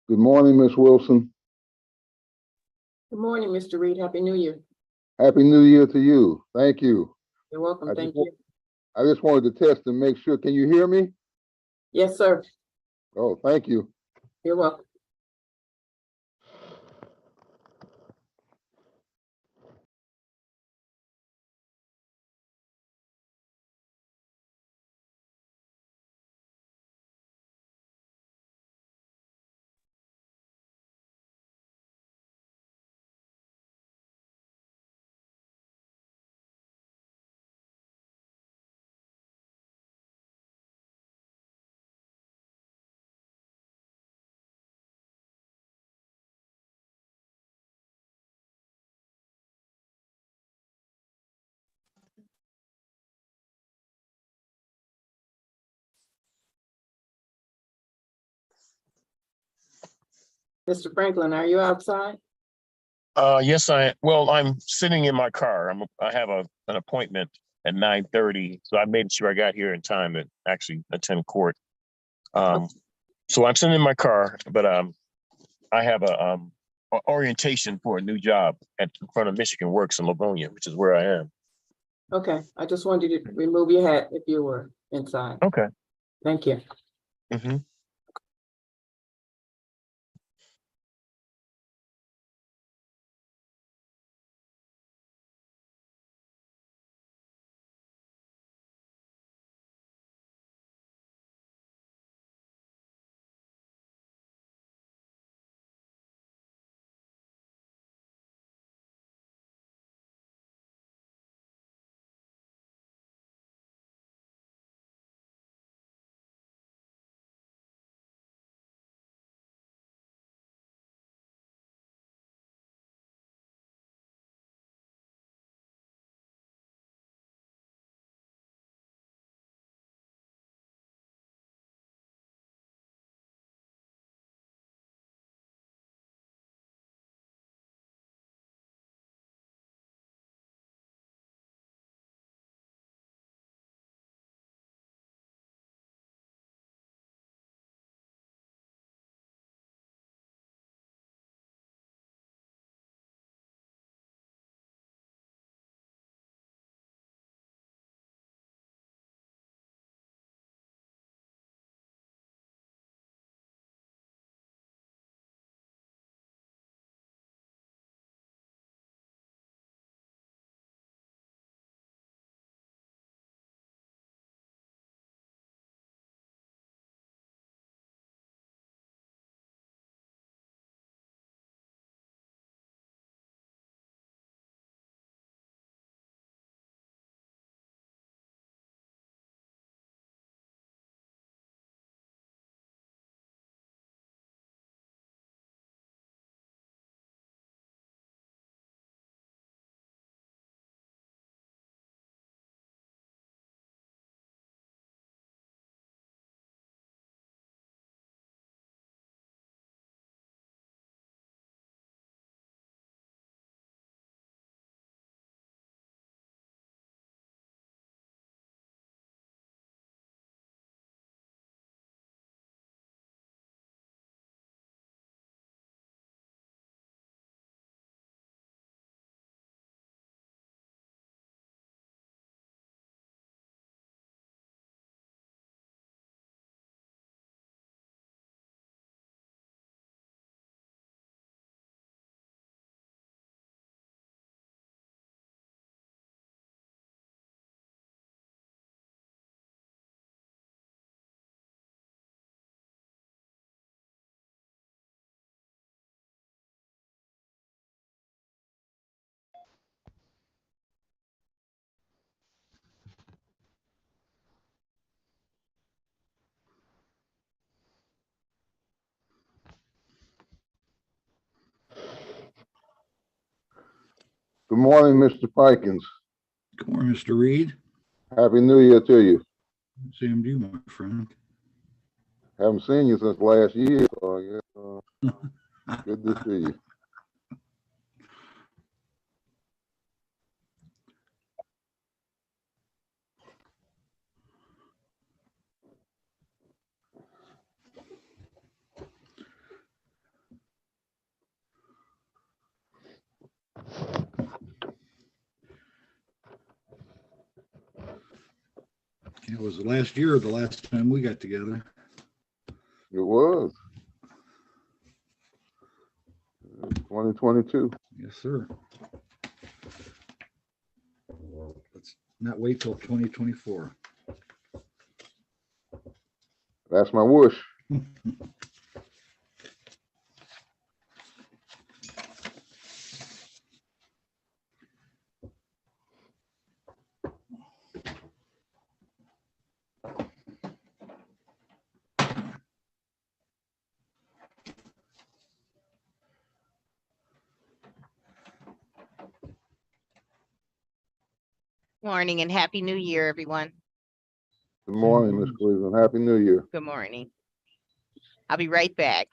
Good morning, Miss Wilson. Good morning, Mr. Reed. Happy New Year. Happy New Year to you. Thank you. You're welcome. I just, Thank wa- you. I just wanted to test and make sure. Can you hear me? Yes, sir. Oh, thank you. You're welcome. Mr. Franklin, are you outside? Yes, I'm sitting in my car. I have an appointment at 9:30, so I made sure I got here in time to actually attend court. So I'm sitting in my car, but I have orientation for a new job at in front of Michigan Works in Livonia, which is where I am. Okay, I just wanted you to remove your hat if you were inside. Okay. Thank you. Mm-hmm. Good morning, Mr. Pikens. Good morning, Mr. Reed. Happy New Year to you. Same to you, my friend. Haven't seen you since last year, so I guess good to see you. It was the last year, the last time we got together. It was 2022. Yes, sir. Let's not wait till 2024. That's my wish. Morning and happy new year, everyone. Good morning, Miss Cleveland. Happy New Year. Good morning. I'll be right back.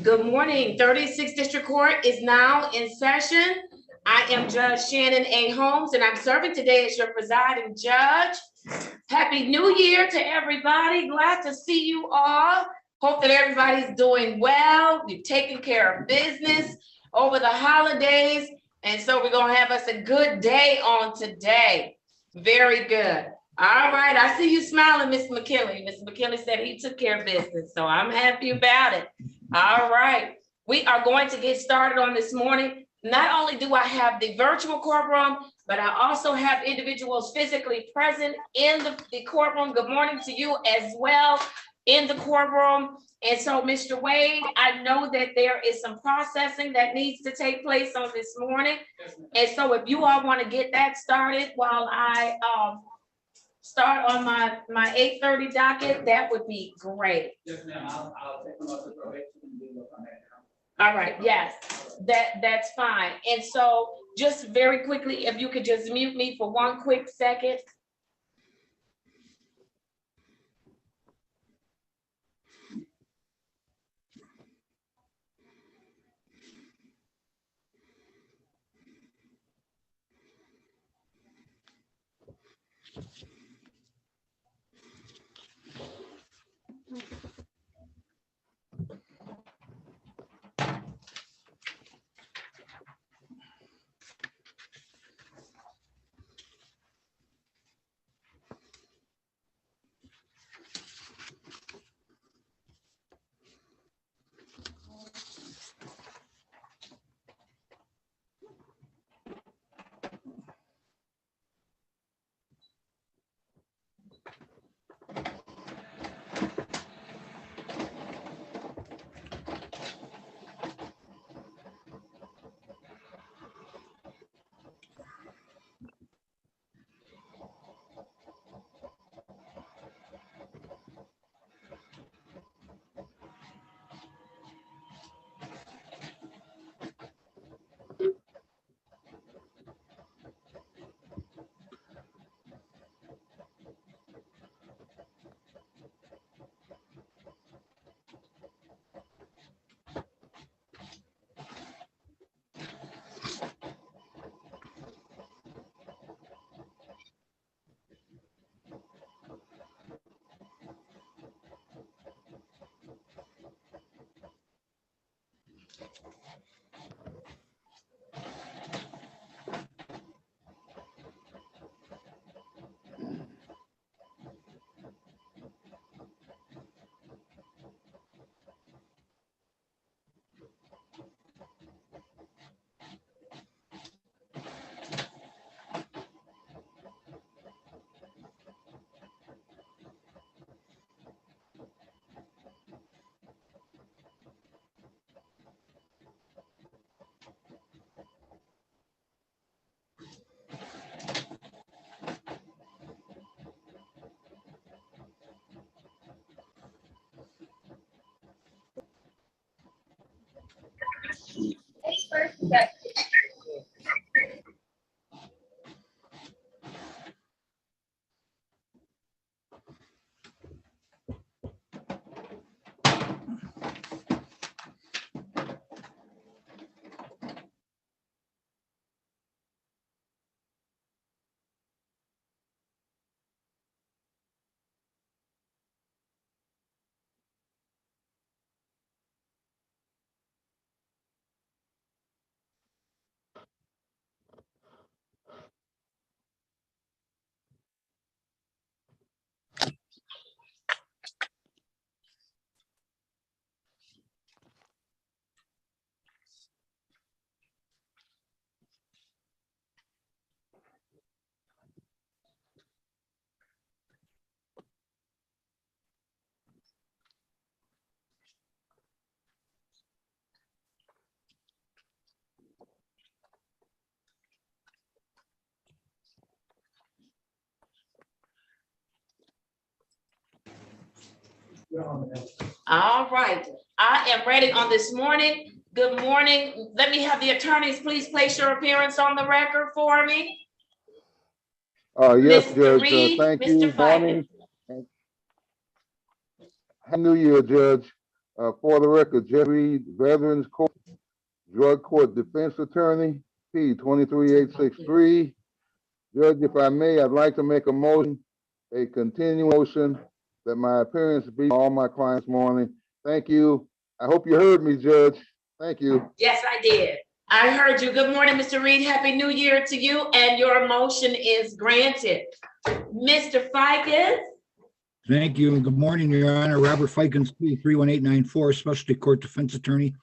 Good morning. 36th District Court is now in session. I am Judge Shannon A. Holmes, and I'm serving today as your presiding judge. Happy New Year to everybody. Glad to see you all. Hope that everybody's doing well. You've taken care of business over the holidays. And so we're going to have us a good day on today. Very good. All right. I see you smiling, Mr. McKinley. Mr. McKinley said he took care of business, so I'm happy about it. All right, we are going to get started on this morning. Not only do I have the virtual courtroom, but I also have individuals physically present in the courtroom. Good morning to you as well in the courtroom. And so, Mr. Wade, I know that there is some processing that needs to take place on this morning. And so if you all want to get that started while I start on my 8:30 docket, that would be great. Yes, ma'am. I'll take them up to probation and we will come back down. All right, yes, that's fine. And so just very quickly, if you could just mute me for one quick second. All right, I am ready on this morning. Good morning. Let me have the attorneys please place your appearance on the record for me. Yes, Mr. Judge, Reed, thank Mr. you. Fife. Morning. Happy New Year, Judge. For the record, Jeff Reed, Veterans Court, Drug Court Defense Attorney, P 23863. Judge, if I may, I'd like to make a motion, a continuing motion, that my appearance be on all my clients this morning. Thank you. I hope you heard me, Judge. Thank you. Yes, I did. I heard you. Good morning, Mr. Reed. Happy New Year to you, and your motion is granted. Mr. Ficus. Thank you, and good morning, Your Honor. Robert Fikens, 31894, Specialty Court Defense Attorney.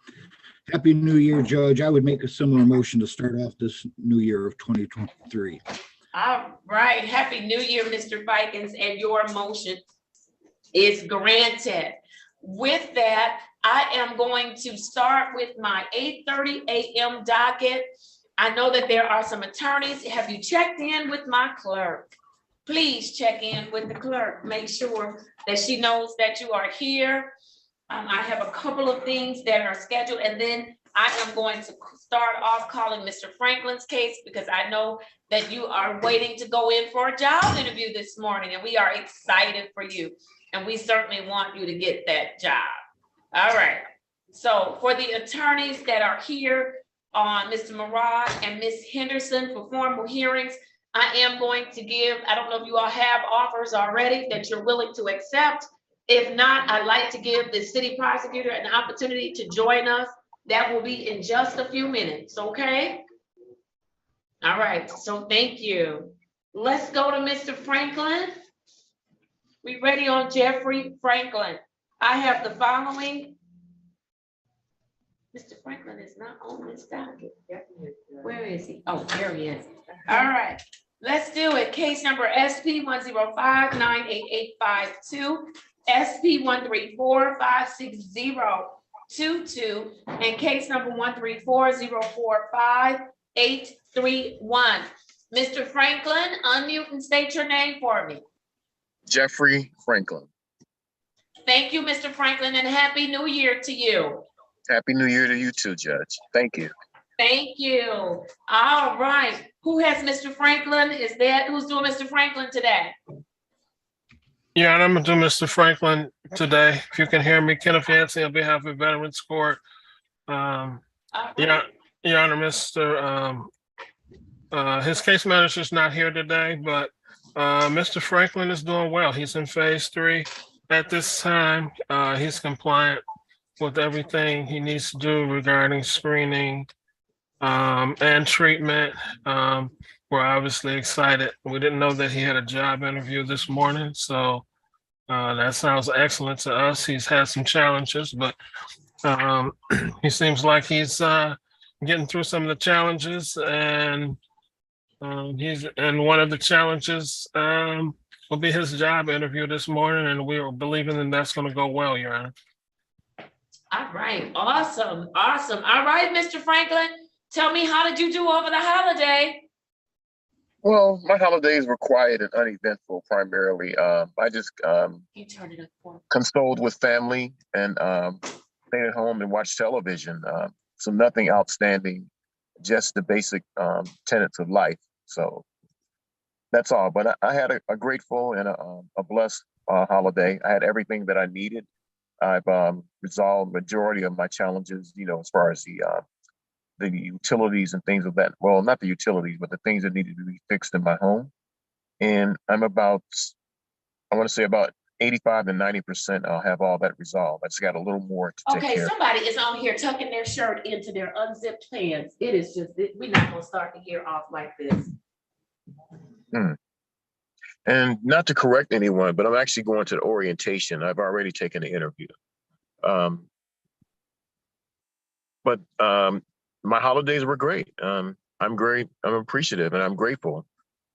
Happy New Year, Judge. I would make a similar motion to start off this new year of 2023. All right. Happy New Year, Mr. Fikens, and your motion is granted. With that, I am going to start with my 8:30 a.m. docket. I know that there are some attorneys. Have you checked in with my clerk? Please check in with the clerk. Make sure that she knows that you are here. I have a couple of things that are scheduled, and then I am going to start off calling Mr. Franklin's case because I know that you are waiting to go in for a job interview this morning, and we are excited for you. And we certainly want you to get that job. All right. So for the attorneys that are here, Mr. Murad and Ms. Henderson for formal hearings, I am going to give, I don't know if you all have offers already that you're willing to accept. If not, I'd like to give the city prosecutor an opportunity to join us. That will be in just a few minutes, okay? All right, so thank you. Let's go to Mr. Franklin. We ready on Jeffrey Franklin? I have the following. Mr. Franklin is not on this docket. Where is he? Oh, there he is. All right, let's do it. Case number SP 105-98852, SP 134-56022, and case number 134-045-831. Mr. Franklin, unmute and state your name for me. Jeffrey Franklin. Thank you, Mr. Franklin, and Happy New Year to you. Happy New Year to you too, Judge. Thank you. Thank you. All right. Who has Mr. Franklin? Who's doing Mr. Franklin today? Yeah, and I'm gonna do Mr. Franklin today. If you can hear me, Kenneth Yancey on behalf of Veterans Court. Right. Your Honor, Mr. His case manager's not here today, but Mr. Franklin is doing well. He's in phase 3 at this time. He's compliant with everything he needs to do regarding screening and treatment. We're obviously excited. We didn't know that he had a job interview this morning, so that sounds excellent to us. He's had some challenges, but he seems like he's getting through some of the challenges, and one of the challenges will be his job interview this morning, and we are believing that that's going to go well, Your Honor. All right. Awesome. Awesome. All right, Mr. Franklin, tell me, how did you do over the holiday? Well, my holidays were quiet and uneventful primarily. I just You turned it up for me. consoled with family and stayed at home and watched television. So nothing outstanding, just the basic tenets of life. So that's all. But I had a grateful and a blessed holiday. I had everything that I needed. I've resolved majority of my challenges, as far as the utilities and things of that. Well, not the utilities, but the things that needed to be fixed in my home. And I want to say about 85 to 90%, I'll have all that resolved. I just got a little more to take Okay, care of. somebody is on here tucking their shirt into their unzipped pants. It is just, we're not gonna start the year off like this. And not to correct anyone, but I'm actually going to the orientation. I've already taken the interview. But my holidays were great. I'm great. I'm appreciative and I'm grateful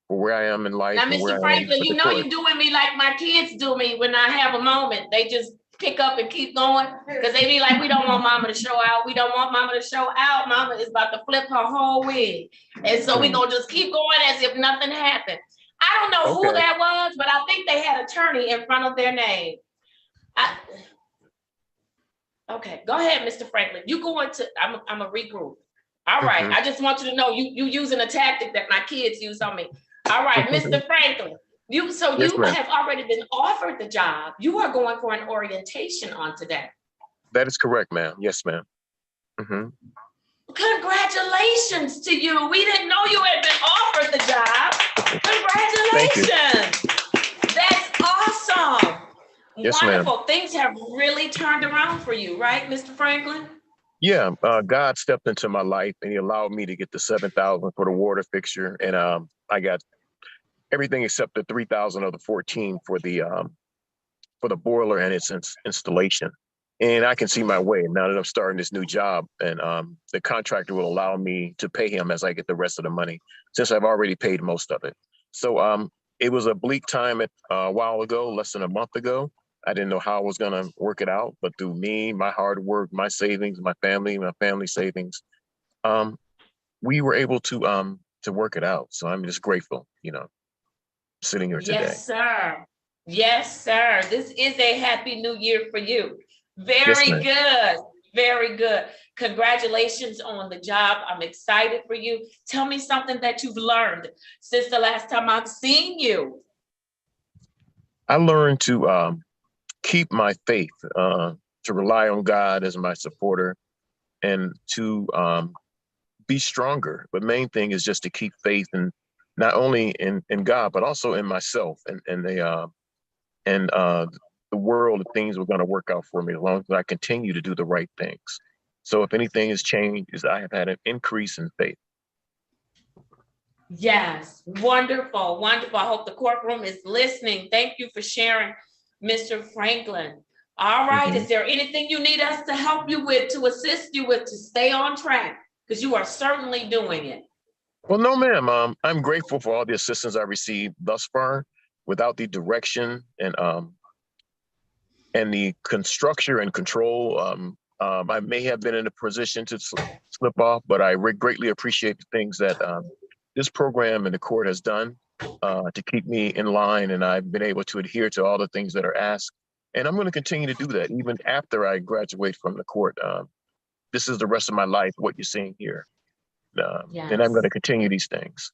for where I am in life. Now, and where Mr. I am Franklin, with you the know court. you're doing me like my kids do me when I have a moment. They just pick up and keep going because they be like, we don't want mama to show out. We don't want mama to show out. Mama is about to flip her whole wig. And so we gonna just keep going as if nothing happened. I don't know who Okay. that was, but I think they had attorney in front of their name. Okay, go ahead, Mr. Franklin. You going to, I'm a regroup. All right, Mhm. I just want you to know you using a tactic that my kids use on me. All right, Mr. Franklin, Yes, you ma'am. have already been offered the job. You are going for an orientation on today. That is correct, ma'am. Yes, ma'am. Mhm. Congratulations to you. We didn't know you had been offered the job. Congratulations. That's awesome. Yes, ma'am. Wonderful. Things have really turned around for you, right, Mr. Franklin? Yeah, God stepped into my life and he allowed me to get the 7,000 for the water fixture. And I got everything except the 3,000 of the 14 for the boiler and its installation. And I can see my way now that I'm starting this new job, and the contractor will allow me to pay him as I get the rest of the money, since I've already paid most of it. So it was a bleak time a while ago, less than a month ago. I didn't know how I was going to work it out, but through me, my hard work, my savings, my family savings, we were able to work it out. So I'm just grateful, sitting here today. Yes, sir. Yes, sir. This is a happy new year for you. Yes, Very ma'am. good. Very good. Congratulations on the job. I'm excited for you. Tell me something that you've learned since the last time I've seen you. I learned to keep my faith, to rely on God as my supporter, and to be stronger. But main thing is just to keep faith, and not only in God, but also in myself and the world. Things were going to work out for me as long as I continue to do the right things. So if anything has changed, is I have had an increase in faith. Yes, wonderful, wonderful. I hope the courtroom is listening. Thank you for sharing, Mr. Franklin. All right, Is there anything you need us to help you with, to assist you with, to stay on track? Because you are certainly doing it. Well, no, ma'am. I'm grateful for all the assistance I received thus far. Without the direction and the construction and control, I may have been in a position to slip off, but I greatly appreciate the things that this program and the court has done to keep me in line, and I've been able to adhere to all the things that are asked. And I'm going to continue to do that even after I graduate from the court. This is the rest of my life, what you're seeing here. And I'm going to continue these things.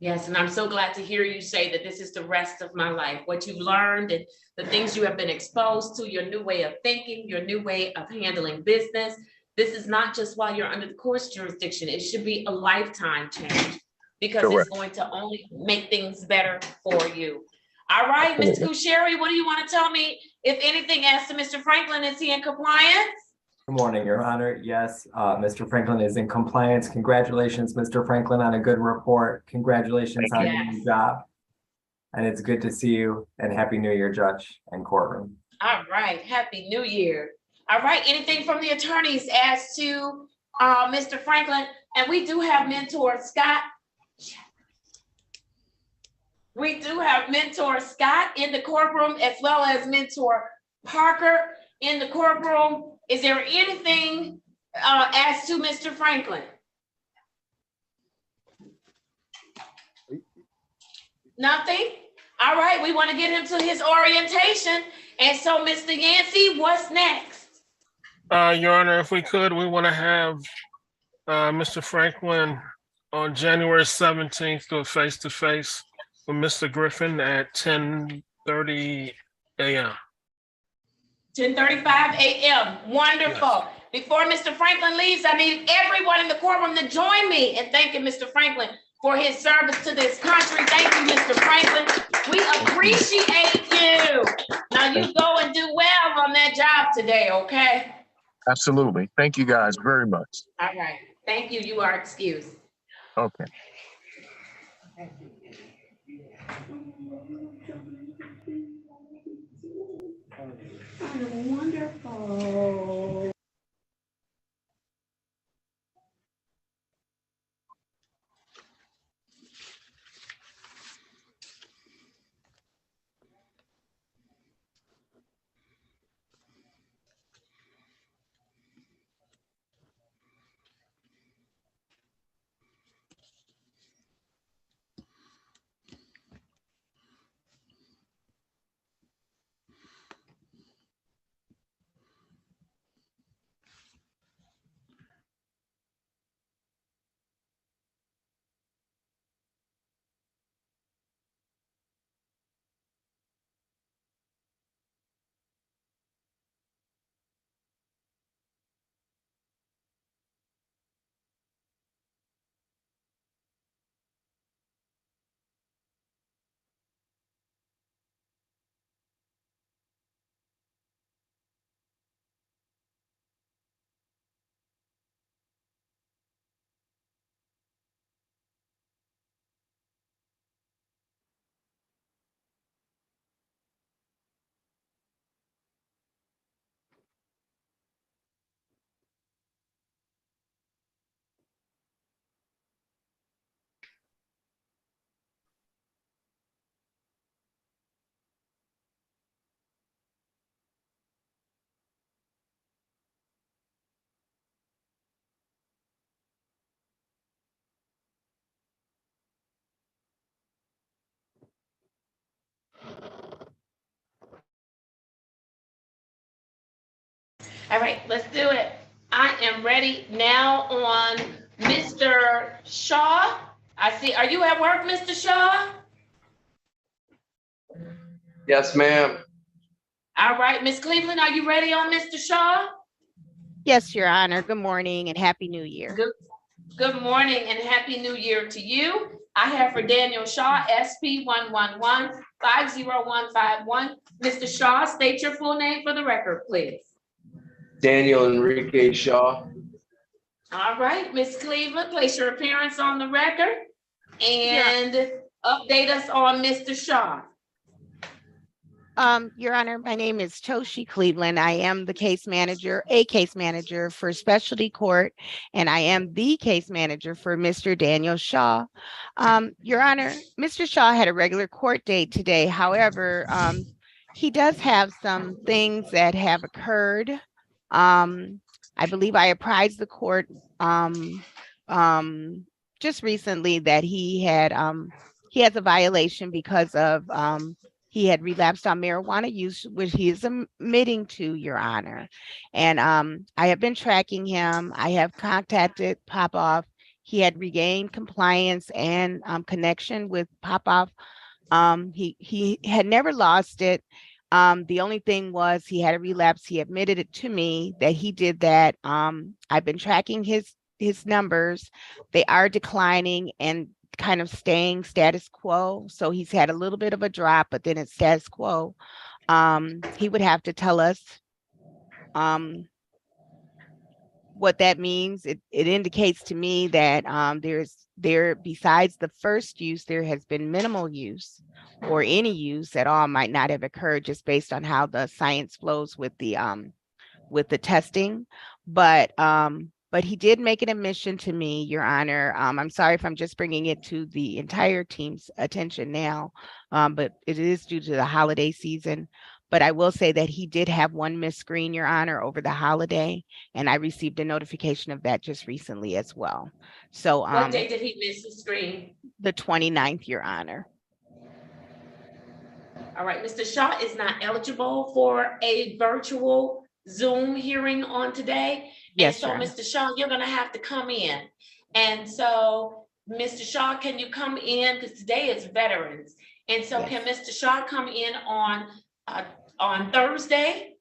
Yes, and I'm so glad to hear you say that this is the rest of my life. What you've learned and the things you have been exposed to, your new way of thinking, your new way of handling business. This is not just while you're under the court's jurisdiction. It should be a lifetime change because Correct. It's going to only make things better for you. All right, Mr. Kusheri, what do you want to tell me? If anything, as to Mr. Franklin, is he in compliance? Good morning, Your Honor. Yes, Mr. Franklin is in compliance. Congratulations, Mr. Franklin, on a good report. Congratulations on your new job. And it's good to see you, and Happy New Year, Judge and courtroom. All right, Happy New Year. All right, anything from the attorneys as to Mr. Franklin? And we do have mentor Scott. We do have mentor Scott in the courtroom, as well as mentor Parker in the courtroom. Is there anything as to Mr. Franklin? Nothing? All right, we want to get him to his orientation. And so, Mr. Yancey, what's next? Your Honor, if we could, we want to have Mr. Franklin on January 17th do a face-to-face with Mr. Griffin at 10:30 a.m. 10:35 a.m. Wonderful. Before Mr. Franklin leaves, I need everyone in the courtroom to join me in thanking Mr. Franklin for his service to this country. Thank you, Mr. Franklin. We appreciate you. Now you go and do well on that job today, okay? Absolutely. Thank you guys very much. All right. Thank you. You are excused. Okay. Wonderful. All right, let's do it. I am ready now on Mr. Shaw. I see, are you at work, Mr. Shaw? Yes, ma'am. All right, Miss Cleveland, are you ready on Mr. Shaw? Yes, Your Honor. Good morning and Happy New Year. Good morning and Happy New Year to you. I have for Daniel Shaw, SP 111-50151. Mr. Shaw, state your full name for the record, please. Daniel Enrique Shaw. All right, Miss Cleveland, place your appearance on the record and update us on Mr. Shaw. Your Honor, my name is Toshi Cleveland. I am the case manager for specialty court, and I am the case manager for Mr. Daniel Shaw. Your Honor, Mr. Shaw had a regular court date today. However, he does have some things that have occurred. I believe I apprised the court just recently that he has a violation because of he had relapsed on marijuana use, which he is admitting to, Your Honor. And I have been tracking him. I have contacted Popoff. He had regained compliance and connection with Popoff. He had never lost it. The only thing was he had a relapse. He admitted it to me that he did that. I've been tracking his numbers. They are declining and kind of staying status quo. So he's had a little bit of a drop, but then it's status quo. He would have to tell us what that means. It indicates to me that besides the first use, there has been minimal use or any use at all might not have occurred just based on how the science flows with the testing. But he did make an admission to me, Your Honor. I'm sorry if I'm just bringing it to the entire team's attention now, but it is due to the holiday season. But I will say that he did have one missed screen, Your Honor, over the holiday, and I received a notification of that just recently as well. So what day did he miss the screen? The 29th, Your Honor. All right, Mr. Shaw is not eligible for a virtual Zoom hearing on today. Yes, And so, Your Honor. Mr. Shaw, you're gonna have to come in. And so, Mr. Shaw, can you come in? Because today is Veterans. And so can Mr. Shaw come in on Thursday?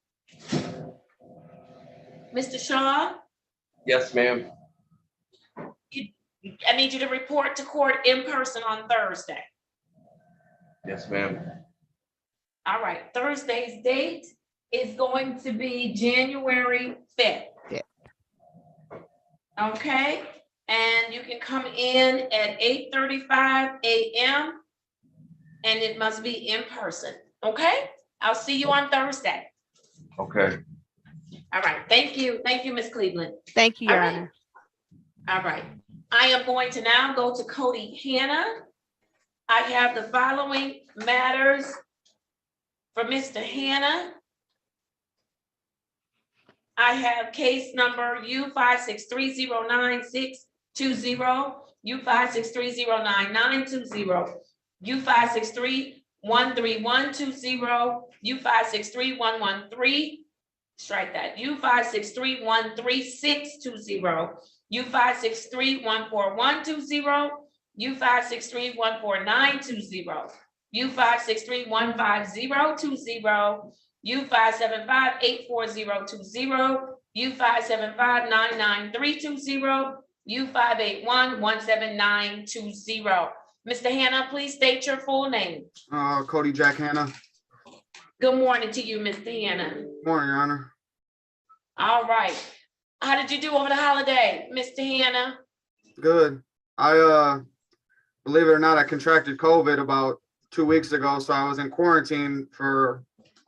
Mr. Shaw, Yes, ma'am. I need you to report to court in person on Thursday. Yes, ma'am. All right, Thursday's date is going to be January 5th. Yeah. Okay, and you can come in at 8:35 a.m. and it must be in person, okay? I'll see you on Thursday. Okay. All right, thank you, Ms. Cleveland. Thank you, Your All right. Honor. All right, I am going to now go to Cody Hannah. I have the following matters for Mr. Hannah. I have case number U563096620, U563099920, U563-13120, U563-113, strike that, U563-13620, U563-14120, U563-14920, U563-15020, U575-84020, U575-99320, U581-17920. Mr. Hannah, please state your full name. Cody Jack Hannah. Good morning to you, Mr. Hannah. Morning, Your Honor. All right. How did you do over the holiday, Mr. Hannah? Good. I believe it or not, I contracted COVID about 2 weeks ago, so I was in quarantine for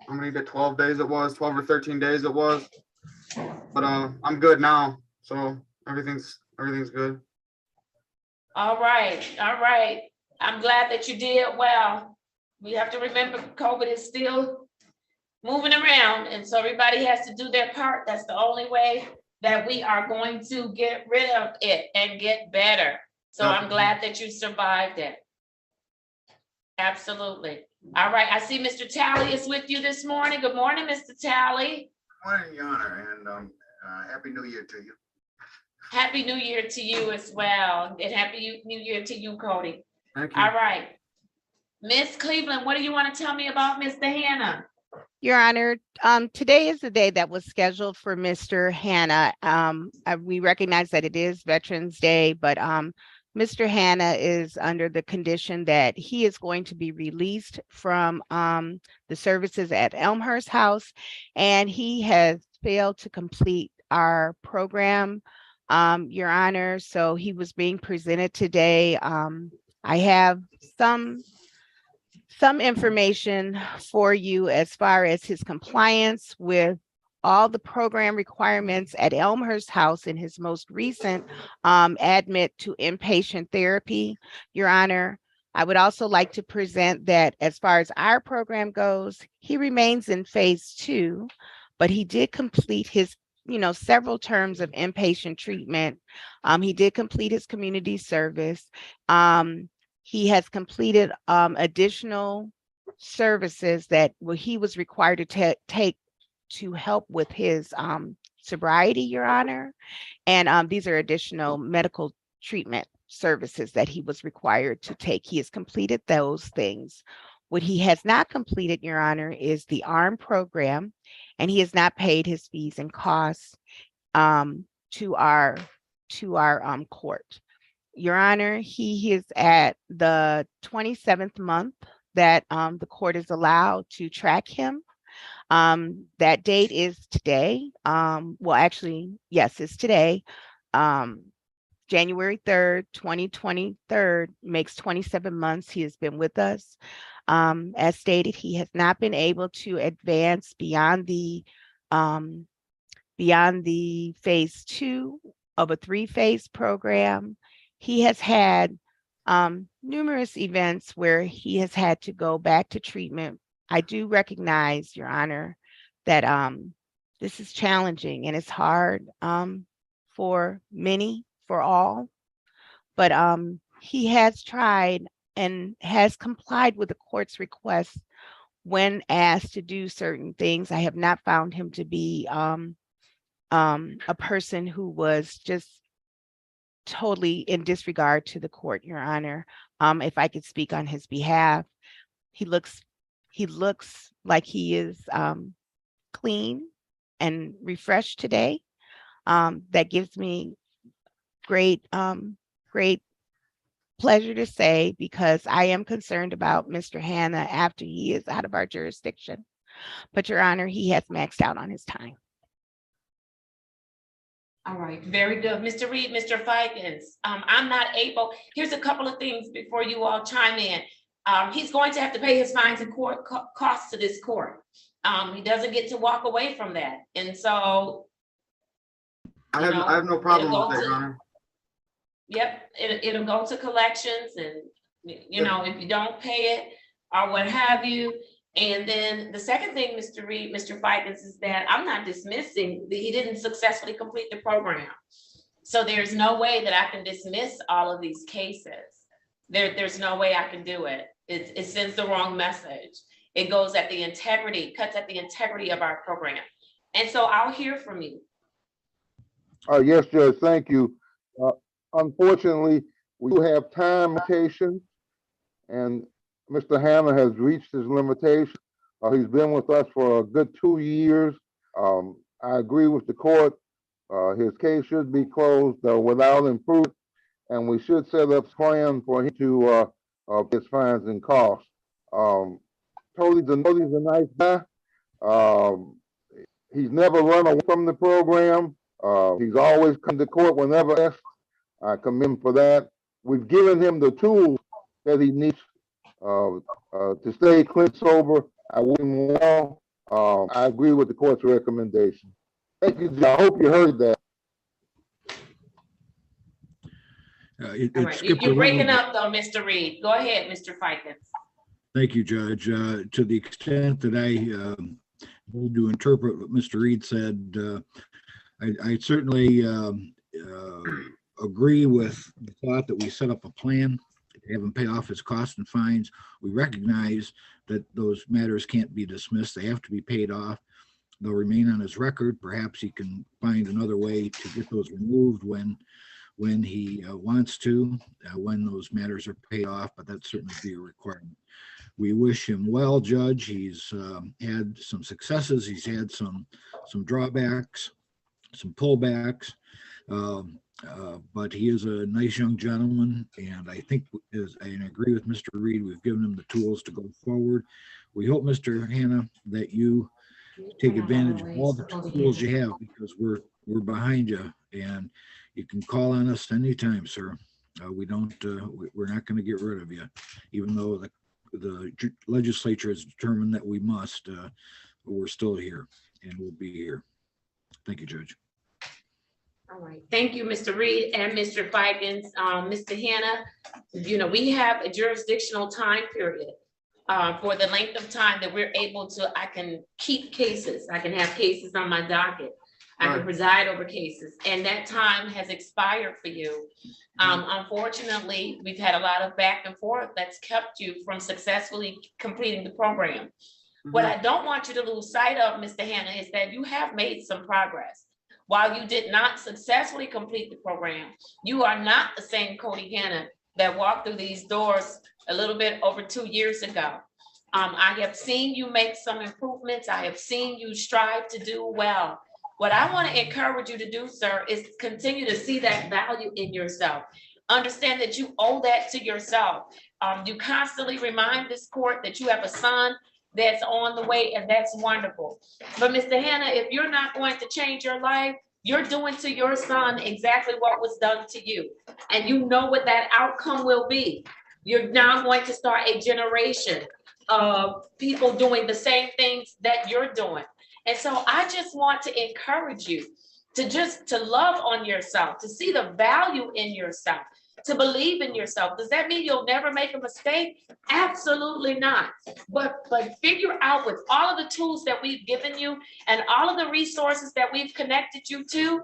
how many 12 days it was, 12 or 13 days it was. But I'm good now, so everything's good. All right, all right. I'm glad that you did well. We have to remember COVID is still moving around, and so everybody has to do their part. That's the only way that we are going to get rid of it and get better. So I'm glad that you survived it. Absolutely. All right, I see Mr. Talley is with you this morning. Good morning, Mr. Talley. Morning, Your Honor, and Happy New Year to you. Happy New Year to you as well, and Happy New Year to you, Cody. Thank you. All right. Miss Cleveland, what do you want to tell me about Mr. Hannah? Your Honor, today is the day that was scheduled for Mr. Hannah. We recognize that it is Veterans Day, but Mr. Hannah is under the condition that he is going to be released from the services at Elmhurst House, and he has failed to complete our program, Your Honor. So he was being presented today. I have some information for you as far as his compliance with all the program requirements at Elmhurst House in his most recent admit to inpatient therapy, Your Honor. I would also like to present that as far as our program goes, he remains in phase 2, but he did complete his several terms of inpatient treatment. He did complete his community service. He has completed additional services that he was required to take to help with his sobriety, Your Honor. And these are additional medical treatment services that he was required to take. He has completed those things. What he has not completed, Your Honor, is the ARM program, and he has not paid his fees and costs to our court. Your Honor, he is at the 27th month that the court is allowed to track him. That date is today. Well, actually, yes, it's today. January 3rd, 2023 makes 27 months he has been with us. As stated, he has not been able to advance beyond the phase 2 of a 3-phase program. He has had numerous events where he has had to go back to treatment. I do recognize, Your Honor, that this is challenging and it's hard for many, for all, but he has tried and has complied with the court's request when asked to do certain things, I have not found him to be a person who was just totally in disregard to the court, Your Honor. If I could speak on his behalf, he looks like he is clean and refreshed today. That gives me great pleasure to say, because I am concerned about Mr. Hanna after he is out of our jurisdiction. But Your Honor, he has maxed out on his time. All right, very good. Mr. Reed, Mr. Fikens, I'm not able, here's a couple of things before you all chime in. He's going to have to pay his fines and court costs to this court. He doesn't get to walk away from that. And so I have no problem with that, Your Honor. Yep, it'll go to collections, and you know, if you don't pay it or what have you. And then the second thing, Mr. Reed, Mr. Fikens, is that I'm not dismissing that he didn't successfully complete the program. So there's no way that I can dismiss all of these cases. There's no way I can do it. It sends the wrong message. It goes at the integrity, cuts at the integrity of our program. And so I'll hear from you. Yes, Judge, thank you. Unfortunately, we do have time limitations, and Mr. Hanna has reached his limitation. He's been with us for a good 2 years. I agree with the court. His case should be closed without improvement, and we should set up a plan for him to pay his fines and costs. Tony's a nice guy. He's never run away from the program. He's always come to court whenever asked. I commend him for that. We've given him the tools that he needs to stay clean, sober. I wish him well. I agree with the court's recommendation. Thank you, Judge. I hope you heard that. All right, you're breaking up though, Mr. Reed. Go ahead, Mr. Fikens. Thank you, Judge. To the extent that I need to interpret what Mr. Reed said, I certainly agree with the thought that we set up a plan to have him pay off his costs and fines. We recognize that those matters can't be dismissed. They have to be paid off. They'll remain on his record. Perhaps he can find another way to get those removed when he wants to, when those matters are paid off, but that's certainly be a requirement. We wish him well, Judge. He's had some successes. He's had some drawbacks, some pullbacks. But he is a nice young gentleman, and I think, I agree with Mr. Reed, we've given him the tools to go forward. We hope, Mr. Hanna, that you take advantage of all the tools you have, because we're behind you, and you can call on us anytime, sir. We're not going to get rid of you, even though the legislature has determined that we must. We're still here, and we'll be here. Thank you, Judge. All right, thank you, Mr. Reed and Mr. Fikens. Mr. Hanna, you know, we have a jurisdictional time period for the length of time that we're able to, I can keep cases. I can have cases on my docket. I can preside over cases, and that time has expired for you. Unfortunately, we've had a lot of back and forth that's kept you from successfully completing the program. What I don't want you to lose sight of, Mr. Hanna, is that you have made some progress. While you did not successfully complete the program, you are not the same Cody Hanna that walked through these doors a little bit over 2 years ago. I have seen you make some improvements. I have seen you strive to do well. What I want to encourage you to do, sir, is continue to see that value in yourself. Understand that you owe that to yourself. You constantly remind this court that you have a son that's on the way, and that's wonderful. But Mr. Hanna, if you're not going to change your life, you're doing to your son exactly what was done to you. And you know what that outcome will be. You're now going to start a generation of people doing the same things that you're doing. And so I just want to encourage you to love on yourself, to see the value in yourself, to believe in yourself. Does that mean you'll never make a mistake? Absolutely not. But figure out, with all of the tools that we've given you and all of the resources that we've connected you to,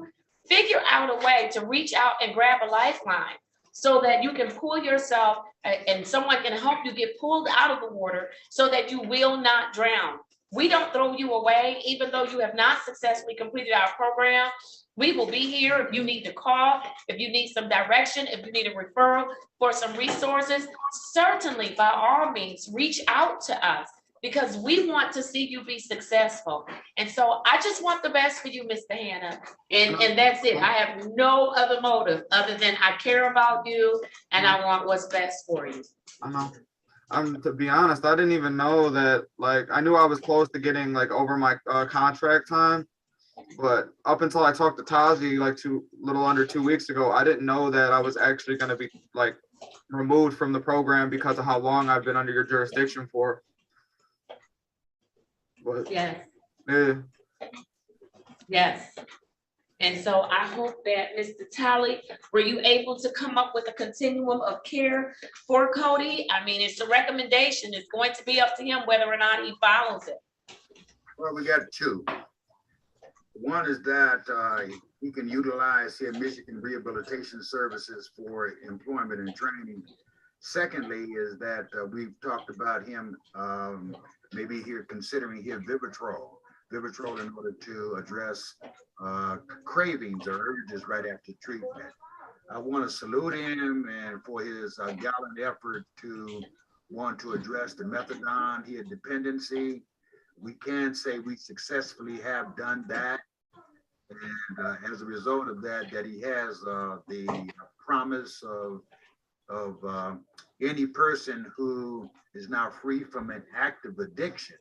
figure out a way to reach out and grab a lifeline. so that you can pull yourself and someone can help you get pulled out of the water so that you will not drown. We don't throw you away, even though you have not successfully completed our program. We will be here if you need to call, if you need some direction, if you need a referral for some resources. Certainly, by all means, reach out to us because we want to see you be successful. And so I just want the best for you, Mr. Hannah. And that's it. I have no other motive other than I care about you and I want what's best for you. I know. To be honest, I didn't even know that, like, I knew I was close to getting like over my contract time, but up until I talked to Tazi like little under 2 weeks ago, I didn't know that I was actually going to be like removed from the program because of how long I've been under your jurisdiction for. But Yes. yeah. Yes. And so I hope that, Mr. Talley, were you able to come up with a continuum of care for Cody? I mean, it's a recommendation. It's going to be up to him whether or not he follows it. Well, we got two. One is that he can utilize here Michigan Rehabilitation Services for employment and training. Secondly, is that we've talked about him maybe here considering here Vivitrol in order to address cravings or urges right after treatment. I want to salute him and for his gallant effort to want to address the methadone here dependency. We can say we successfully have done that. And as a result of that, he has the promise of any person who is now free from an active addiction.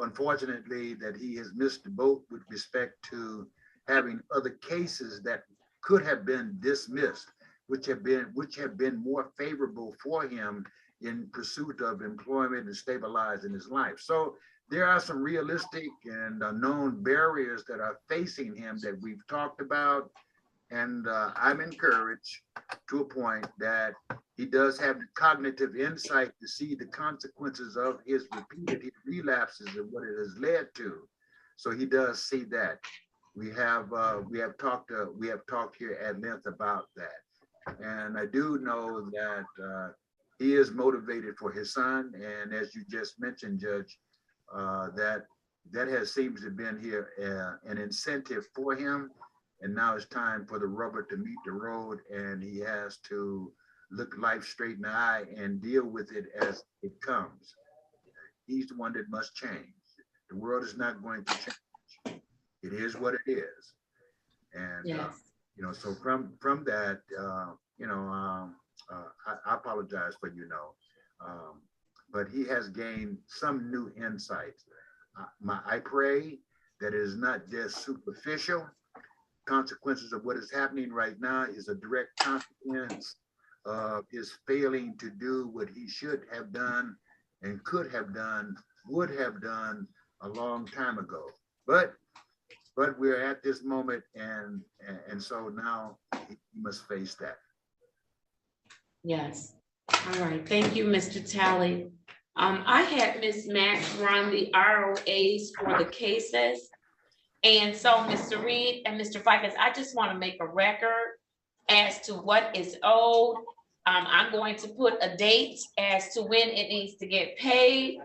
Unfortunately, that he has missed the boat with respect to having other cases that could have been dismissed, which have been more favorable for him in pursuit of employment and stabilizing his life. So there are some realistic and known barriers that are facing him that we've talked about. And I'm encouraged to a point that he does have the cognitive insight to see the consequences of his repeated relapses and what it has led to. So he does see that. We have talked here at length about that. And I do know that he is motivated for his son. And as you just mentioned, Judge, that has seems to have been here an incentive for him. And now it's time for the rubber to meet the road, and he has to look life straight in the eye and deal with it as it comes. He's the one that must change. The world is not going to change. It is what it is. And, you know, so from that, I apologize for, but he has gained some new insights. I pray that it is not just superficial. Consequences of what is happening right now is a direct consequence of his failing to do what he should have done and could have done, would have done a long time ago. But we're at this moment, and so now he must face that. Yes. All right. Thank you, Mr. Talley. I had Ms. Max run the ROAs for the cases. And so, Mr. Reed and Mr. Fikens, I just want to make a record as to what is owed. I'm going to put a date as to when it needs to get paid.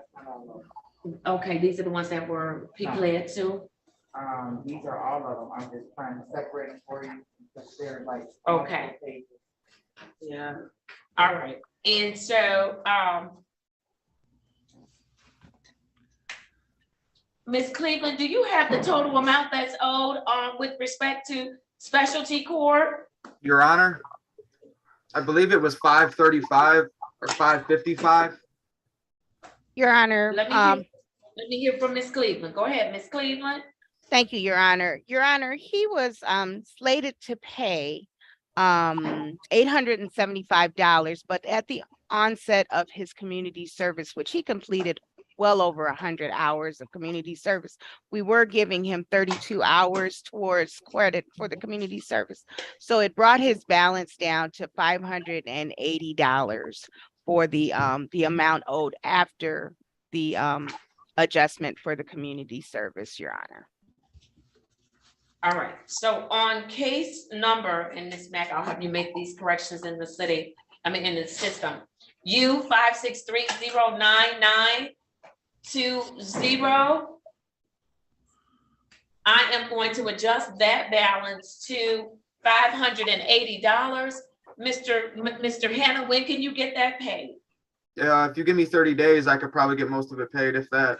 Okay, these are the ones that were people led to. These are all of them. I'm just trying to separate them for you because they're like okay. Pages. Yeah. All right. And so, Ms. Cleveland, do you have the total amount that's owed with respect to specialty court? Your Honor, I believe it was 535 or 555. Your Honor, Let me hear from Ms. Cleveland. Go ahead, Ms. Cleveland. thank you, Your Honor. Your Honor, he was slated to pay $875, but at the onset of his community service, which he completed well over 100 hours of community service, we were giving him 32 hours towards credit for the community service. So it brought his balance down to $580 for the amount owed after the adjustment for the community service, Your Honor. All right, so on case number, and Ms. Mack, I'll have you make these corrections in the city, in the system. U 563099920. I am going to adjust that balance to $580. Mr. Hannah, when can you get that paid? Yeah, if you give me 30 days, I could probably get most of it paid, if that.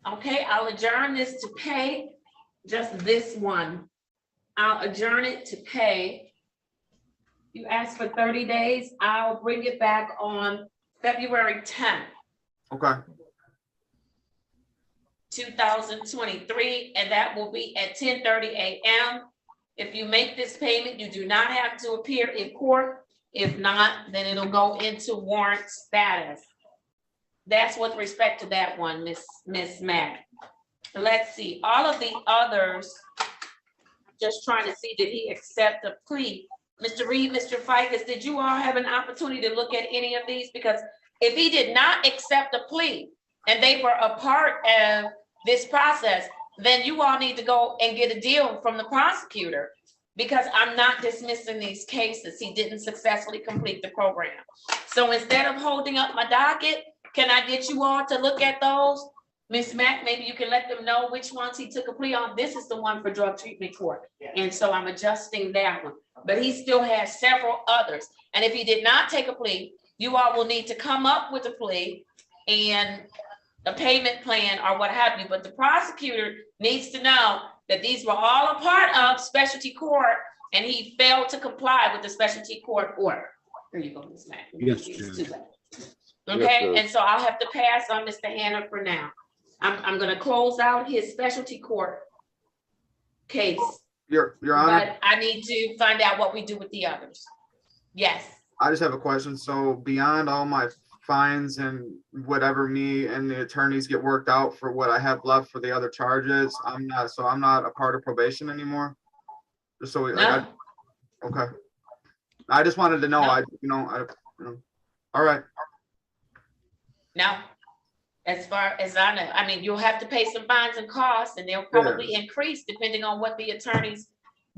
Okay, I'll adjourn this to pay just this one. I'll adjourn it to pay. You asked for 30 days. I'll bring it back on February 10th. Okay. 2023, and that will be at 10:30 a.m. If you make this payment, you do not have to appear in court. If not, then it'll go into warrant status. That's with respect to that one, Miss Mack. Let's see, all of the others, just trying to see, did he accept a plea? Mr. Reed, Mr. Ficus, did you all have an opportunity to look at any of these? Because if he did not accept a plea and they were a part of this process, then you all need to go and get a deal from the prosecutor, because I'm not dismissing these cases. He didn't successfully complete the program. So instead of holding up my docket, can I get you all to look at those? Ms. Mack, maybe you can let them know which ones he took a plea on. This is the one for drug treatment court. And so I'm adjusting that one, but he still has several others. And if he did not take a plea, you all will need to come up with a plea and a payment plan or what have you. But the prosecutor needs to know that these were all a part of specialty court and he failed to comply with the specialty court order. Here you go, Ms. Mack. Yes, Judge. Okay, Yes, and so I'll have to pass on Mr. Hannah for now. I'm gonna close out his specialty court case, Your Honor, but I need to find out what we do with the others. Yes, I just have a question. So beyond all my fines and whatever me and the attorneys get worked out for what I have left for the other charges, I'm not a part of probation anymore? Just so we, no, okay. I just wanted to know, No. All right. no. As far as I know, I mean, you'll have to pay some fines and costs and they'll probably increase depending on what the attorneys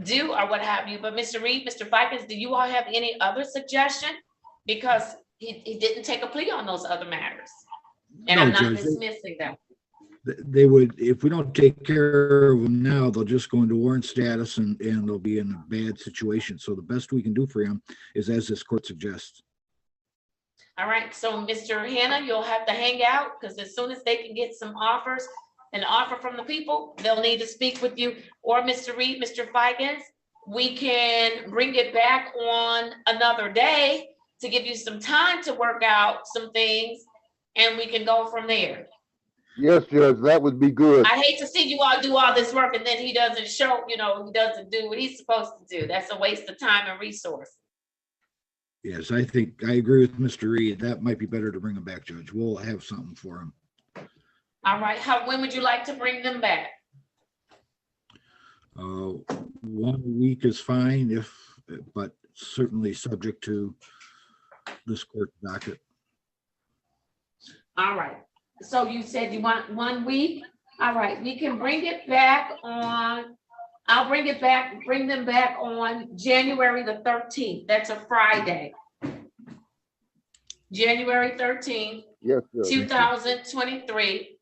do or what have you. But Mr. Reed, Mr. Ficus, do you all have any other suggestion? Because he didn't take a plea on those other matters. And No, I'm not Judge, dismissing them. They would, if we don't take care of them now, they'll just go into warrant status and they'll be in a bad situation. So the best we can do for him is as this court suggests. All right, so Mr. Hannah, you'll have to hang out because as soon as they can get some offers, an offer from the people, they'll need to speak with you. Or Mr. Reed, Mr. Ficus, we can bring it back on another day to give you some time to work out some things and we can go from there. Yes, Judge, that would be good. I hate to see you all do all this work and then he doesn't show, he doesn't do what he's supposed to do. That's a waste of time and resource. Yes, I think I agree with Mr. Reed. That might be better to bring him back, Judge. We'll have something for him. All right, when would you like to bring them back? 1 week is fine but certainly subject to this court docket. All right, so you said you want 1 week? All right, we can bring it back on, I'll bring them back on January the 13th. That's a Friday. January 13th, Yes, Judge. 2023.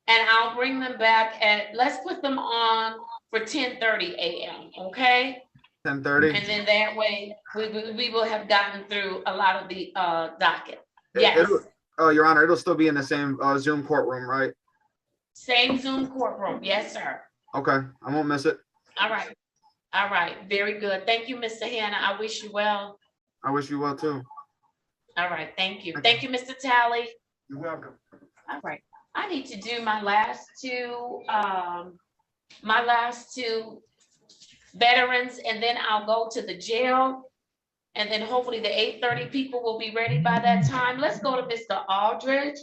And I'll bring them back let's put them on for 10:30 a.m., okay? 10:30. And then that way, we will have gotten through a lot of the docket. Yes, Your Honor, it'll still be in the same Zoom courtroom, right? same Zoom courtroom. Yes, sir. Okay, I won't miss it. All right, very good. Thank you, Mr. Hannah. I wish you well. I wish you well too. All right, thank you. Thank you, Mr. Talley. You're welcome. All right, I need to do my last two veterans, and then I'll go to the jail. And then hopefully the 8:30 people will be ready by that time. Let's go to Mr. Aldridge.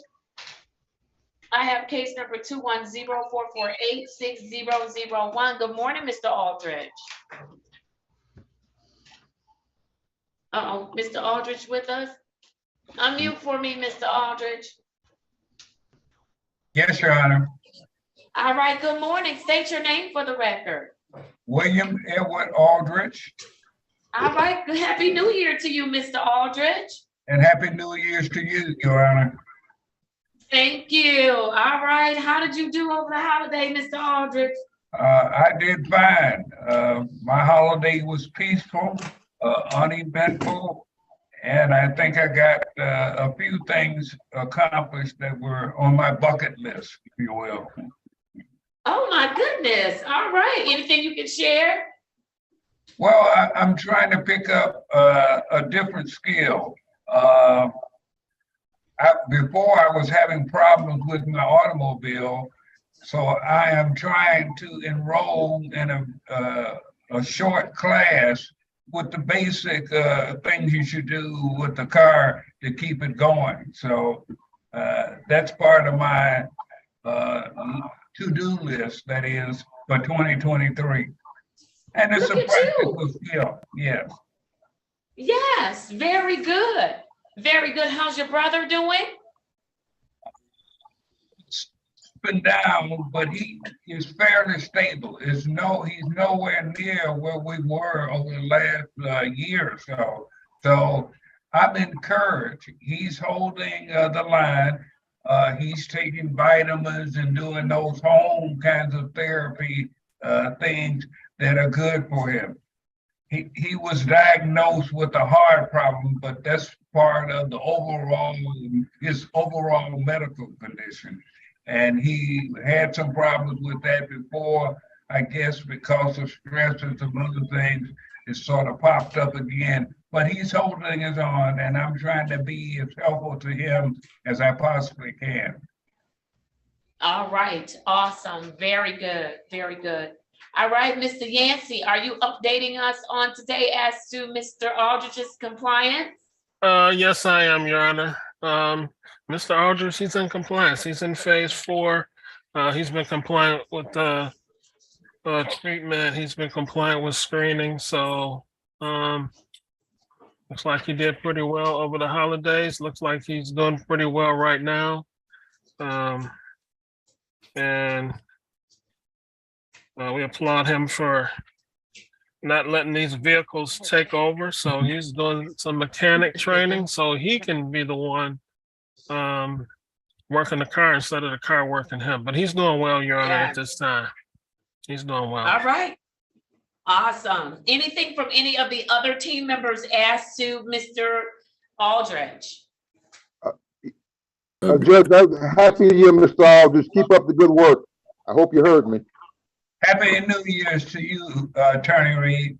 I have case number 210-448-6001. Good morning, Mr. Aldridge. Uh-oh, Mr. Aldridge with us? Unmute for me, Mr. Aldridge. Yes, Your Honor. All right, good morning. State your name for the record. William Edward Aldrich, All right, good happy new year to you, Mr. Aldrich. and Happy New Year's to you, Your Honor. Thank you. All right, how did you do over the holiday, Mr. Aldrich? I did fine. My holiday was peaceful, uneventful, and I think I got a few things accomplished that were on my bucket list, if you will. Oh my goodness. All right, anything you can share? Well, I'm trying to pick up a different skill. Before I was having problems with my automobile, so I am trying to enroll in a short class with the basic things you should do with the car to keep it going. So that's part of my to-do list, that is, for 2023. And it's Look a at practical skill, yes. Yes, very good. Very good. How's your brother doing? Up and down, but he is fairly stable. He's nowhere near where we were over the last year or so. So I'm encouraged. He's holding the line. He's taking vitamins and doing those home kinds of therapy things that are good for him. He was diagnosed with a heart problem, but that's part of his overall medical condition. And he had some problems with that before, I guess, because of stress and some other things. It sort of popped up again, but he's holding his own, and I'm trying to be as helpful to him as I possibly can. All right, awesome. Very good, very good. All right, Mr. Yancey, are you updating us on today as to Mr. Aldrich's compliance? Yes, I am, Your Honor. Mr. Aldrich, he's in compliance. He's in phase 4. He's been compliant with the treatment. He's been compliant with screening. So looks like he did pretty well over the holidays. Looks like he's doing pretty well right now. And we applaud him for not letting these vehicles take over. So he's doing some mechanic training so he can be the one working the car instead of the car working him. But he's doing well, Your Honor, at this time. He's doing well. All right. Awesome. Anything from any of the other team members as to Mr. Aldrich? Judge, happy New Year, Mr. Aldridge. Keep up the good work. I hope you heard me. Happy New Year's to you, Attorney Reed.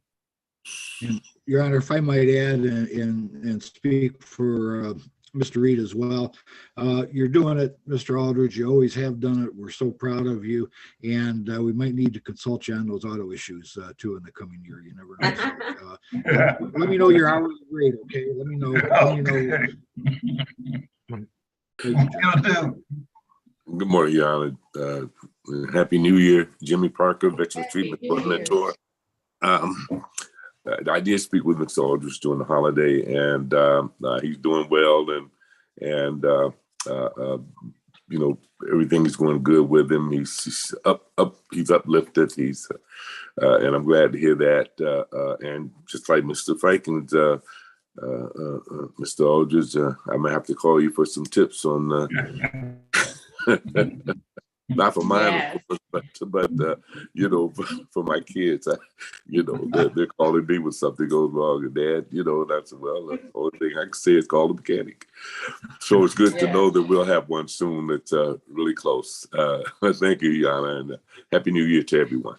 Your Honor, if I might add and speak for Mr. Reed as well, you're doing it, Mr. Aldridge. You always have done it. We're so proud of you, and we might need to consult you on those auto issues too in the coming year. You never know. So, let me know your hourly rate, okay? Let me know. Good morning, Your Honor. Happy New Year, Jimmy Parker, Veterans Treatment Mentor. I did speak with Mr. Aldrich during the holiday, and he's doing well, and you know, everything is going good with him. He's he's uplifted. And I'm glad to hear that. And just like Mr. Franklin's, Mr. Aldrich, I might have to call you for some tips on. Not for mine, Yes. of course, but you know, for my kids, you know, they're calling me when something goes wrong, and Dad, you know, that's well, the only thing I can say is call the mechanic. So it's good to know that we'll have one soon that's really close. Thank you, Yana, and Happy New Year to everyone.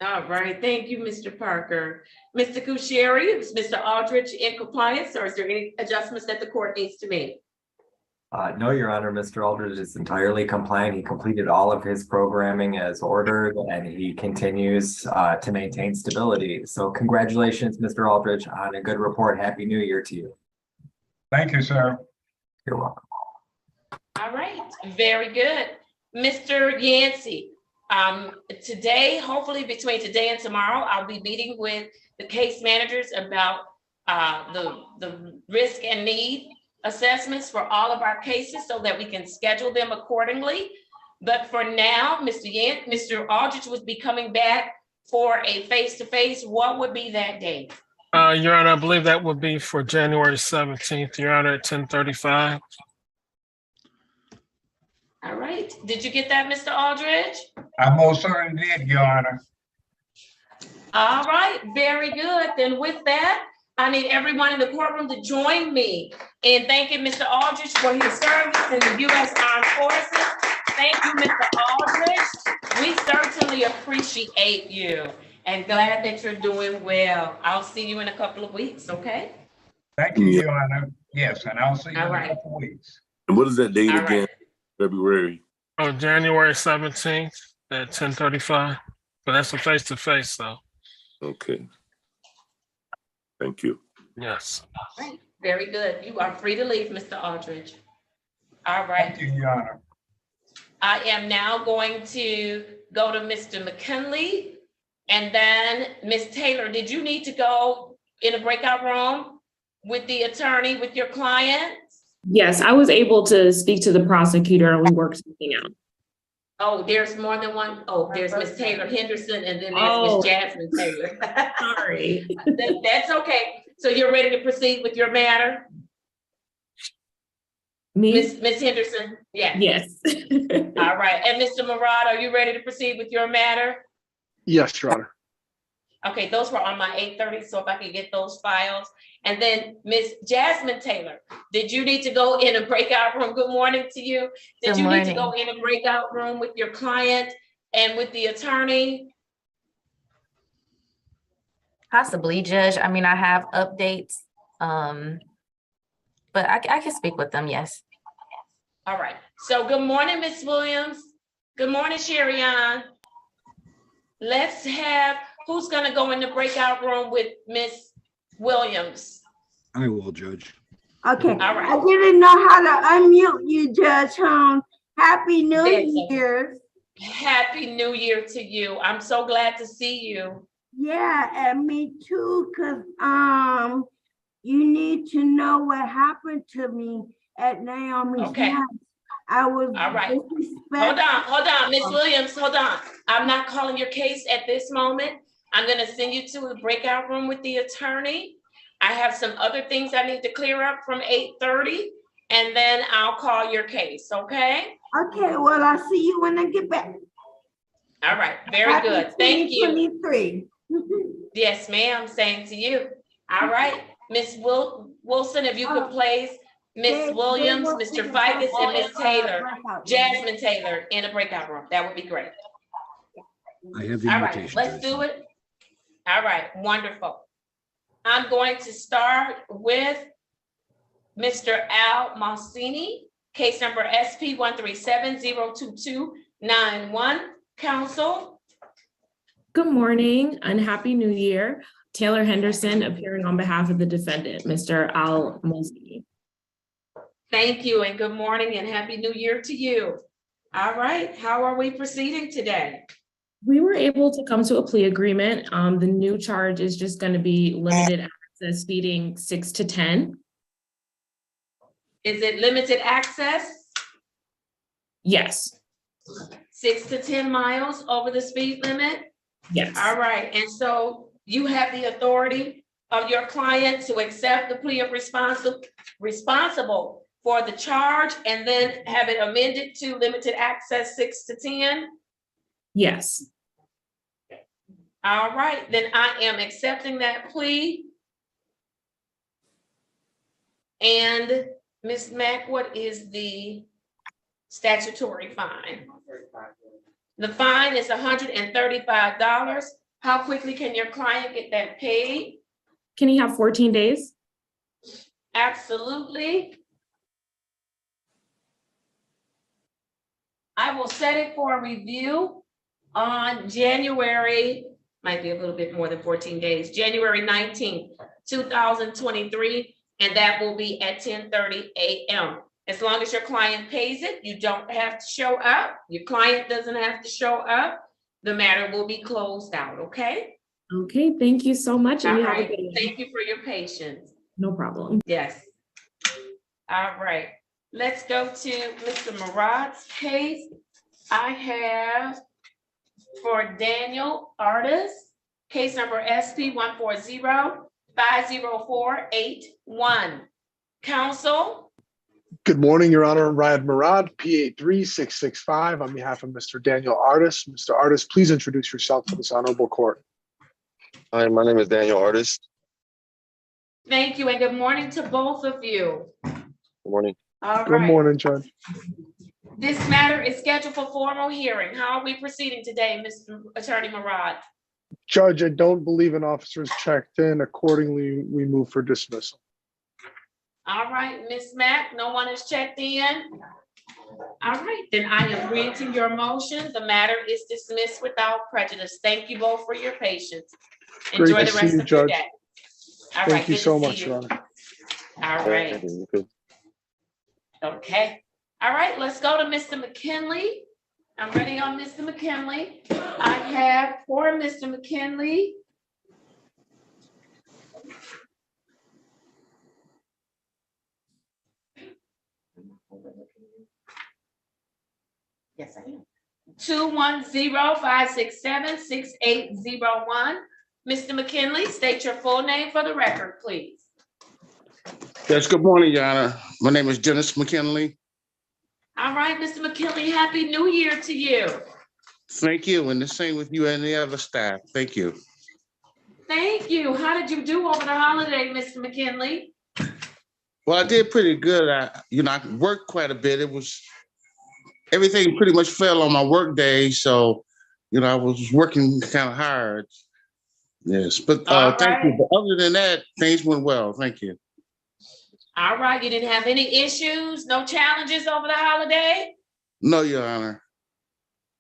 All right, thank you, Mr. Parker. Mr. Kucheri, is Mr. Aldrich in compliance, or is there any adjustments that the court needs to make? No, Your Honor, Mr. Aldrich is entirely compliant. He completed all of his programming as ordered, and he continues to maintain stability. So congratulations, Mr. Aldrich, on a good report. Happy New Year to you. Thank you, sir. You're welcome. All right, very good. Mr. Yancey, today, hopefully between today and tomorrow, I'll be meeting with the case managers about the risk and need assessments for all of our cases so that we can schedule them accordingly. But for now, Mr. Aldridge would be coming back for a face-to-face. What would be that date? Your Honor, I believe that would be for January 17th, Your Honor, at 10:35. All right. Did you get that, Mr. Aldridge? I most certainly did, Your Honor. All right, very good. Then with that, I need everyone in the courtroom to join me in thanking Mr. Aldridge for his service in the U.S. Armed Forces. Thank you, Mr. Aldridge. We certainly appreciate you and glad that you're doing well. I'll see you in a couple of weeks, okay? Thank you, Your Honor. Yes, and I'll see you All in a right. couple weeks. And what is that date All again? right. February. Oh, January 17th at 10:35. But that's a face-to-face, though. Okay. Thank you. Yes. All right, very good. You are free to leave, Mr. Aldridge. All right. Thank you, Your Honor. I am now going to go to Mr. McKinley and then Ms. Taylor. Did you need to go in a breakout room with the attorney, with your client? Yes, I was able to speak to the prosecutor and we worked something out. Oh, there's more than one. Oh, there's Ms. Taylor Henderson and then there's Oh. Ms. Jasmine Taylor. Sorry. That's okay. So you're ready to proceed with your matter? Me? Ms. Henderson? Yeah. Yes. All right. And Mr. Murad, are you ready to proceed with your matter? Yes, Your Honor. Okay, those were on my 8:30, so if I could get those files. And then Ms. Jasmine Taylor, did you need to go in a breakout room? Good morning to you. Did Good you need to morning. go in a breakout room with your client and with the attorney? Possibly, Judge. I mean, I have updates, but I can speak with them, yes. All right. So good morning, Ms. Williams. Good morning, Sherry Ann. Let's have, who's gonna go in the breakout room with Ms. Williams? I will, Judge. Okay, All right. I didn't know how to unmute you, Judge Holmes. Happy New That's okay. Year. Happy New Year to you. I'm so glad to see you. Yeah, and me too, cause you need to know what happened to me at Naomi's Okay. house. I was All right. disrespected. Hold on, Ms. Williams, hold on. I'm not calling your case at this moment. I'm gonna send you to a breakout room with the attorney. I have some other things I need to clear up from 8:30, and then I'll call your case, okay? Okay, well, I'll see you when I get back. All right, very Happy good. Thank you. 2023. Yes, ma'am, same to you. All right, Ms. Wilson, if you could place Ms. Williams, Mr. Ficus, and Ms. Taylor, Jasmine Taylor in a breakout room. That would be great. I have the All right, invitation. let's do it. All right, wonderful. I'm going to start with Mr. Al Mancini, case number SP 137-02291. Counsel. Good morning and Happy New Year. Taylor Henderson appearing on behalf of the defendant, Mr. Al Mosby. Thank you and good morning and Happy New Year to you. All right, how are we proceeding today? We were able to come to a plea agreement. The new charge is just going to be limited access speeding 6 to 10. Is it limited access? Yes. 6 to 10 miles over the speed limit? Yes. All right, and so you have the authority of your client to accept the plea of responsible for the charge and then have it amended to limited access 6 to 10? Yes. All right, then I am accepting that plea. And Ms. Mack, what is the statutory fine? The fine is $135. How quickly can your client get that paid? Can he have 14 days? Absolutely. I will set it for review on January, might be a little bit more than 14 days, January 19th, 2023, and that will be at 10:30 a.m. As long as your client pays it, you don't have to show up. Your client doesn't have to show up. The matter will be closed out, okay? Okay, thank you so much. And All you have a right, good one. thank you for your patience. No problem. Yes. All right, let's go to Mr. Murad's case. I have for Daniel Artis, case number SP 140-50481. Counsel, Good morning, Your Honor. Ryan Murad, P83665, on behalf of Mr. Daniel Artis. Mr. Artis, please introduce yourself to this honorable court. Hi, my name is Daniel Artis. thank you, and good morning to both of you. Good morning. All Good right, morning, Judge. this matter is scheduled for formal hearing. How are we proceeding today, Mr. Attorney Murad? Judge, I don't believe an officer is checked in. Accordingly, we move for dismissal. All right, Ms. Mack, no one has checked in. All right, then I am granting your motion. The matter is dismissed without prejudice. Thank you both for your patience. Great Enjoy to the see rest you, of your Judge. day. All right, Thank you good to so see much, you. Your Honor. All right, okay. All right, let's go to Mr. McKinley. I'm ready on Mr. McKinley. I have for Mr. McKinley. Yes, I am. 210-567-6801. Mr. McKinley, state your full name for the record, please. Yes, good morning, Your Honor. My name is Dennis McKinley. All right, Mr. McKinley, Happy New Year to you. Thank you, and the same with you and the other staff. Thank you. Thank you. How did you do over the holiday, Mr. McKinley? Well, I did pretty good. I worked quite a bit. Everything pretty much fell on my work day, so I was working kind of hard. Yes, but thank you. But other than that, things went well. Thank you. All right, you didn't have any issues, no challenges over the holiday? No, Your Honor.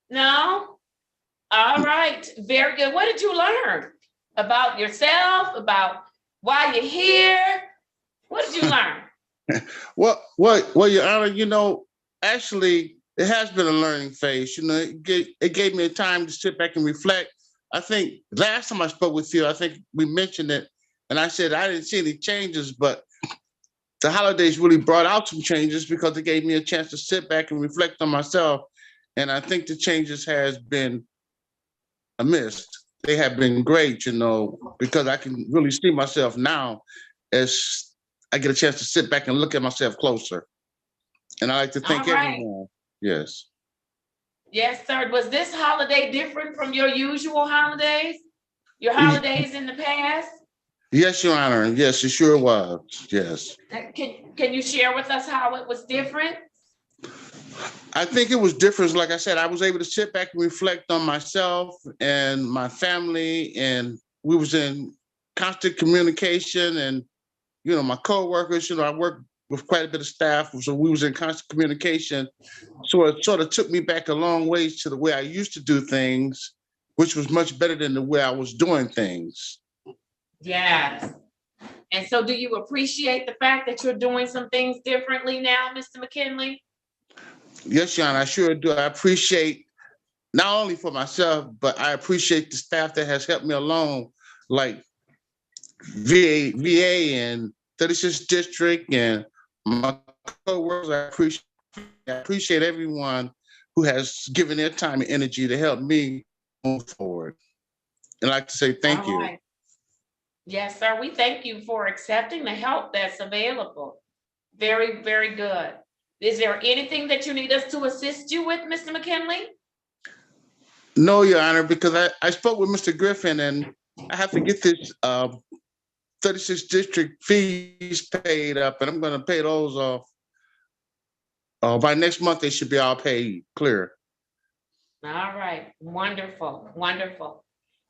No? All right, very good. What did you learn about yourself, about why you're here? What did you learn? Well, Your Honor, actually, it has been a learning phase. It gave me a time to sit back and reflect. I think last time I spoke with you, I think we mentioned it, and I said I didn't see any changes, but the holidays really brought out some changes because it gave me a chance to sit back and reflect on myself. And I think the changes has been a miss. They have been great, because I can really see myself now as I get a chance to sit back and look at myself closer. And I like to thank everyone. Yes. Yes, sir. Was this holiday different from your usual holidays? Your holidays in the past? Yes, Your Honor. Yes, it sure was. Yes. Can you share with us how it was different? I think it was different. Like I said, I was able to sit back and reflect on myself and my family, and we was in constant communication. And my coworkers, I work with quite a bit of staff, so we was in constant communication. So it sort of took me back a long ways to the way I used to do things, which was much better than the way I was doing things. Yes. And so do you appreciate the fact that you're doing some things differently now, Mr. McKinley? Yes, Your Honor, I sure do. I appreciate, not only for myself, but I appreciate the staff that has helped me along, like VA and 36th District and my co-workers. I appreciate everyone who has given their time and energy to help me move forward. And I'd like to say thank you. Right. Yes, sir. We thank you for accepting the help that's available. Very, very good. Is there anything that you need us to assist you with, Mr. McKinley? No, Your Honor, because I spoke with Mr. Griffin, and I have to get this 36th District fees paid up, and I'm going to pay those off. By next month, they should be all paid clear. All right. Wonderful. Wonderful.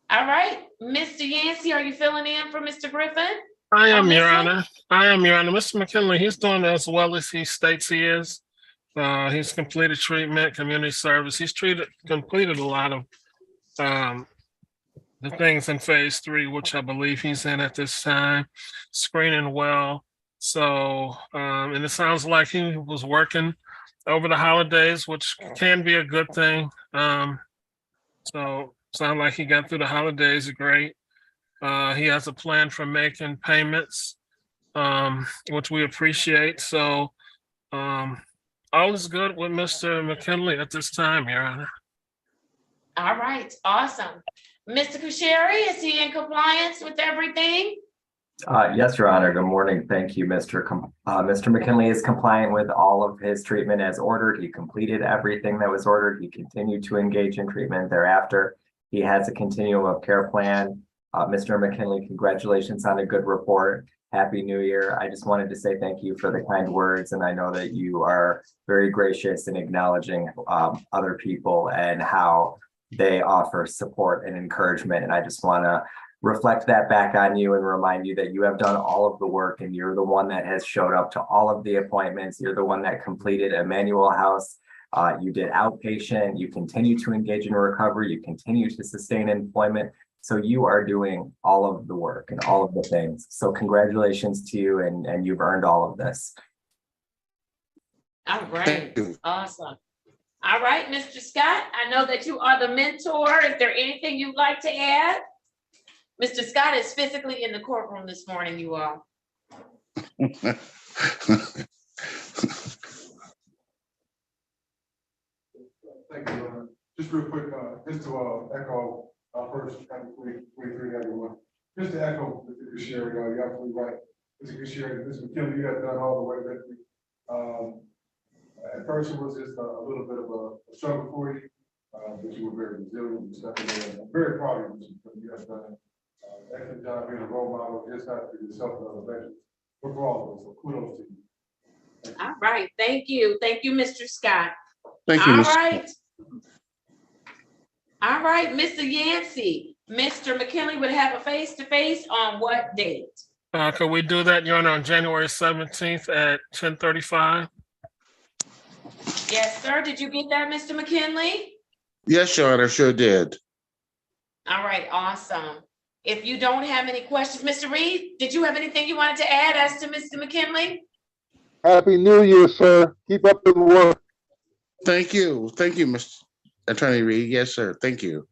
All right. Mr. Yancey, are you filling in for Mr. Griffin? I am, Your Honor. I am, Your Honor. Mr. McKinley, he's doing as well as he states he is. He's completed treatment, community service. He's completed a lot of the things in phase 3, which I believe he's in at this time, screening well. So, and it sounds like he was working over the holidays, which can be a good thing. So sound like he got through the holidays great. He has a plan for making payments, which we appreciate. So All is good with Mr. McKinley at this time, Your Honor. All right, awesome. Mr. Kusheri, is he in compliance with everything? Yes, Your Honor. Good morning. Thank you, Mr. McKinley is compliant with all of his treatment as ordered. He completed everything that was ordered. He continued to engage in treatment thereafter. He has a continuum of care plan. Mr. McKinley, congratulations on a good report. Happy New Year. I just wanted to say thank you for the kind words, and I know that you are very gracious in acknowledging other people and how they offer support and encouragement. And I just want to reflect that back on you and remind you that you have done all of the work, and you're the one that has showed up to all of the appointments. You're the one that completed Emmanuel House. You did outpatient. You continue to engage in recovery. You continue to sustain employment. So you are doing all of the work and all of the things. So congratulations to you, and you've earned all of this. All right, awesome. All right, Mr. Scott, I know that you are the mentor. Is there anything you'd like to add? Mr. Scott is physically in the courtroom this morning, you all. Thank you. Just real quick, just to echo first, happy 2023 everyone. Just to echo Mr. Kusheri, you're absolutely right. Mr. Kusheri, Mr. McKinley, you have done all the way with me. At first, it was just a little bit of a struggle for you, but you were very resilient and stuff. I'm very proud of you, Mr. McKinley. You have done an excellent job being a role model, just not for yourself and other veterans, but for all of us. So kudos to you. All right, thank you. Thank you, Mr. Scott. Thank you, All Mr. right. All right, Mr. Yancey, Mr. McKinley would have a face-to-face on what date? Could we do that, Your Honor, on January 17th at 10:35? Yes, sir. Did you get that, Mr. McKinley? Yes, Your Honor, sure did. All right, awesome. If you don't have any questions, Mr. Reed, did you have anything you wanted to add as to Mr. McKinley? Happy New Year, sir. Keep up the work. Thank you. Thank you, Mr. Attorney Reed. Yes, sir. Thank you.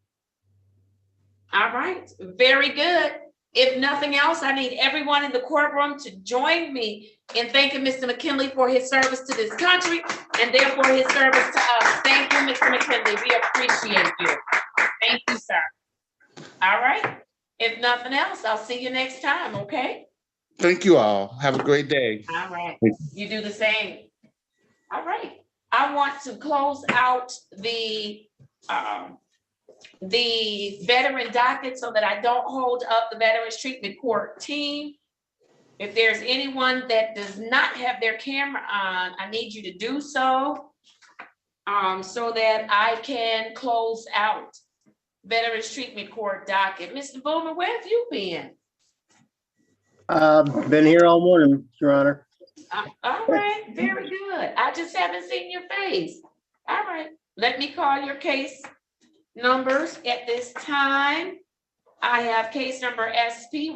All right, very good. If nothing else, I need everyone in the courtroom to join me in thanking Mr. McKinley for his service to this country and therefore his service to us. Thank you, Mr. McKinley. We appreciate you. Thank you, sir. All right. If nothing else, I'll see you next time, okay? Thank you all. Have a great day. All right. You do the same. All right. I want to close out the veteran docket so that I don't hold up the Veterans Treatment Court team. If there's anyone that does not have their camera on, I need you to do so that I can close out Veterans Treatment Court docket. Mr. Boomer, where have you been? Been here all morning, Your Honor. All right, very good. I just haven't seen your face. All right, let me call your case numbers at this time. I have case number SP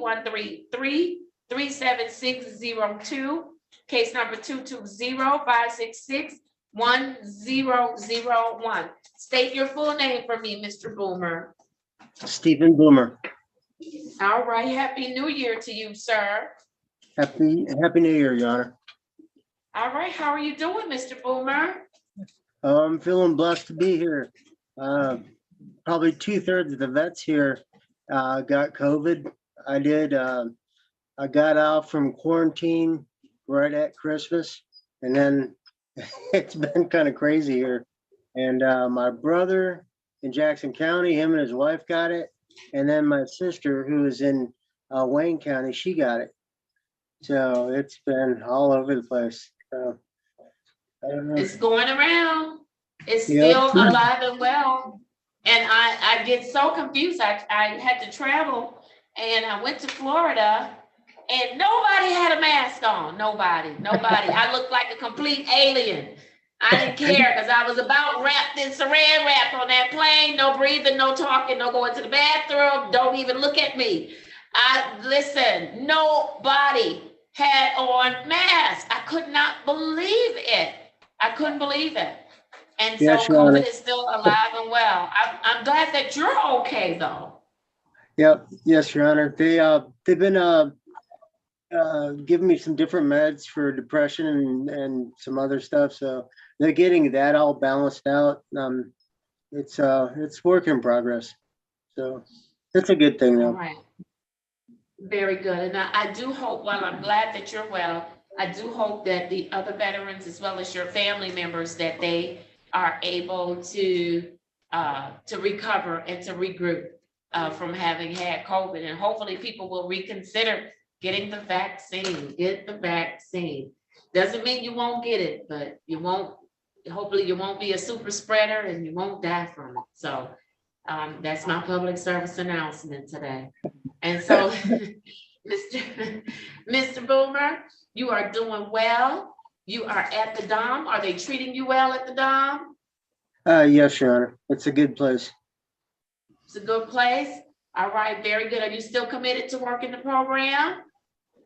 133-37602, case number 220-566-1001. State your full name for me, Mr. Boomer. Stephen Boomer. All right, Happy New Year to you, sir. Happy New Year, Your Honor. All right, how are you doing, Mr. Boomer? I'm feeling blessed to be here. Probably 2/3 of the vets here got COVID. I did. I got out from quarantine right at Christmas, and then it's been kind of crazy here. And my brother in Jackson County, him and his wife got it. And then my sister, who is in Wayne County, she got it. So it's been all over the place. So, I don't know. It's going around. It's still alive and well. And I get so confused. I had to travel and I went to Florida and nobody had a mask on. Nobody. I looked like a complete alien. I didn't care because I was about wrapped in saran wrap on that plane. No breathing, no talking, no going to the bathroom. Don't even look at me. Listen, nobody had on masks. I could not believe it. I couldn't believe it. And so COVID is still alive and well. I'm glad that you're okay though. Yep. Yes, Your Honor. They've been giving me some different meds for depression and some other stuff. So they're getting that all balanced out. It's work in progress. So it's a good thing All though. right. Very good. And I do hope, while I'm glad that you're well, I do hope that the other veterans, as well as your family members, that they are able to recover and to regroup from having had COVID. And hopefully people will reconsider getting the vaccine. Get the vaccine. Doesn't mean you won't get it, but you won't, hopefully you won't be a super spreader and you won't die from it. So that's my public service announcement today. And so, Mr. Boomer, you are doing well. You are at the Dom. Are they treating you well at the Dom? Yes, Your Honor. It's a good place. It's a good place. All right, very good. Are you still committed to working the program?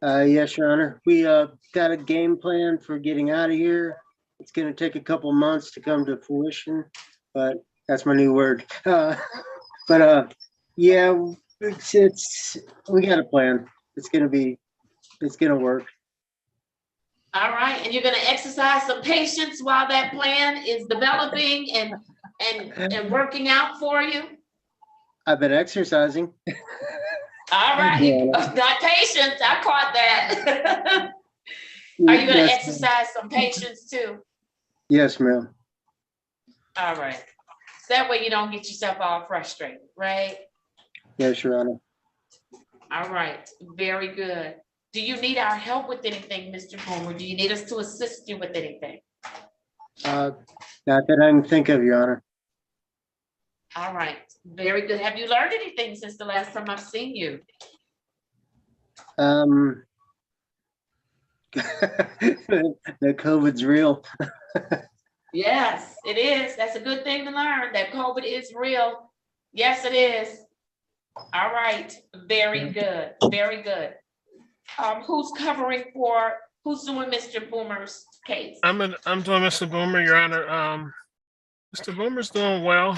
Yes, Your Honor. We got a game plan for getting out of here. It's going to take a couple months to come to fruition, but that's my new word. Yeah, we got a plan. It's going to work. All right, and you're going to exercise some patience while that plan is developing and working out for you. I've been exercising. All right, not patience. I caught that. Are you going to exercise some patience too? Yes, ma'am. All right. So that way you don't get yourself all frustrated, right? Yes, Your Honor. All right, very good. Do you need our help with anything, Mr. Boomer? Do you need us to assist you with anything? Not that I can think of, Your Honor. All right, very good. Have you learned anything since the last time I've seen you? The COVID's real. Yes, it is. That's a good thing to learn, that COVID is real. Yes, it is. All right, very good, very good. Who's doing Mr. Boomer's case? I'm doing Mr. Boomer, Your Honor. Mr. Boomer's doing well.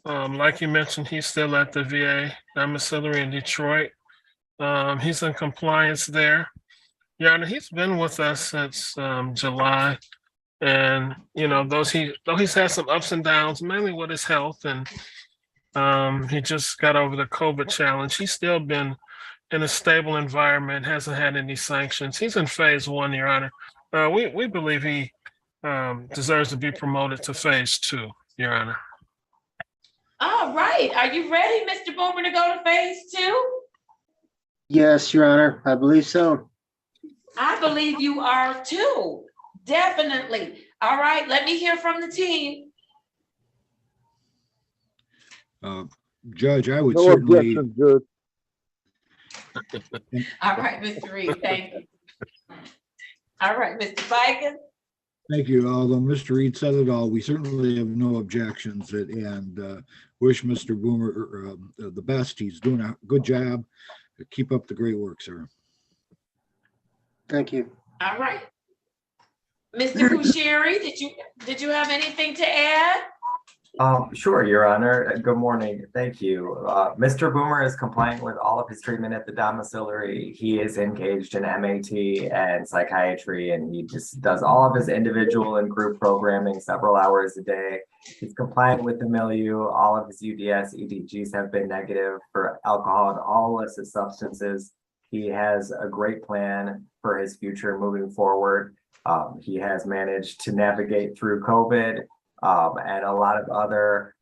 Like you mentioned, he's still at the VA domiciliary in Detroit. He's in compliance there. Your Honor, he's been with us since July. And, though he's had some ups and downs, mainly with his health, and he just got over the COVID challenge. He's still been in a stable environment, hasn't had any sanctions. He's in phase 1, Your Honor. We believe he deserves to be promoted to phase 2, Your Honor. All right. Are you ready, Mr. Boomer, to go to phase 2? Yes, Your Honor. I believe so. I believe you are too. Definitely. All right. Let me hear from the team. Judge, I would No certainly. objection, Judge. All right, Mr. Reed. Thank you. All right, Mr. Fiken. Thank you. Although Mr. Reed said it all, we certainly have no objections and wish Mr. Boomer the best. He's doing a good job. Keep up the great work, sir. Thank you. All right. Mr. Kushiri, did you have anything to add? Sure, Your Honor. Good morning. Thank you. Mr. Boomer is compliant with all of his treatment at the domiciliary. He is engaged in MAT and psychiatry, and he just does all of his individual and group programming several hours a day. He's compliant with the milieu. All of his UDS, EDGs have been negative for alcohol and all illicit substances. He has a great plan for his future moving forward. He has managed to navigate through COVID and a lot of other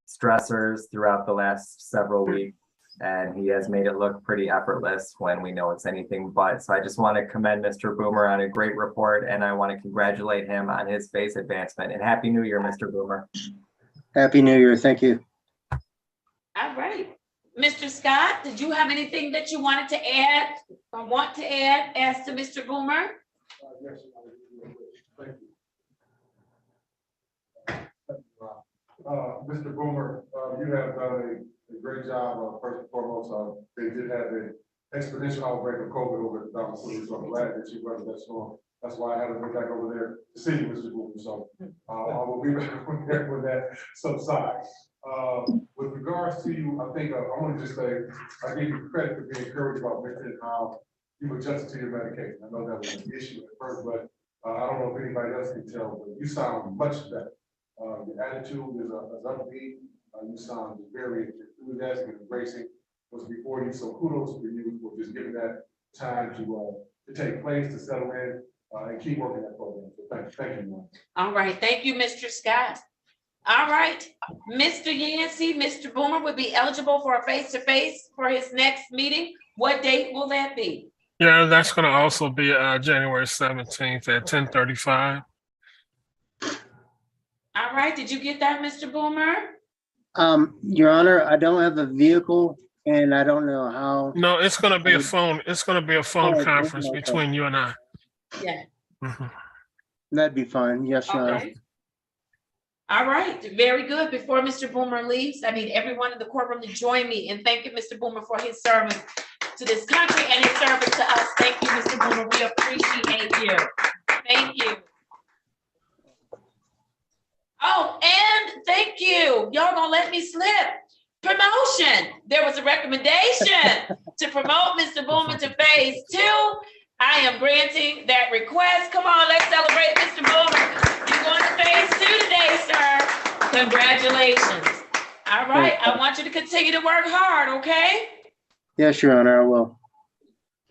stressors throughout the last several weeks. And he has made it look pretty effortless when we know it's anything but. So I just want to commend Mr. Boomer on a great report, and I want to congratulate him on his phase advancement. And Happy New Year, Mr. Boomer. Happy New Year. Thank you. All right. Mr. Scott, did you have anything that you wanted to add or want to add as to Mr. Boomer? Yes, thank you. Mr. Boomer, you have done a great job. First and foremost, they did have an exponential outbreak of COVID over at the domiciliary, so I'm glad that you weathered that storm. That's why I had to go back over there to see you, Mr. Boomer. So I will be back when that subsides. With regards to you, I think I want to just say I give you credit for being encouraged about mentioning how you've adjusted to your medication. I know that was an issue at first, but I don't know if anybody else can tell, but you sound much better. Your attitude is upbeat. You sound very enthusiastic and embracing what's before you. So kudos for you for just giving that time to take place, to settle in, and keep working that program. So thank you, man. All right, thank you, Mr. Scott. All right, Mr. Yancey, Mr. Boomer would be eligible for a face-to-face for his next meeting. What date will that be? Yeah, that's going to also be January 17th at 10:35. All right, did you get that, Mr. Boomer? Your Honor, I don't have a vehicle and I don't know how. No, it's going to be a phone. It's going to be a phone Oh, conference okay. between you and I. Yeah. Mhm. That'd be fine. Yes, Your Honor. Okay. All right, very good. Before Mr. Boomer leaves, I need everyone in the courtroom to join me in thanking Mr. Boomer for his service to this country and his service to us. Thank you, Mr. Boomer. We appreciate you. Thank you. Oh, and thank you. Y'all gonna let me slip. Promotion. There was a recommendation to promote Mr. Boomer to phase 2. I am granting that request. Come on, let's celebrate Mr. Boomer. You're going to phase 2 today, sir. Congratulations. All right, I want you to continue to work hard, okay? Yes, Your Honor, I will.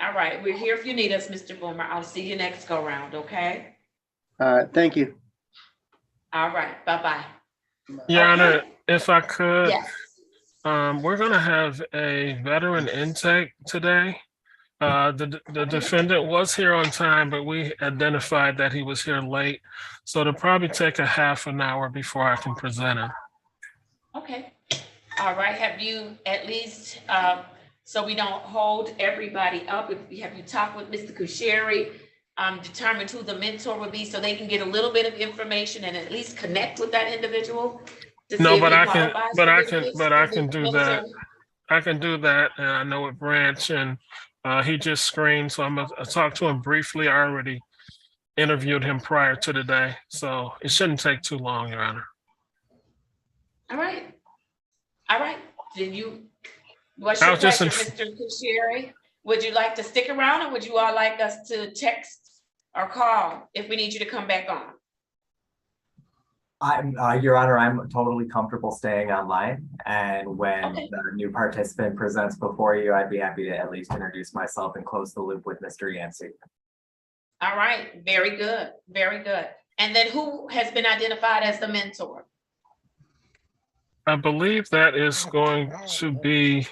All right, we're here if you need us, Mr. Boomer. I'll see you next go round, okay? All right, thank you. All right, bye-bye. Your Honor, if I could, Yes. we're going to have a veteran intake today. The defendant was here on time, but we identified that he was here late. So it'll probably take a half an hour before I can present him. Okay. All right, have you at least, so we don't hold everybody up, have you talked with Mr. Kusheri, determined who the mentor would be so they can get a little bit of information and at least connect with that individual? To No, see if but he I can, qualifies but for I this can, case? but I Is can it do that. military? I can do that, and I know it Branch, and he just screened, so I talked to him briefly. I already interviewed him prior to today, so it shouldn't take too long, Your Honor. All right. All right, then what's your I was just pleasure, Mr. Kusheri? Would you like to stick around or would you all like us to text or call if we need you to come back on? Your Honor, I'm totally comfortable staying online. And when Okay. the new participant presents before you, I'd be happy to at least introduce myself and close the loop with Mr. Yancey. All right, very good, very good. And then who has been identified as the mentor? I believe that is going to be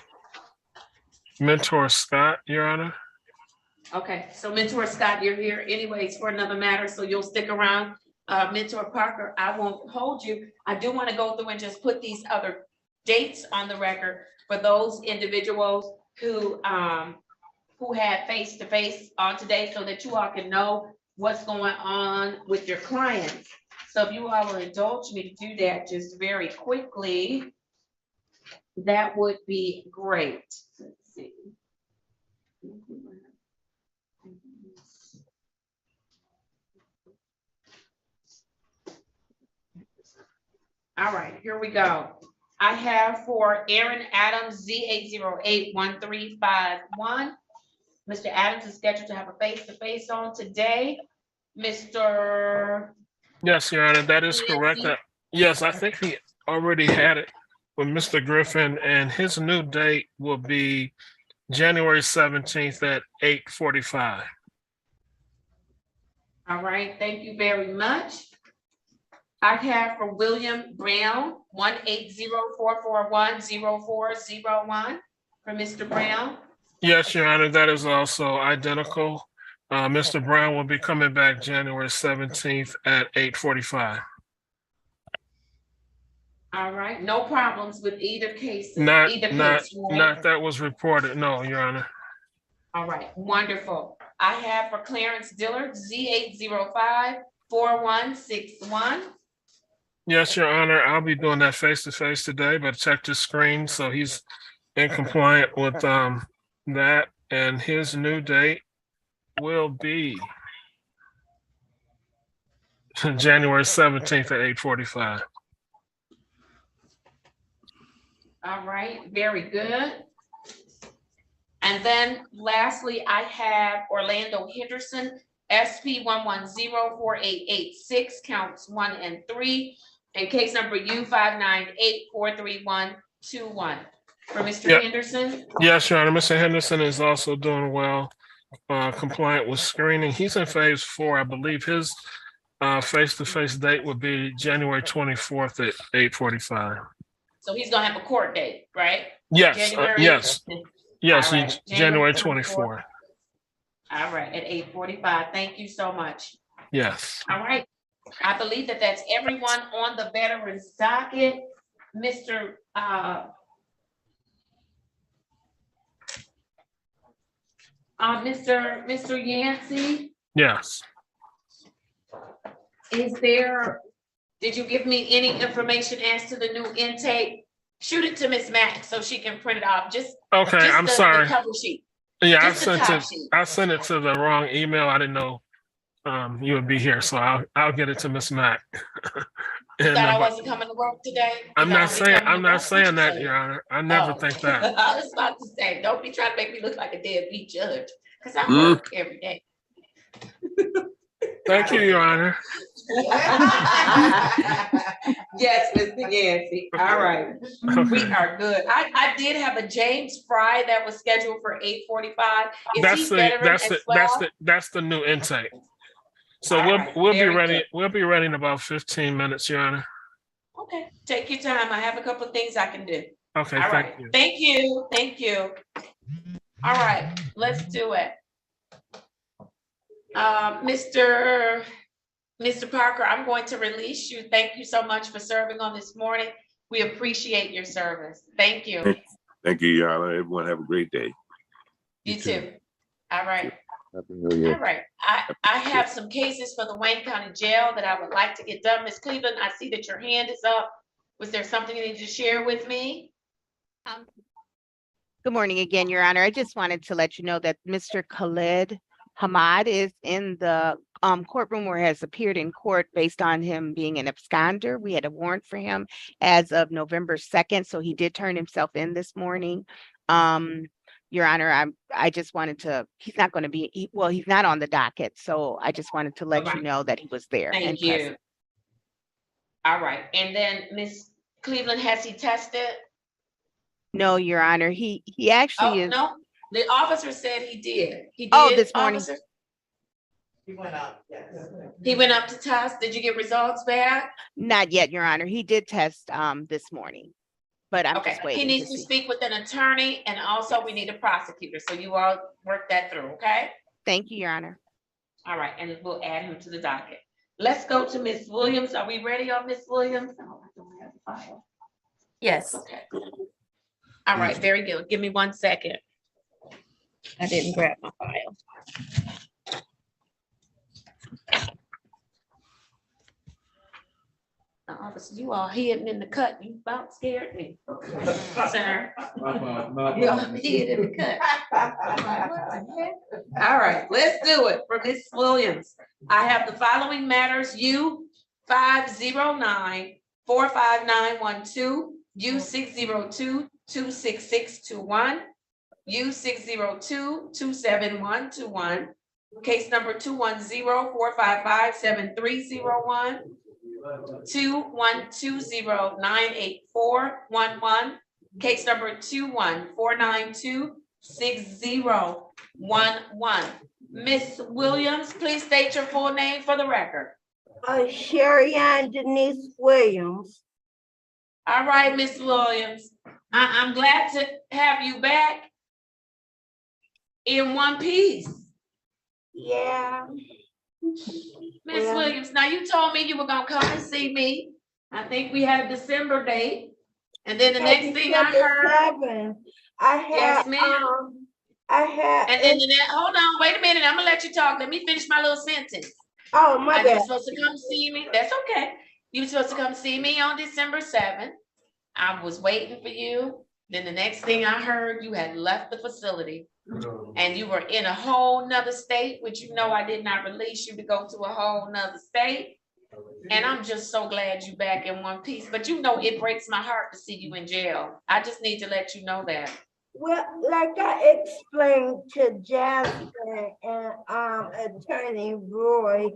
Mentor Scott, Your Honor. Okay, so Mentor Scott, you're here anyways for another matter, so you'll stick around. Mentor Parker, I won't hold you. I do want to go through and just put these other dates on the record for those individuals who had face-to-face on today so that you all can know what's going on with your clients. So if you all will indulge me to do that just very quickly, that would be great. Let's see. All right, here we go. I have for Aaron Adams, Z8081351. Mr. Adams is scheduled to have a face-to-face on today. Mr. Yes, Your Honor, that is correct. Yes, I think he already had it with Mr. Griffin, and his new date will be January 17th at 8:45. All right, thank you very much. I have for William Brown, 180-441-0401 for Mr. Brown. Yes, Your Honor, that is also identical. Mr. Brown will be coming back January 17th at 8:45. All right, no problems with either case. Not right? that was reported, no, Your Honor. All right, wonderful. I have for Clarence Dillard, Z805-4161. Yes, Your Honor, I'll be doing that face-to-face today, but check the screen, so he's in compliant with that, and his new date will be January 17th at 8:45. All right, very good. And then lastly, I have Orlando Henderson SP 1104886, counts 1 and 3, and case number U59843121. For Mr. Yeah. Henderson? Yes, Your Honor. Mr. Henderson is also doing well, compliant with screening. He's in phase 4. I believe his face-to-face date would be January 24th at 8:45. So he's gonna have a court date, right? Yes, January? yes, All right, January 24th. All right, at 8:45. Thank you so much. Yes. All right. I believe that that's everyone on the veterans docket. Mr. Mr. Yancey, Yes. did you give me any information as to the new intake? Shoot it to Ms. Mack so she can print it off. Okay, I'm the sorry. cover sheet. Yeah, I Just the sent top it. sheet. I sent it to the wrong email. I didn't know you would be here, so I'll get it to Miss Mack. You thought I wasn't coming to work today? I'm not saying that, Your Honor. I never think that. I was about to say, don't be trying to make me look like a deadbeat judge, because I work every day. Thank you, Your Honor. Yes, Mr. Yancey. All right. We are good. I did have a James Fry that was scheduled for 8:45. Is he veteran as well? That's the new intake. So All we'll right, be very ready. good. We'll be ready in about 15 minutes, Your Honor. Okay, take your time. I have a couple of things I can do. Okay, All right. thank you. Thank you. Thank you. All right, let's do it. Mr. Parker, I'm going to release you. Thank you so much for serving on this morning. We appreciate your service. Thank you. Thank you, Your Honor. Everyone have a great day. You too. All right. Happy New Year. All right. I have some cases for the Wayne County Jail that I would like to get done. Ms. Cleveland, I see that your hand is up. Was there something you need to share with me? Good morning again, Your Honor. I just wanted to let you know that Mr. Khalid Hamad is in the courtroom where he has appeared in court based on him being an absconder. We had a warrant for him as of November 2nd, so he did turn himself in this morning. Your Honor, I just wanted to, he's not going to be, he's not on the docket, so I just wanted to let you know that he was there. and Thank you. present. All right. And then Ms. Cleveland, has he tested? No, Your Honor, he actually is. No, the officer said he did. He did. Oh, this morning. Officer? He went up, yes. He went up to test. Did you get results back? Not yet, Your Honor. He did test this morning, but I'm Okay, just waiting. he needs to see. speak with an attorney, and also we need a prosecutor. So you all work that through, okay? Thank you, Your Honor. All right, and we'll add him to the docket. Let's go to Ms. Williams. Are we ready on Ms. Williams? Oh, I don't have the file. Yes. Okay. All right, very good. Give me 1 second. I didn't grab my file. Officer, you all hidden in the cut. You about scared me. Sir. You all hid in the cut. All right, let's do it for Ms. Williams. I have the following matters: U509-45912, U602-26621, U602-27121, case number 210-455-7301, 212098411, case number 214926011. Miss Williams, please state your full name for the record. Sherry Ann Denise Williams. All right, Miss Williams, I'm glad to have you back in one piece. Yeah. Miss Williams, now you told me you were gonna come and see me. I think we had a December date. And then the next thing I heard. Yes, ma'am. And then hold on, wait a minute. I'm gonna let you talk. Let me finish my little sentence. Oh, my bad. You were supposed to come see me. That's okay. You were supposed to come see me on December 7th. I was waiting for you. Then the next thing I heard, you had left the facility. And you were in a whole nother state, which you know I did not release you to go to a whole nother state. And I'm just so glad you back in one piece. But you know it breaks my heart to see you in jail. I just need to let you know that. Well, like I explained to Jasmine and Attorney Roy,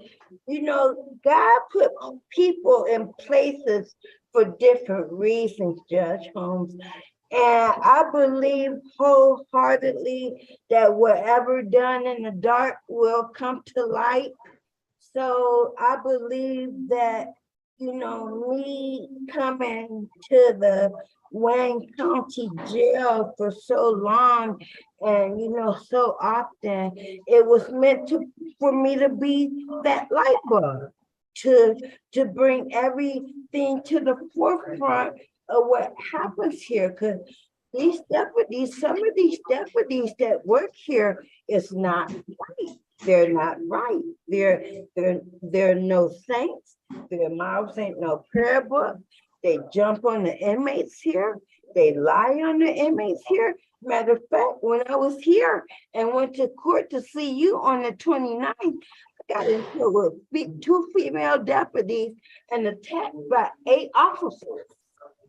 you know, God put people in places for different reasons, Judge Holmes. And I believe wholeheartedly that whatever done in the dark will come to light. So I believe that, you know, me coming to the Wayne County Jail for so long and, you know, so often, it was meant for me to be that light bulb, to bring everything to the forefront of what happens here. Because these deputies, some of these deputies that work here is not right. They're not right. They're no saints. Their mouths ain't no prayer book. They jump on the inmates here. They lie on the inmates here. Matter of fact, when I was here and went to court to see you on the 29th, I got into it with two female deputies and attacked by 8 officers.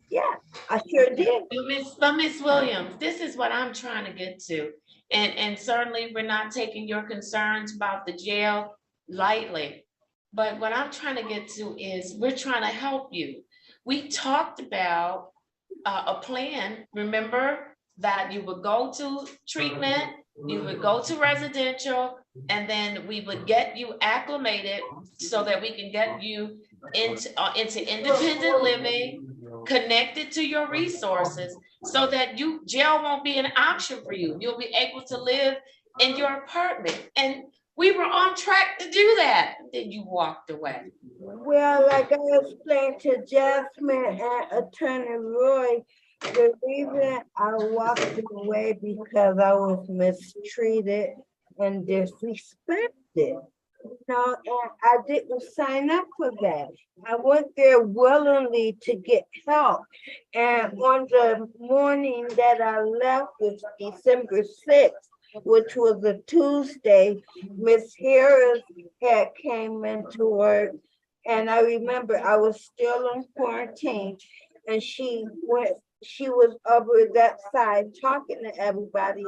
Yeah, I sure did. Miss Williams, this is what I'm trying to get to. And certainly we're not taking your concerns about the jail lightly. But what I'm trying to get to is we're trying to help you. We talked about a plan, remember, that you would go to treatment, you would go to residential, and then we would get you acclimated so that we can get you into independent living, connected to your resources, so that jail won't be an option for you. You'll be able to live in your apartment. And we were on track to do that. Then you walked away. Well, like I explained to Jasmine and Attorney Roy, the reason I walked away because I was mistreated and disrespected. No, and I didn't sign up for that. I went there willingly to get help. And on the morning that I left was December 6th, which was a Tuesday, Miss Harris had came into work. And I remember I was still in quarantine and she was over that side talking to everybody.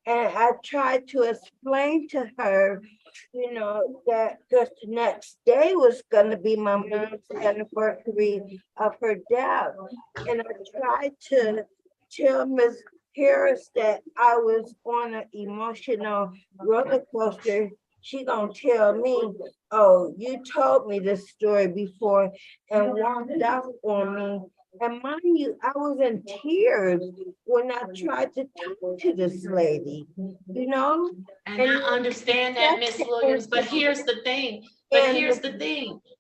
And I tried to explain to her, you know, that because the next day was going to be my mom's anniversary of her death. And I tried to tell Miss Harris that I was on an emotional roller coaster. She gonna tell me, oh, you told me this story before and walked out on me. And mind you, I was in tears when I tried to talk to this lady, you know? And I understand that, Miss Williams, but here's the thing.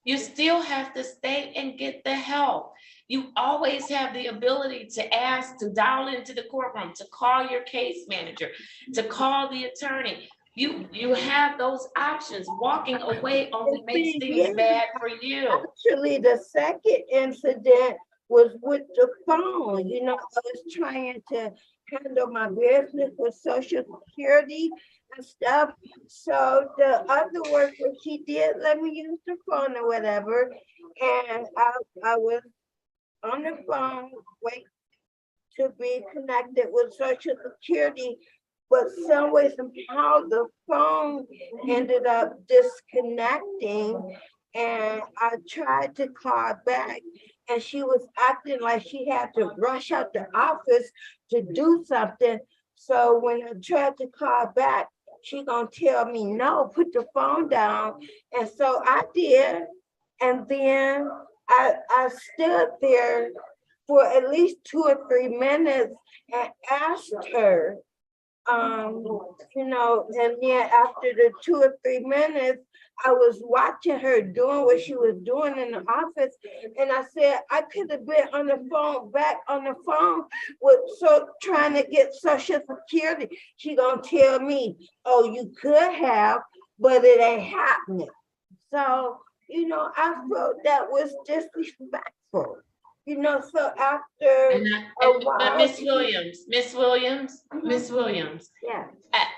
You still have to stay and get the help. You always have the ability to ask, to dial into the courtroom, to call your case manager, to call the attorney. You have those options. Walking away only makes things bad for you. Actually, the second incident was with the phone. You know, I was trying to handle my business with Social Security and stuff. So the other worker, she did let me use the phone or whatever. And I was on the phone, wait to be connected with Social Security. But some way, somehow, the phone ended up disconnecting. And I tried to call back and she was acting like she had to rush out the office to do something. So when I tried to call back, she gonna tell me, no, put the phone down. And so I did. And then I stood there for at least 2 or 3 minutes and asked her, you know, and then after the 2 or 3 minutes, I was watching her doing what she was doing in the office. And I said, I could have been on the phone, back on the phone with trying to get Social Security. She gonna tell me, oh, you could have, but it ain't happening. So, you know, I felt that was disrespectful. You know, so after a while. But Miss Williams, yeah.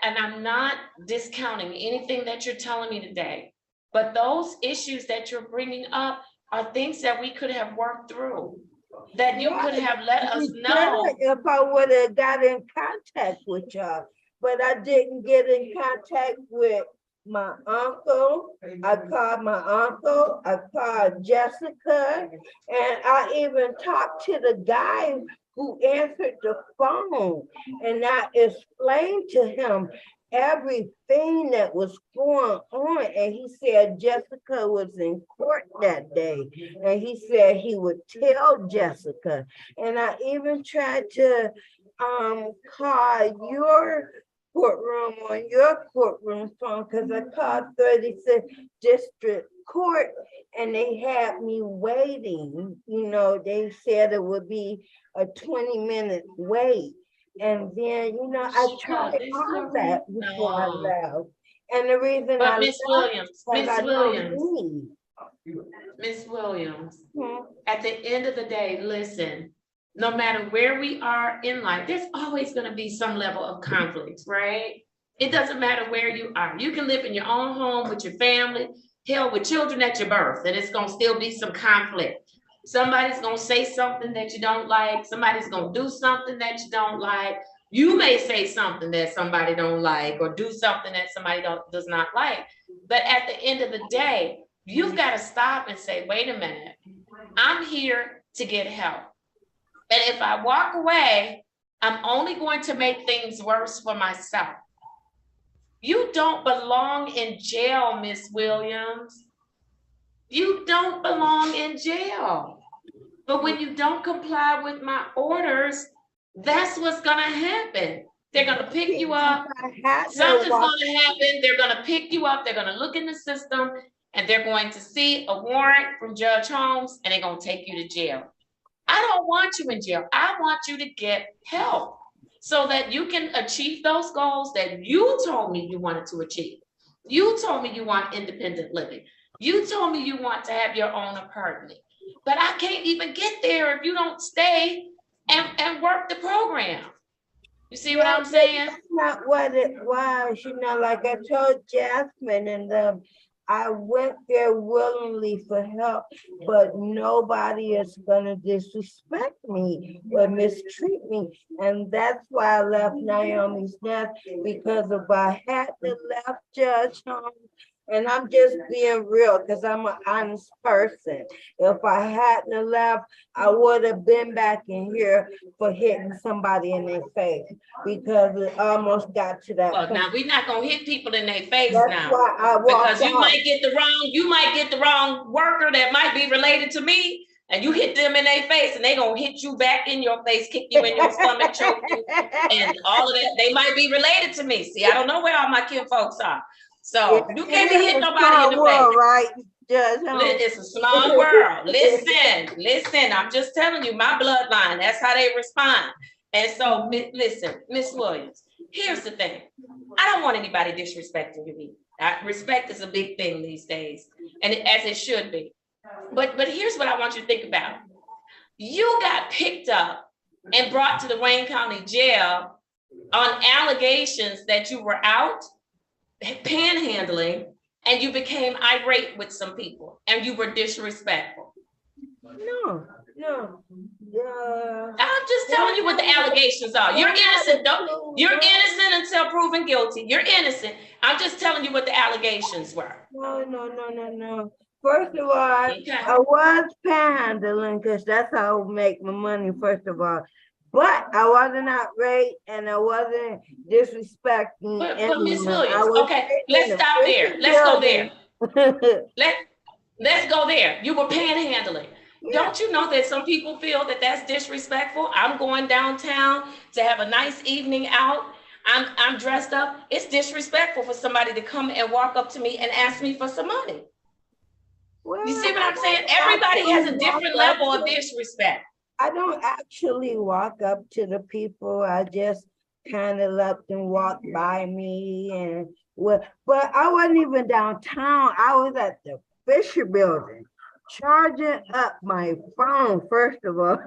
And I'm not discounting anything that you're telling me today, but those issues that you're bringing up are things that we could have worked through. that you could have let us You know. said if I would have got in contact with y'all, but I didn't get in contact with my uncle. I called my uncle, I called Jessica, and I even talked to the guy who answered the phone. And I explained to him everything that was going on. And he said Jessica was in court that day. And he said he would tell Jessica. And I even tried to call your courtroom on your courtroom phone because I called 36th District Court and they had me waiting. You know, they said it would be a 20-minute wait. And then, you know, I tried all that before I left. And the reason But I Miss left Williams, was Miss I Williams, don't need. Miss Williams, at the end of the day, listen, no matter where we are in life, there's always going to be some level of conflict, right? It doesn't matter where you are. You can live in your own home with your family, hell, with children at your birth, and it's going to still be some conflict. Somebody's going to say something that you don't like. Somebody's going to do something that you don't like. You may say something that somebody don't like or do something that somebody does not like. But at the end of the day, you've got to stop and say, wait a minute, I'm here to get help. And if I walk away, I'm only going to make things worse for myself. You don't belong in jail, Miss Williams. You don't belong in jail. But when you don't comply with my orders, that's what's gonna happen. They're gonna pick you up. Something's gonna happen. They're gonna pick you up. They're gonna look in the system and they're going to see a warrant from Judge Holmes and they're gonna take you to jail. I don't want you in jail. I want you to get help so that you can achieve those goals that you told me you wanted to achieve. You told me you want independent living. You told me you want to have your own apartment. But I can't even get there if you don't stay and work the program. You see what I'm saying? That's not what it was. You know, like I told Jasmine and them, I went there willingly for help, but nobody is gonna disrespect me or mistreat me. And that's why I left Naomi's death, because if I had to left Judge Holmes, and I'm just being real because I'm an honest person. If I hadn't have left, I would have been back in here for hitting somebody in their face because it almost got to that point. Now we're not gonna hit people in their face now. That's why I walked because you might get the wrong worker that might be related to me, and you hit them in their face, and they gonna hit you back in your face, kick you in your stomach, choke you, and all of that. They might be related to me. See, I don't know where all my kin folks are. So you can't be hitting nobody in the face. Right? It's a small world. Listen, I'm just telling you, my bloodline, that's how they respond. And so, listen, Miss Williams, here's the thing. I don't want anybody disrespecting you. Respect is a big thing these days, and as it should be. But here's what I want you to think about. You got picked up and brought to the Wayne County Jail on allegations that you were out panhandling, and you became irate with some people, and you were disrespectful. No. I'm just telling you what the allegations are. You're innocent. You're innocent until proven guilty. You're innocent. I'm just telling you what the allegations were. No. First of all, I was panhandling because that's how I make my money, first of all. But I wasn't outraged and I wasn't disrespecting. But Miss Williams, okay, let's stop there. Let's go there. Let's go there. You were panhandling. Yeah. Don't you know that some people feel that that's disrespectful? I'm going downtown to have a nice evening out. I'm dressed up. It's disrespectful for somebody to come and walk up to me and ask me for some money. Well, you see what I'm saying? Everybody has a different level of disrespect. I don't actually walk up to the people. I just kind of let them walk by me, but I wasn't even downtown. I was at the Fisher Building, charging up my phone, first of all,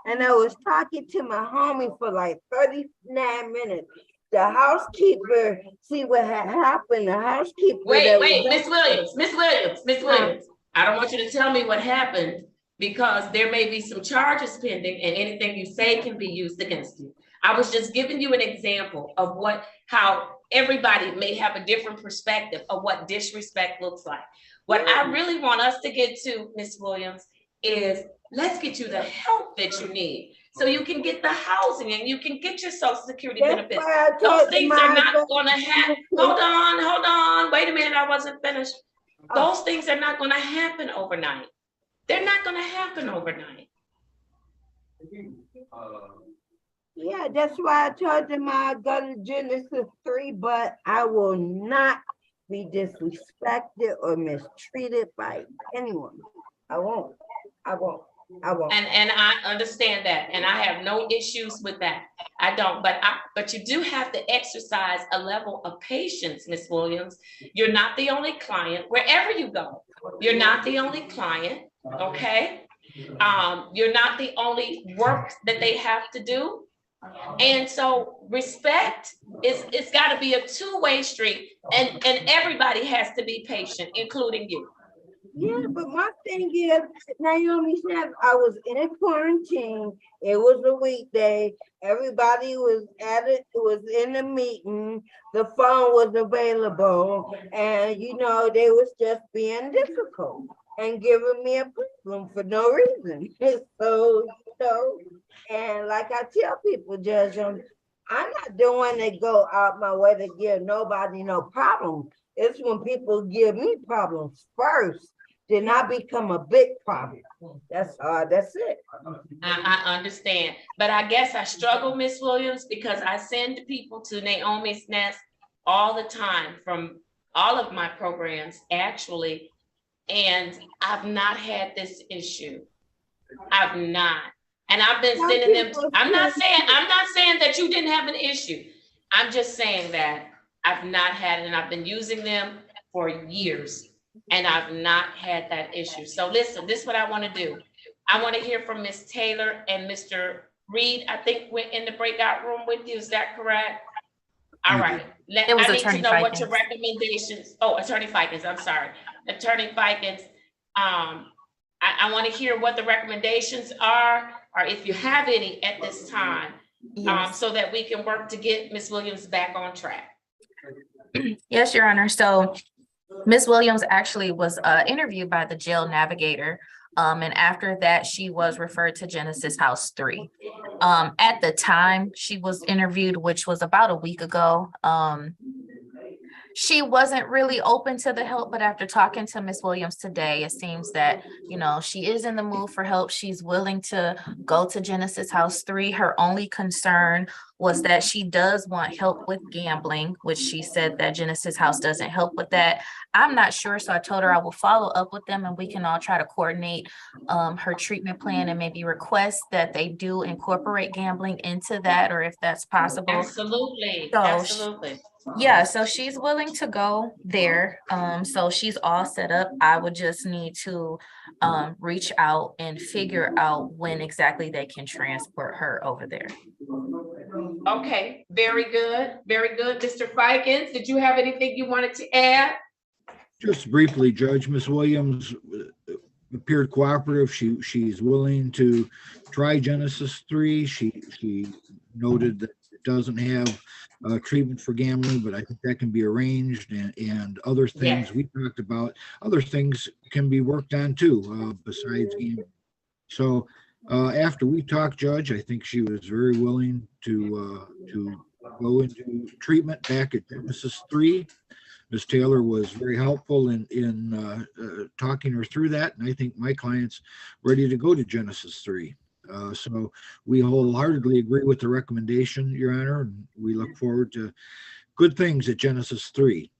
and I was talking to my homie for like 39 minutes. The housekeeper, see what had happened. The housekeeper. Wait, Miss Williams. I don't want you to tell me what happened. because there may be some charges pending and anything you say can be used against you. I was just giving you an example of how everybody may have a different perspective of what disrespect looks like. What I really want us to get to, Ms. Williams, is let's get you the help that you need so you can get the housing and you can get your Social Security benefits. Those things are not gonna happen. Hold on, wait a minute, I wasn't finished. Those things are not gonna happen overnight. They're not gonna happen overnight. Yeah, that's why I told them I go to Genesis 3, but I will not be disrespected or mistreated by anyone. I won't. And I understand that, and I have no issues with that. I don't, but you do have to exercise a level of patience, Ms. Williams. You're not the only client, wherever you go. You're not the only client, okay? You're not the only work that they have to do. And so respect it's got to be a two-way street, and everybody has to be patient, including you. Yeah, but my thing is, Naomi said I was in quarantine. It was a weekday. Everybody was was in the meeting. The phone was available, and they was just being difficult and giving me a problem for no reason. So and like I tell people, Judge, I'm not the one that go out my way to give nobody no problem. It's when people give me problems first, then I become a big problem. That's it. I understand, but I guess I struggle, Miss Williams, because I send people to Naomi's Nest all the time from all of my programs, actually, and I've not had this issue. I've not. And I've been sending them. I'm not saying that you didn't have an issue. I'm just saying that I've not had it, and I've been using them for years, and I've not had that issue. So listen, this is what I want to do. I want to hear from Ms. Taylor and Mr. Reed. I think we're in the breakout room with you. Is that correct? All right. I need to know what your recommendations. Oh, Attorney Fikens. I'm sorry, Attorney Fikens. I want to hear what the recommendations are, or if you have any at this time, so that we can work to get Ms. Williams back on track. Yes, Your Honor. So Ms. Williams actually was interviewed by the jail navigator. And after that, she was referred to Genesis House 3. At the time she was interviewed, which was about a week ago, she wasn't really open to the help, but after talking to Ms. Williams today, it seems that, she is in the mood for help. She's willing to go to Genesis House 3. Her only concern was that she does want help with gambling, which she said that Genesis House doesn't help with that. I'm not sure, so I told her I will follow up with them and we can all try to coordinate her treatment plan and maybe request that they do incorporate gambling into that, or if that's possible. Absolutely, So absolutely. Yeah, so she's willing to go there. So she's all set up. I would just need to reach out and figure out when exactly they can transport her over there. Okay, very good, very good. Mr. Fikens, did you have anything you wanted to add? Just briefly, Judge, Ms. Williams appeared cooperative. She's willing to try Genesis 3. She noted that it doesn't have treatment for gambling, but I think that can be arranged, and other things we talked about. Other things can be worked on too, besides gambling. So after we talked, Judge, I think she was very willing to go into treatment back at Genesis 3. Ms. Taylor was very helpful in talking her through that, and I think my client's ready to go to Genesis 3. So we wholeheartedly agree with the recommendation, Your Honor, and we look forward to good things at Genesis 3.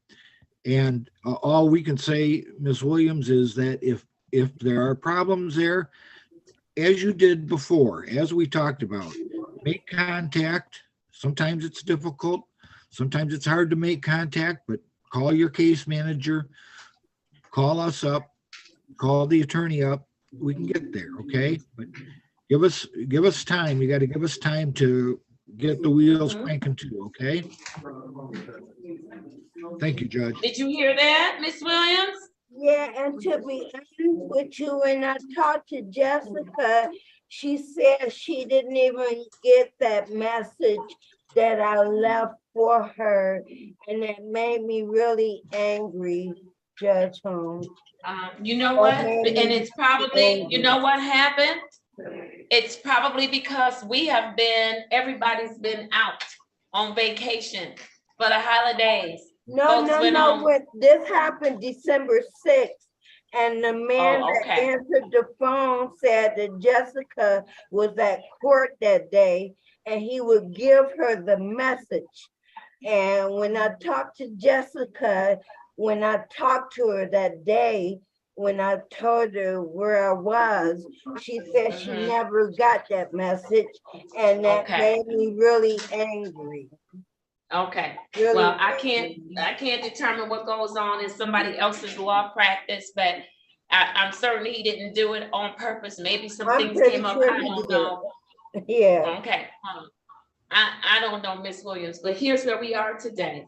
And all we can say, Ms. Williams, is that if there are problems there, as you did before, as we talked about, make contact. Sometimes it's difficult. Sometimes it's hard to make contact, but call your case manager, call us up, call the attorney up. We can get there, okay? But give us time. You got to give us time to get the wheels cranking too, okay? Thank you, Judge. Did you hear that, Ms. Williams? Yeah, and to be honest, with you. When I talked to Jessica, she said she didn't even get that message that I left for her, and it made me really angry, Judge Holmes. You know what? And it's probably, you know what happened? It's probably because everybody's been out on vacation for the holidays. No, when this happened December 6th, and the man that answered the phone said that Jessica was at court that day and he would give her the message. And when I talked to Jessica, when I talked to her that day, when I told her where I was, she said she never got that message, and that made me really angry. Okay, Really well, I can't determine what goes on in somebody else's law practice, but I'm certain he didn't do it on purpose. Maybe some things came up, I don't know. Yeah. Okay, I don't know, Miss Williams, but here's where we are today.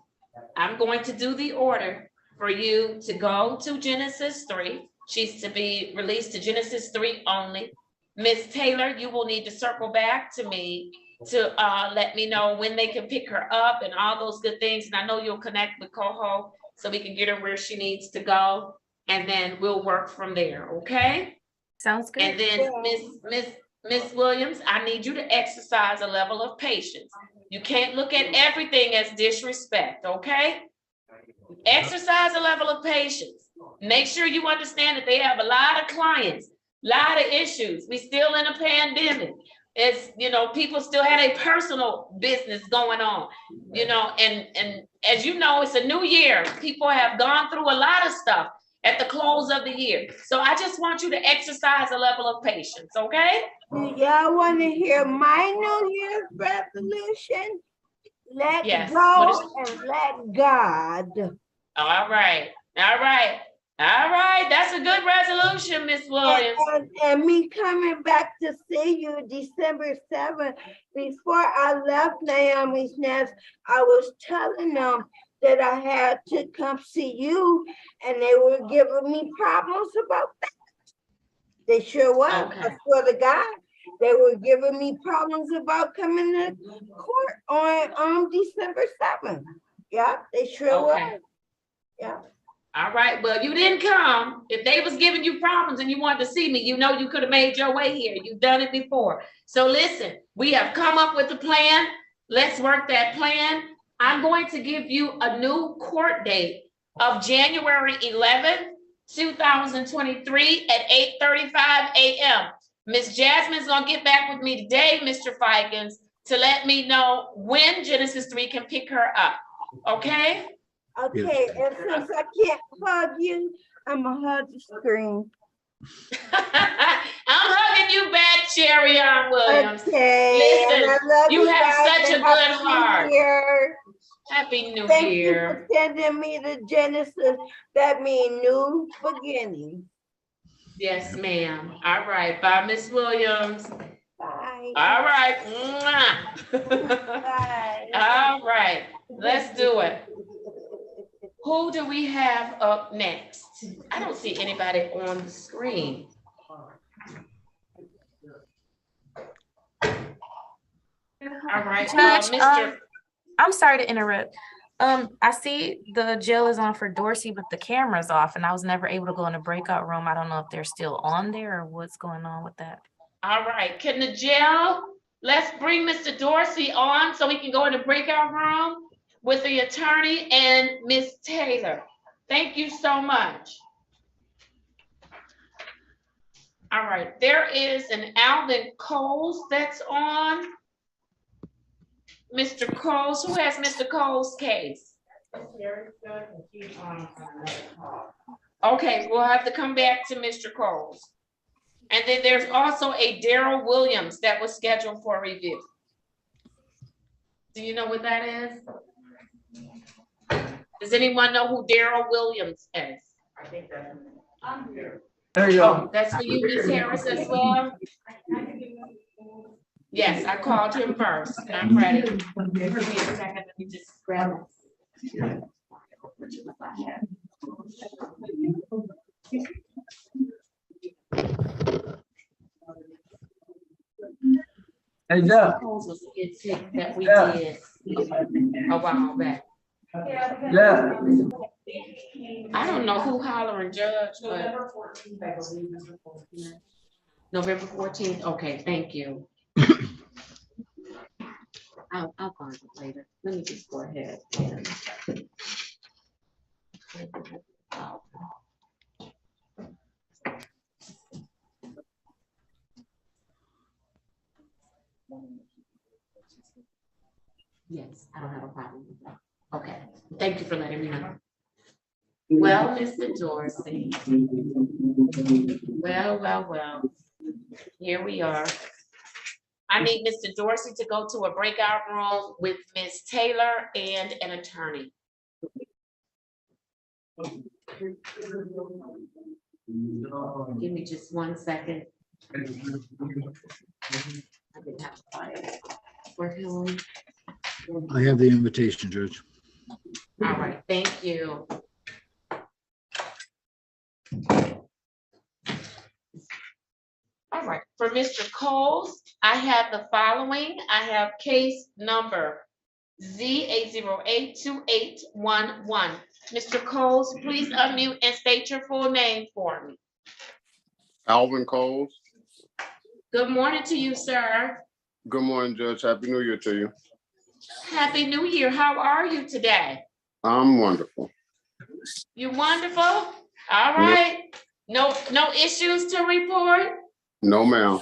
I'm going to do the order for you to go to Genesis 3. She's to be released to Genesis 3 only. Miss Taylor, you will need to circle back to me to let me know when they can pick her up and all those good things. And I know you'll connect with Coho so we can get her where she needs to go. And then we'll work from there, okay? Sounds good. And then Miss Williams, I need you to exercise a level of patience. You can't look at everything as disrespect, okay? Exercise a level of patience. Make sure you understand that they have a lot of clients, a lot of issues. We still in a pandemic. It's, people still had a personal business going on, and as you know, it's a new year. People have gone through a lot of stuff at the close of the year. So I just want you to exercise a level of patience, okay? Do y'all want to hear my New Year's resolution? Let go and let God. All right. That's a good resolution, Miss Williams. And me coming back to see you December 7th, before I left Naomi's Nest, I was telling them that I had to come see you, and they were giving me problems about that. They sure was. I swear to God, they were giving me problems about coming to court on December 7th. Yeah, they sure was. Yeah. All right, well, you didn't come. If they was giving you problems and you wanted to see me, you could have made your way here. You've done it before. So listen, we have come up with a plan. Let's work that plan. I'm going to give you a new court date of January 11th, 2023 at 8:35 a.m. Miss Jasmine's gonna get back with me today, Mr. Fikens, to let me know when Genesis 3 can pick her up, okay? Okay, and since I can't hug you, I'm gonna hug the screen. I'm hugging you back, Cherry Ann Williams. Okay. Listen, you have such a good heart. Year. Happy New Thank Year. you for sending me to Genesis. That means new beginning. Yes, ma'am. All right. Bye, Miss Williams. Bye. All right. Bye. All right. Let's do it. Who do we have up next? I don't see anybody on the screen. All right, Judge, Mr. I'm sorry to interrupt. I see the jail is on for Dorsey, but the camera's off, and I was never able to go in the breakout room. I don't know if they're still on there or what's going on with that. All right, can the jail, let's bring Mr. Dorsey on so he can go in the breakout room with the attorney and Miss Taylor. Thank you so much. All right, there is an Alvin Coles that's on. Mr. Coles, who has Mr. Coles' case? Okay, we'll have to come back to Mr. Coles. And then there's also a Daryl Williams that was scheduled for review. Do you know what that is? Does anyone know who Daryl Williams is? I think that's. I'm here. There you go. Oh, that's for you, Ms. Harris, as well? Yes, I called him first. I'm ready. Give me a second, let me just grab it. Hey, Doug. Proposals that we Yeah. did a while back. Yeah. I don't know who hollering Judge, but. November 14th, okay, thank you. I'll find it later. Let me just go ahead and. Yes, I don't have a problem with that. Okay, thank you for letting me know. Well, Mr. Dorsey. Well, here we are. I need Mr. Dorsey to go to a breakout room with Ms. Taylor and an attorney. Give me just 1 second. I didn't have to buy it for him. I have the invitation, Judge. All right, thank you. All right, for Mr. Coles, I have the following. I have case number Z8082811. Mr. Coles, please unmute and state your full name for me. Alvin Coles. Good morning to you, sir. Good morning, Judge. Happy New Year to you. Happy New Year. How are you today? I'm wonderful. You wonderful? All right. No issues to report? No, ma'am.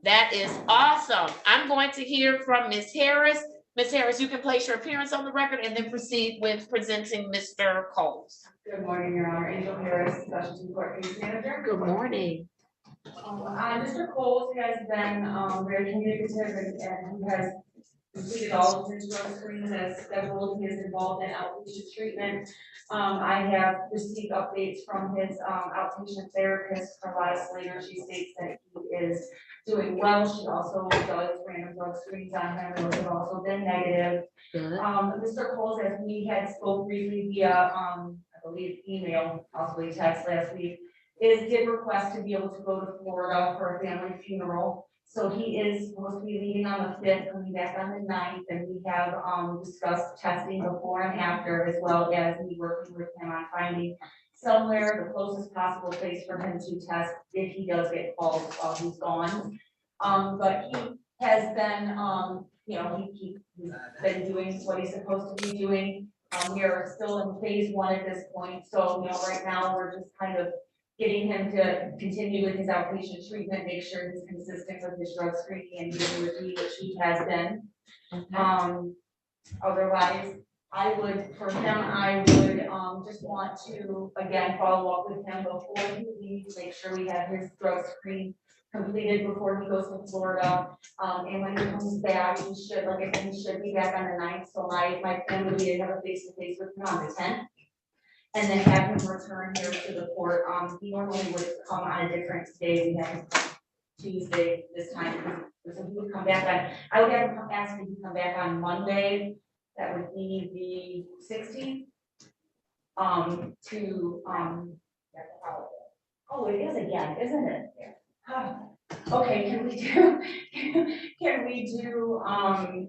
That is awesome. I'm going to hear from Ms. Harris. Ms. Harris, you can place your appearance on the record and then proceed with presenting Mr. Coles. Good morning, Your Honor. Angel Harris, Specialty Court Case Manager. Good morning. Mr. Coles has been very communicative and he has completed all of his drug screens as scheduled. He is involved in outpatient treatment. I have received updates from his outpatient therapist, Carlotta Slater. She states that he is doing well. She also does random drug screens on him. Those have also been negative. Mr. Coles, as we had spoke briefly via, I believe, email, possibly text last week, did request to be able to go to Florida for a family funeral. So he is supposed to be leaving on the 5th, coming back on the 9th, and we have discussed testing before and after, as well as me working with him on finding somewhere the closest possible place for him to test if he does get called while he's gone. But he has been, he's been doing what he's supposed to be doing. We are still in phase 1 at this point, so right now we're just kind of getting him to continue with his outpatient treatment, make sure he's consistent with his drug screening and dealing with me, which he has been. Otherwise, I would just want to, again, follow up with him before he leaves, make sure we have his drug screen completed before he goes to Florida. And when he comes back, he should be back on the 9th. So my plan would be to have a face-to-face with him on the 10th. And then have him return here to the court. He normally would come on a different day. We have him come Tuesday this time. So he would come back on, I would have him ask him to come back on Monday. That would be the 16th. Oh, it is again, isn't it? Okay, can we do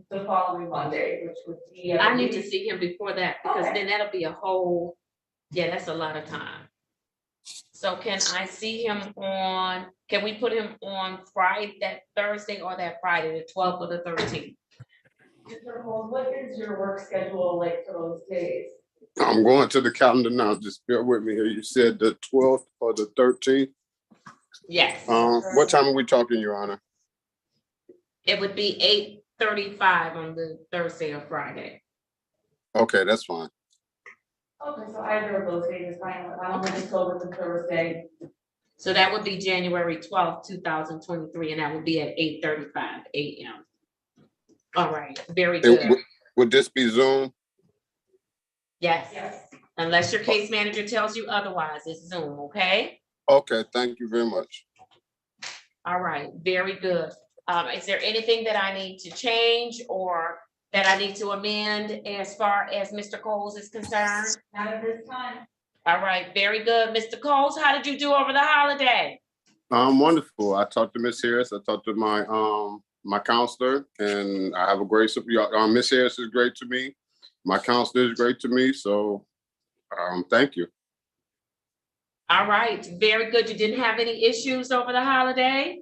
the following Monday, which would be. I need to see him before that, because then that'll be a whole. Yeah, that's a lot of time. So can I see him on, can we put him on Friday, that Thursday or that Friday, the 12th or the 13th? Mr. Holmes, what is your work schedule like for those days? I'm going to the calendar now. Just bear with me here. You said the 12th or the 13th? Yes. What time are we talking, Your Honor? It would be 8:35 on the Thursday or Friday. Okay, that's fine. Okay, so either of those days is fine. I'm gonna just go with the Thursday. So that would be January 12th, 2023, and that would be at 8:35 a.m. All right, very good. Would this be Zoom? Yes. Unless your case manager tells you otherwise, it's Zoom, okay? Okay, thank you very much. All right, very good. Is there anything that I need to change or that I need to amend as far as Mr. Coles is concerned? Not at this time. All right, very good. Mr. Coles, how did you do over the holiday? Wonderful. I talked to Miss Harris. I talked to my my counselor, and I have a great support. Miss Harris is great to me. My counselor is great to me. So thank you. All right, very good. You didn't have any issues over the holiday?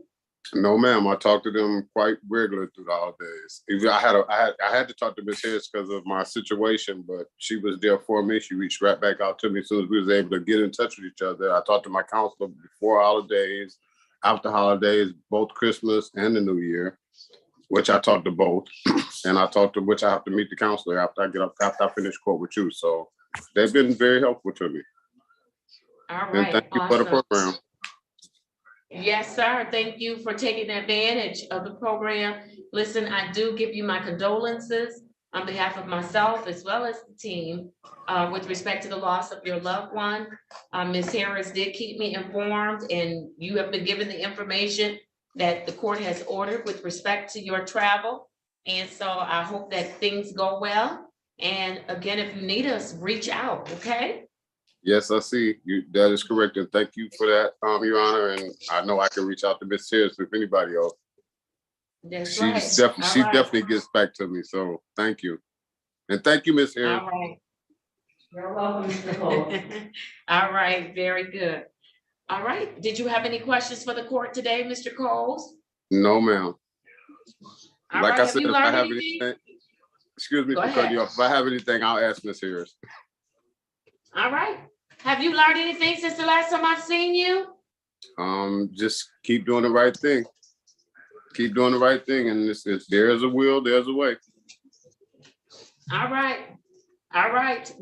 No, ma'am. I talk to them quite regularly through the holidays. I had to talk to Miss Harris because of my situation, but she was there for me. She reached right back out to me as soon as we was able to get in touch with each other. I talked to my counselor before holidays, after holidays, both Christmas and the New Year, which I talked to both, and I talked to which I have to meet the counselor after I finish court with you. So they've been very helpful to me. All And right, thank you for the awesome. program. Yes, sir. Thank you for taking advantage of the program. Listen, I do give you my condolences on behalf of myself as well as the team with respect to the loss of your loved one. Ms. Harris did keep me informed, and you have been given the information that the court has ordered with respect to your travel. And so I hope that things go well. And again, if you need us, reach out, okay? Yes, I see you. That is correct, and thank you for that, Your Honor. And I know I can reach out to Miss Harris with anybody else. That's She right. definitely gets back to me. So thank you, and thank you, Miss Harris. All right. You're welcome, Mr. Cole. All right, very good. All right, did you have any questions for the court today, Mr. Coles? No, ma'am. All Like right, I have said, you if I learned have anything? anything, excuse me Go for cutting ahead. you off. If I have anything, I'll ask Miss Harris. All right, have you learned anything since the last time I've seen you? Just keep doing the right thing. Keep doing the right thing, and if there's a will, there's a way. All right,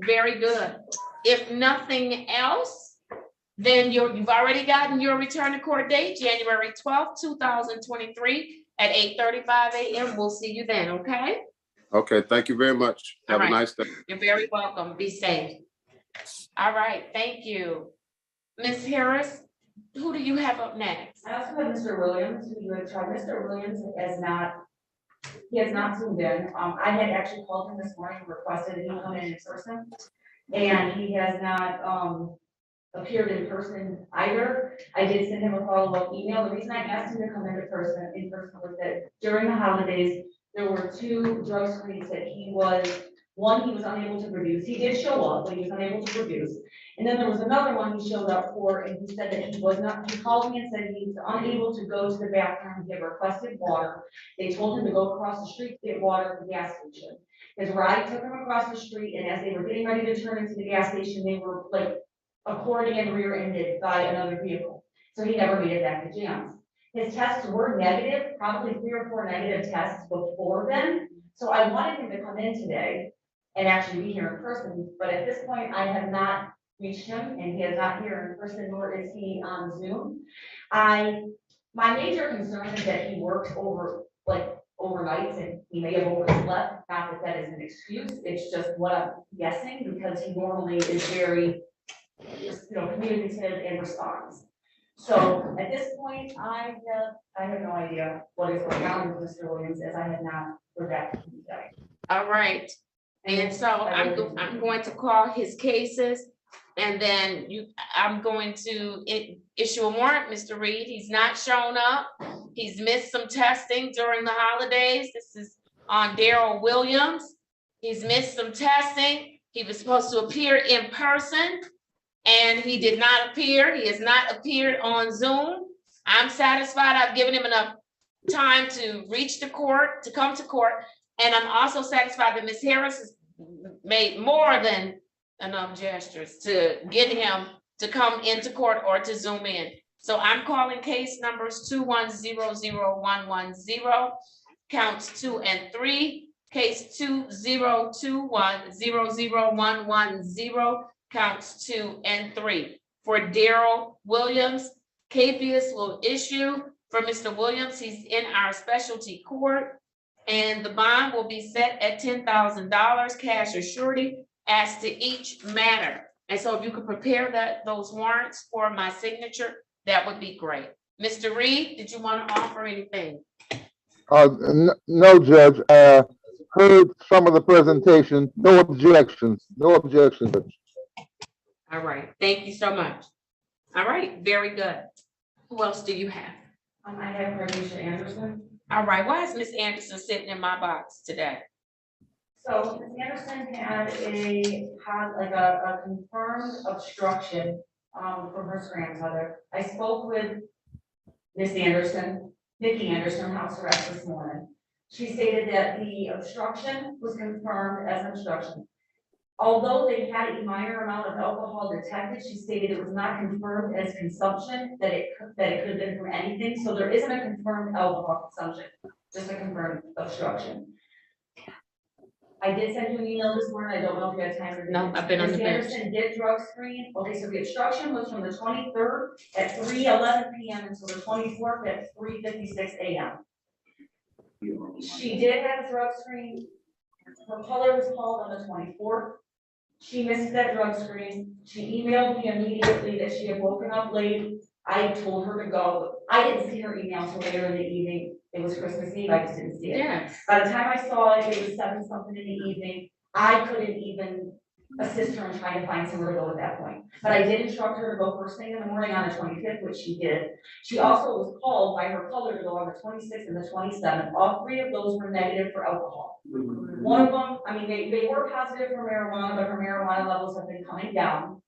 very good. If nothing else, then you've already gotten your return to court date, January 12th, 2023 at 8:35 a.m. We'll see you then, okay? Okay, thank you very much. Have a nice day. You're very welcome. Be safe. All right, thank you. Ms. Harris, who do you have up next? I also have Mr. Williams, who you had tried. Mr. Williams has not tuned in. I had actually called him this morning and requested that he come in person. And he has not, appeared in person either. I did send him a follow-up email. The reason I asked him to come in person was that during the holidays, there were 2 drug screens that he was unable to produce. He did show up, but he was unable to produce. And then there was another one he showed up for, and he said that he called me and said he was unable to go to the bathroom. He had requested water. They told him to go across the street to get water at the gas station. His ride took him across the street, and as they were getting ready to turn into the gas station, they were like accordion rear-ended by another vehicle. So he never made it back to Jams. His tests were negative, probably 3 or 4 negative tests before then. So I wanted him to come in today and actually be here in person, but at this point I have not reached him, and he is not here in person, nor is he on Zoom. My major concern is that he works overnights, and he may have overslept. Not that that is an excuse, it's just what I'm guessing, because he normally is very, communicative and responds. So at this point, I have no idea what is going on with Mr. Williams, as I have not heard back from him today. All right, and so I'm going to call his cases, and then I'm going to issue a warrant, Mr. Reed. He's not shown up. He's missed some testing during the holidays. This is on Daryl Williams. He's missed some testing. He was supposed to appear in person, and he did not appear. He has not appeared on Zoom. I'm satisfied. I've given him enough time to reach the court, to come to court. And I'm also satisfied that Ms. Harris has made more than enough gestures to get him to come into court or to Zoom in. So I'm calling case numbers 2100110, counts 2 and 3, case 202100110, counts 2 and 3. For Daryl Williams, capias will issue. For Mr. Williams, he's in our specialty court, and the bond will be set at $10,000 cash or surety as to each matter. And so if you could prepare those warrants for my signature, that would be great. Mr. Reed, did you want to offer anything? No, Judge. Heard some of the presentation. No objections. No objections. All right. Thank you so much. All right. Very good. Who else do you have? I have Cornisha Anderson. All right, why is Miss Anderson sitting in my box today? So Ms. Anderson had a confirmed obstruction, from her grandmother. I spoke with Miss Anderson, Nikki Anderson, house arrest this morning. She stated that the obstruction was confirmed as an obstruction. Although they had a minor amount of alcohol detected, she stated it was not confirmed as consumption, that it could have been from anything. So there isn't a confirmed alcohol consumption, just a confirmed obstruction. I did send you an email this morning. I don't know if you had time to read it. No, I've been on the Ms. bench. Anderson did drug screen. Okay, so the obstruction was from the 23rd at 3:11 p.m. until the 24th at 3:56 a.m. She did have a drug screen. Her color was called on the 24th. She missed that drug screen. She emailed me immediately that she had woken up late. I told her to go. I didn't see her email until later in the evening. It was Christmas Eve. I just didn't see it. Yes. By the time I saw it, it was 7-something in the evening. I couldn't even assist her in trying to find somewhere to go at that point. But I did instruct her to go first thing in the morning on the 25th, which she did. She also was called by her color to go on the 26th and the 27th. All three of those were negative for alcohol. One of them, I mean, they were positive for marijuana, but her marijuana levels have been coming down.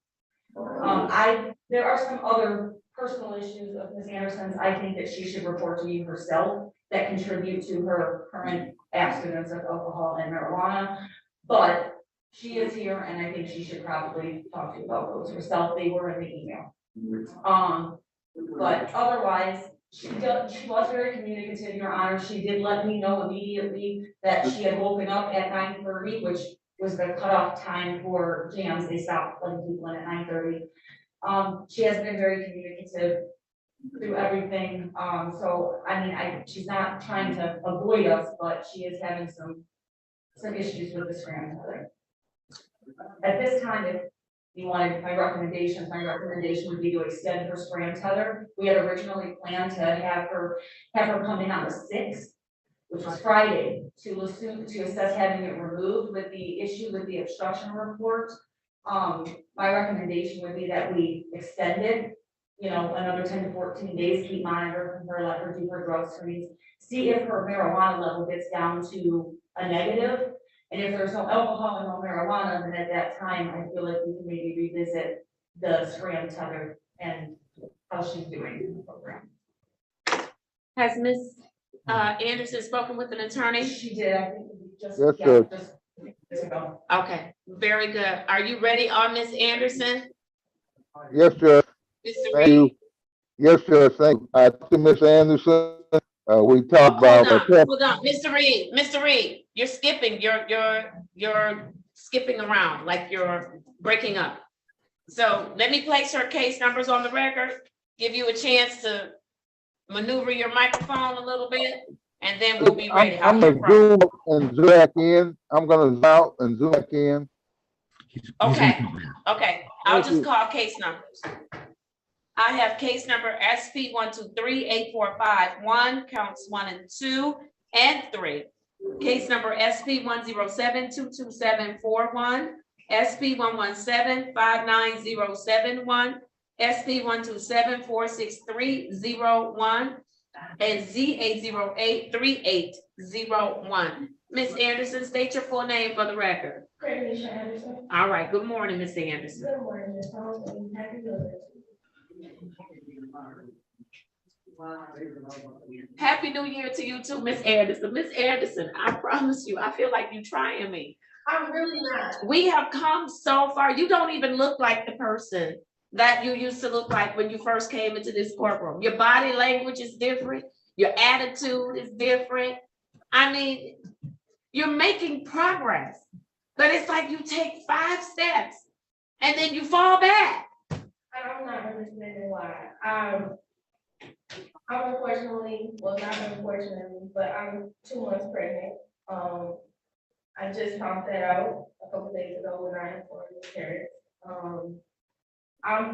There are some other personal issues of Ms. Anderson's, I think that she should report to you herself that contribute to her current abstinence of alcohol and marijuana. But she is here and I think she should probably talk to you about those herself. They were in the email. But otherwise, she was very communicative, Your Honor. She did let me know immediately that she had woken up at 9:30, which was the cutoff time for jams. They stopped letting people in at 9:30. She has been very communicative through everything. So I mean, she's not trying to avoid us, but she is having some issues with this grandmother. At this time, if you wanted my recommendation would be to extend her scram tether. We had originally planned to have her come in on the 6th, which was Friday, to assess having it removed. With the issue with the obstruction report, my recommendation would be that we extend it, another 10 to 14 days, keep monitoring her, let her do her drug screens, see if her marijuana level gets down to a negative. And if there's no alcohol and no marijuana, then at that time, I feel like we can maybe revisit the scram tether and how she's doing in the program. Has Ms. Anderson spoken with an attorney? She did, I think just, Yes, yeah, sir. just ago. Okay, very good. Are you ready on Ms. Anderson? Yes, Judge. Mr. Thank you. Reed? Yes, Judge. Thank you. To Ms. Anderson. We talked about. Hold on, Mr. Reed, you're skipping, you're skipping around, like you're breaking up. So let me place her case numbers on the record, give you a chance to maneuver your microphone a little bit, and then we'll be ready. I'm gonna zoom and zoom back in. I'm gonna zoom out and zoom back in. Okay, I'll just call case numbers. I have case number SP 123-8451, counts 1 and 2 and 3. Case number SP 107-22741, SP 117-59071, SP 127-46301, and ZA083801. Ms. Anderson, state your full name for the record. Great, Anderson. All right, good morning, Ms. Anderson. Good morning, Ms. Holmes, and happy New Year. Happy New Year to you too, Miss Anderson. Miss Anderson, I promise you, I feel like you're trying me. I'm really not. We have come so far. You don't even look like the person that you used to look like when you first came into this courtroom. Your body language is different. Your attitude is different. I mean, you're making progress, but it's like you take 5 steps and then you fall back. I'm not understanding why. I'm unfortunately, well, not unfortunately, but I'm 2 months pregnant. I just found that out a couple days ago when I informed the parents.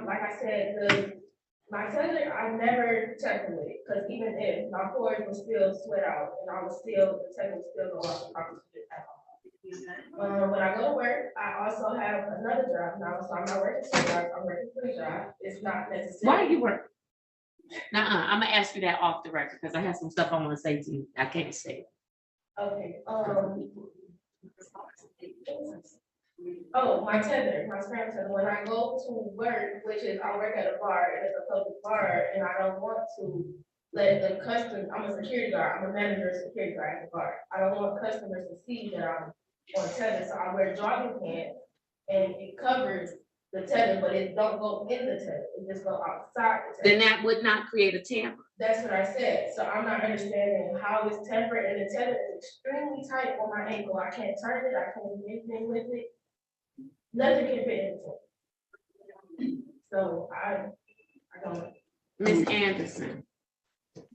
Like I said, my tether, I never tempered with it, because even if my pores would still sweat out and the tether would still go off. When I go to work, I also have another job now, so I'm not working 2 jobs, I'm working 3 jobs. It's not necessary. Why are you working? I'm gonna ask you that off the record, because I have some stuff I wanna say to you. I can't say. Okay, oh, my tether, my spam tether, when I go to work, which is I work at a bar, and it's a public bar, and I don't want to let the customers, I'm a security guard, I'm a manager of security guard at the bar. I don't want customers to see that I'm on tether, so I wear jogging pants, and it covers the tether, but it don't go in the tether, it just go outside the tether. Then that would not create a tamper. That's what I said, so I'm not understanding how it's tempered, and the tether is extremely tight on my ankle, I can't turn it, I can't do anything with it. Nothing can fit in it. So I don't. Ms. Anderson,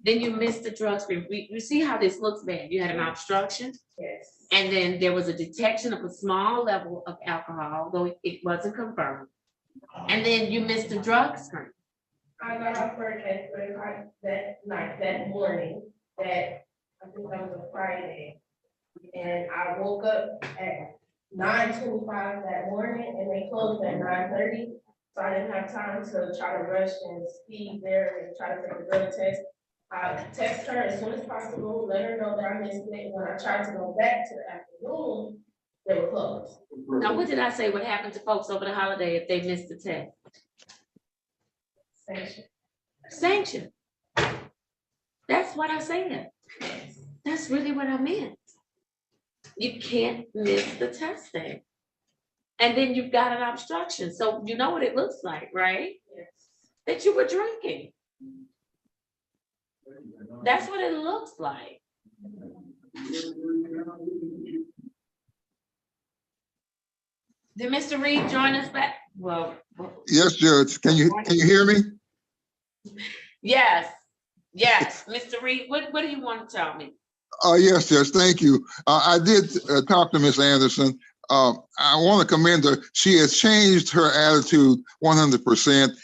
then you missed the drug screen. You see how this looks bad. You had an obstruction. Yes. And then there was a detection of a small level of alcohol, though it wasn't confirmed. And then you missed the drug screen. I got off work at 3:00 that night, that morning, that, I think that was a Friday. And I woke up at 9:25 that morning, and they closed at 9:30. So I didn't have time to try to rush and speed there and try to take a drug test. I text her as soon as possible, let her know that I missed it. When I tried to go back to the afternoon, they were closed. Now, what did I say? What happened to folks over the holiday if they missed the test? Sanction. Sanction. That's what I said. That's really what I meant. You can't miss the testing. And then you've got an obstruction. So you know what it looks like, right? Yes. That you were drinking. That's what it looks like. Did Mr. Reed join us back? Well. Yes, Judge. Can you hear me? Yes, Mr. Reed, what do you want to tell me? Yes, Judge. Thank you. I did talk to Ms. Anderson. I want to commend her. She has changed her attitude 100%.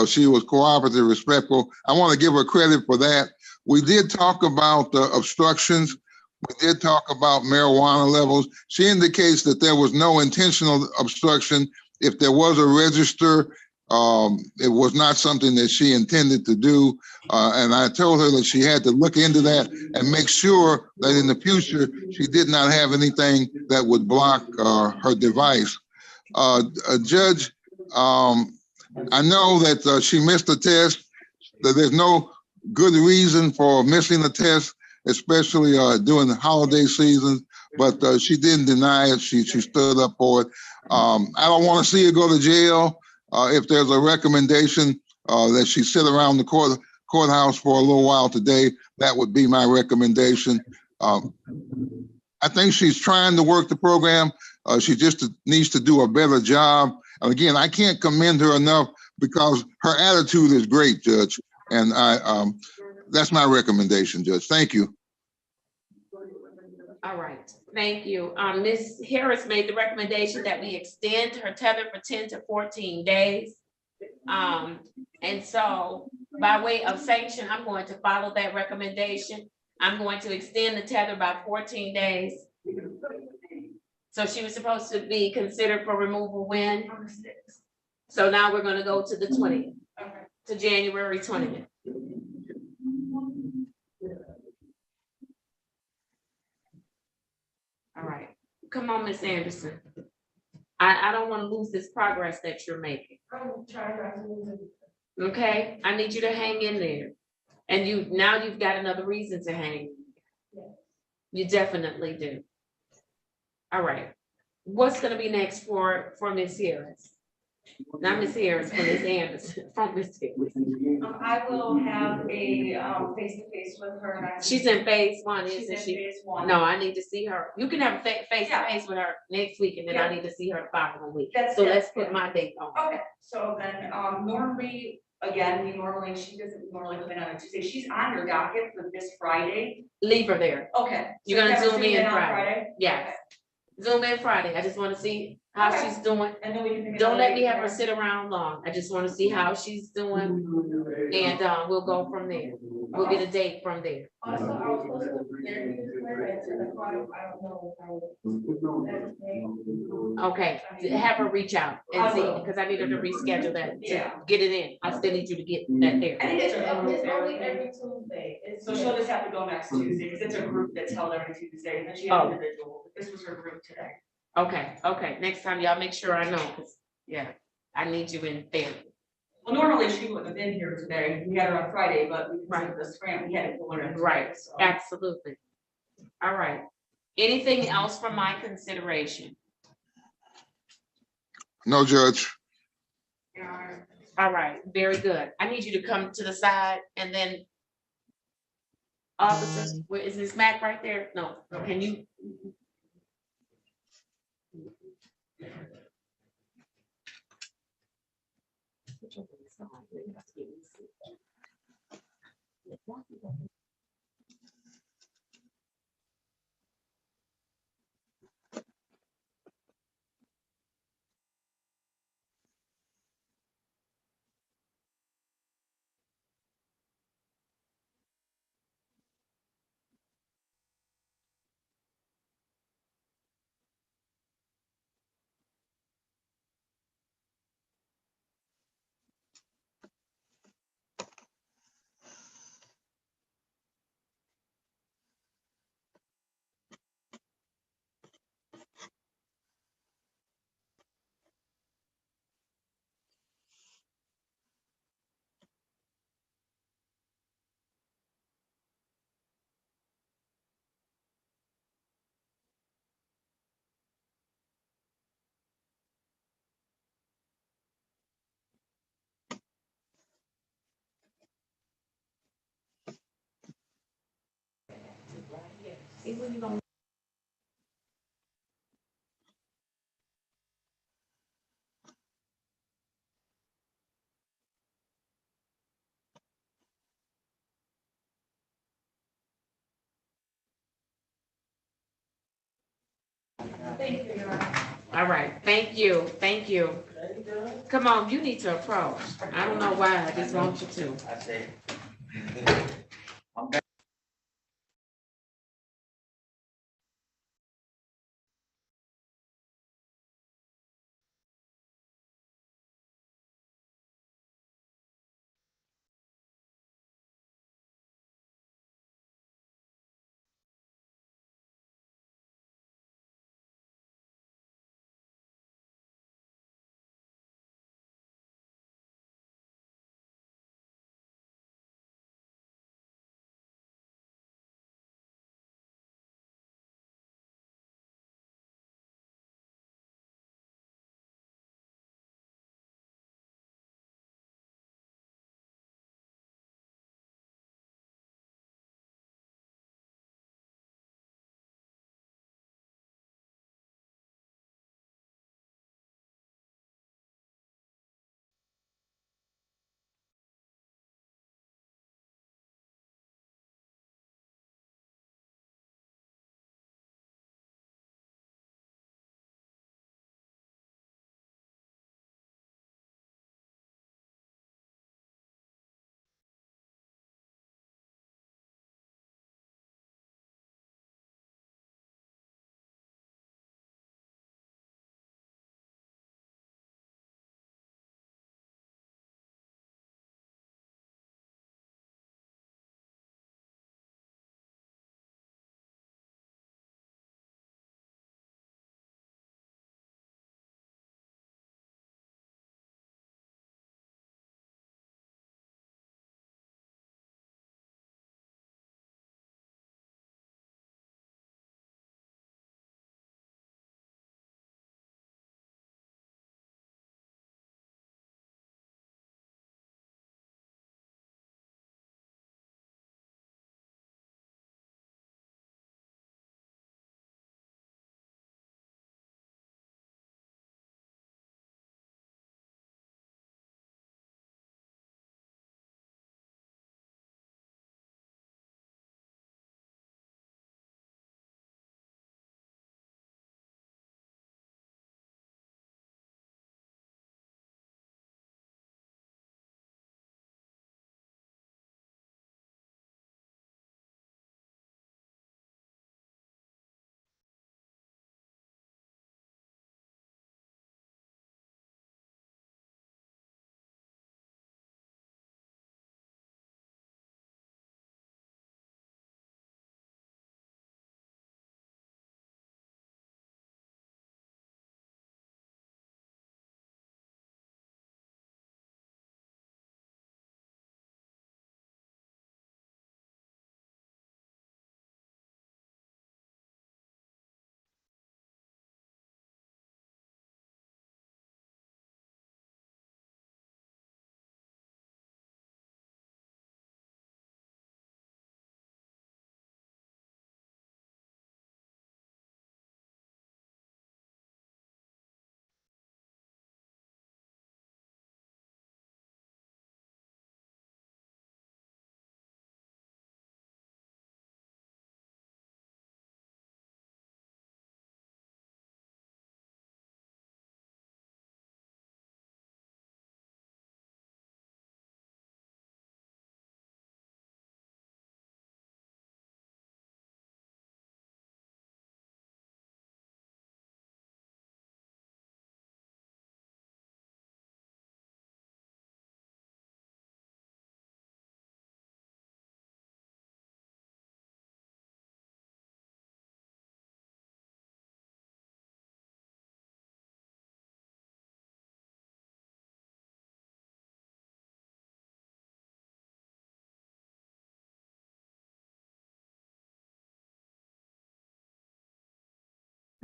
She was cooperative, respectful. I want to give her credit for that. We did talk about obstructions. We did talk about marijuana levels. She indicates that there was no intentional obstruction. If there was a register, it was not something that she intended to do. And I told her that she had to look into that and make sure that in the future, she did not have anything that would block her device. Judge, I know that she missed the test, that there's no good reason for missing the test, especially during the holiday season, but she didn't deny it. She stood up for it. I don't want to see her go to jail. If there's a recommendation that she sit around the courthouse for a little while today, that would be my recommendation. I think she's trying to work the program. She just needs to do a better job. And again, I can't commend her enough because her attitude is great, Judge. And that's my recommendation, Judge. Thank you. All right, thank you. Ms. Harris made the recommendation that we extend her tether for 10 to 14 days. And so by way of sanction, I'm going to follow that recommendation. I'm going to extend the tether by 14 days. So she was supposed to be considered for removal when? So now we're gonna go to the 20th, to January 20th. All right, come on, Ms. Anderson. I don't want to lose this progress that you're making. I'm trying not to lose it. Okay, I need you to hang in there. And you've got another reason to hang. You definitely do. All right, what's gonna be next for Ms. Harris? Not Ms. Harris, but Ms. Anderson, from Ms. Harris. I will have a face-to-face with her. She's in phase one, She's isn't in she? phase one. No, I need to see her. You can have a face-to-face with her next week, and then I need to see her the following week. So let's put my date on. Okay, so then, normally, again, she doesn't normally come in on a Tuesday. She's on your docket for this Friday. Leave her there. Okay. You're So gonna have her zoom zoom in on Friday. Yes. Zoom in Friday. I just wanna see how Okay. she's doing. And then we can. Don't let me have her sit around long. I just wanna see how she's doing, and we'll go from there. We'll get a date from there. Also, I was supposed to, Okay, have her reach out and see, because I need her to reschedule that, to get it in. I still need you to get that there. And it's only every Tuesday. So she'll just have to go next Tuesday, because it's a group that's held every Tuesday, and then she has individual. This was her group today. Okay, next time y'all make sure I know, because, yeah, I need you in there. Well, normally she wouldn't have been here today. We had her on Friday, but because of the scram, we had to pull her in. Right, so. absolutely. All right. Anything else for my consideration? No, Judge. All right, very good. I need you to come to the side and then officers, where is Ms. Mac right there? No, can you? Thank you, Your Honor. All right, thank you, thank you. Come on, you need to approach. I don't know why, I just want you to.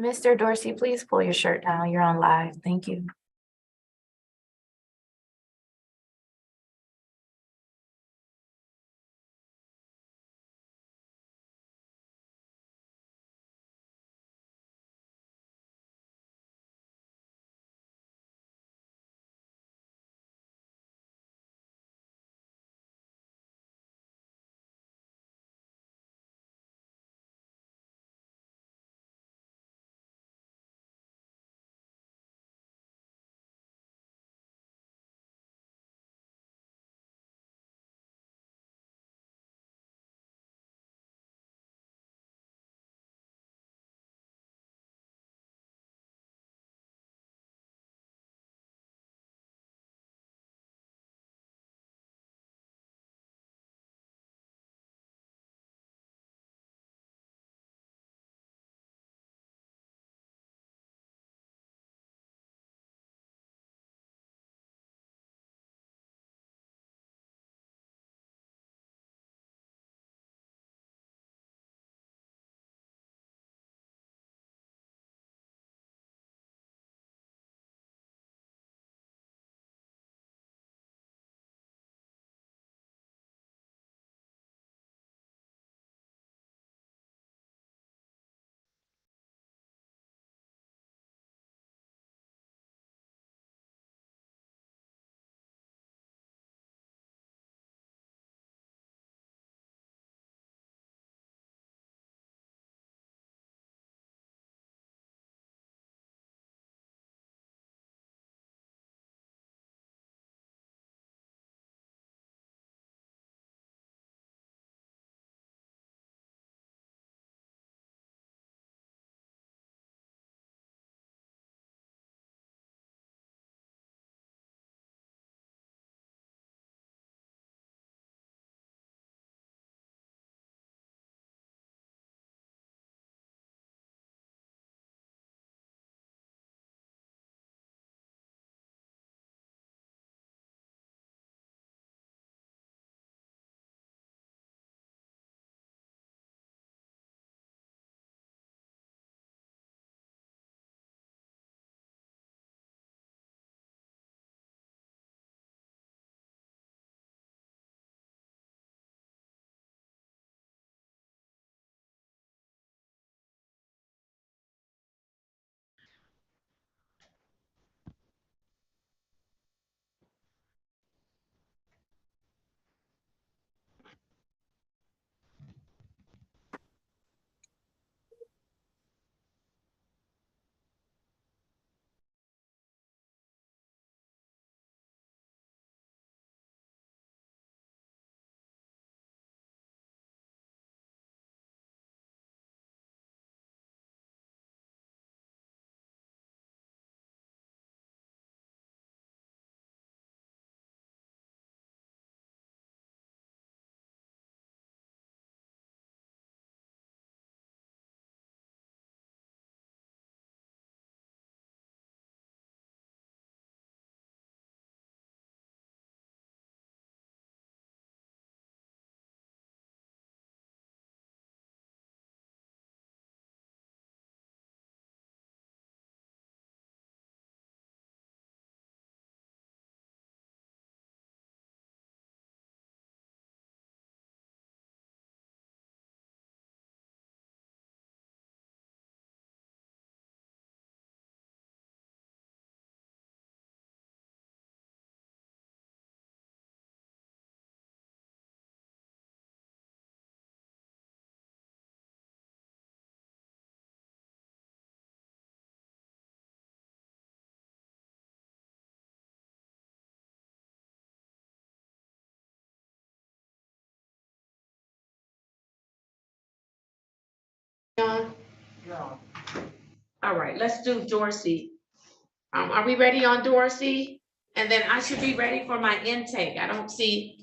Mr. Dorsey, please pull your shirt down. You're on live. Thank you. All right, let's do Dorsey. Are we ready on Dorsey? And then I should be ready for my intake. I don't see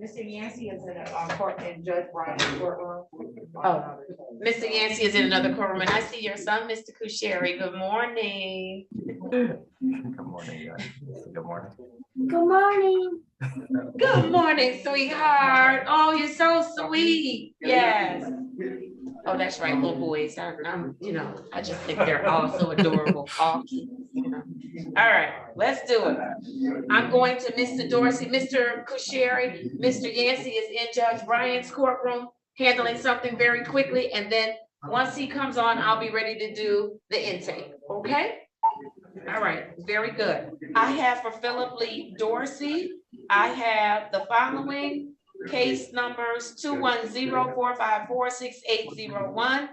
Mr. Yancey is in a court in Judge Brown's courtroom. Oh, Mr. Yancey is in another courtroom, and I see your son, Mr. Kusheri. Good morning. Good morning, guys. Good morning. Good morning. Good morning, sweetheart. Oh, you're so sweet. Yes. Oh, that's right, little boys. I'm, I just think they're all so adorable. All cute, All right, let's do it. I'm going to Mr. Dorsey, Mr. Kusheri, Mr. Yancey is in Judge Bryant's courtroom, handling something very quickly, and then once he comes on, I'll be ready to do the intake, okay? All right, very good. I have for Philip Lee Dorsey, I have the following case numbers 210-454-6801,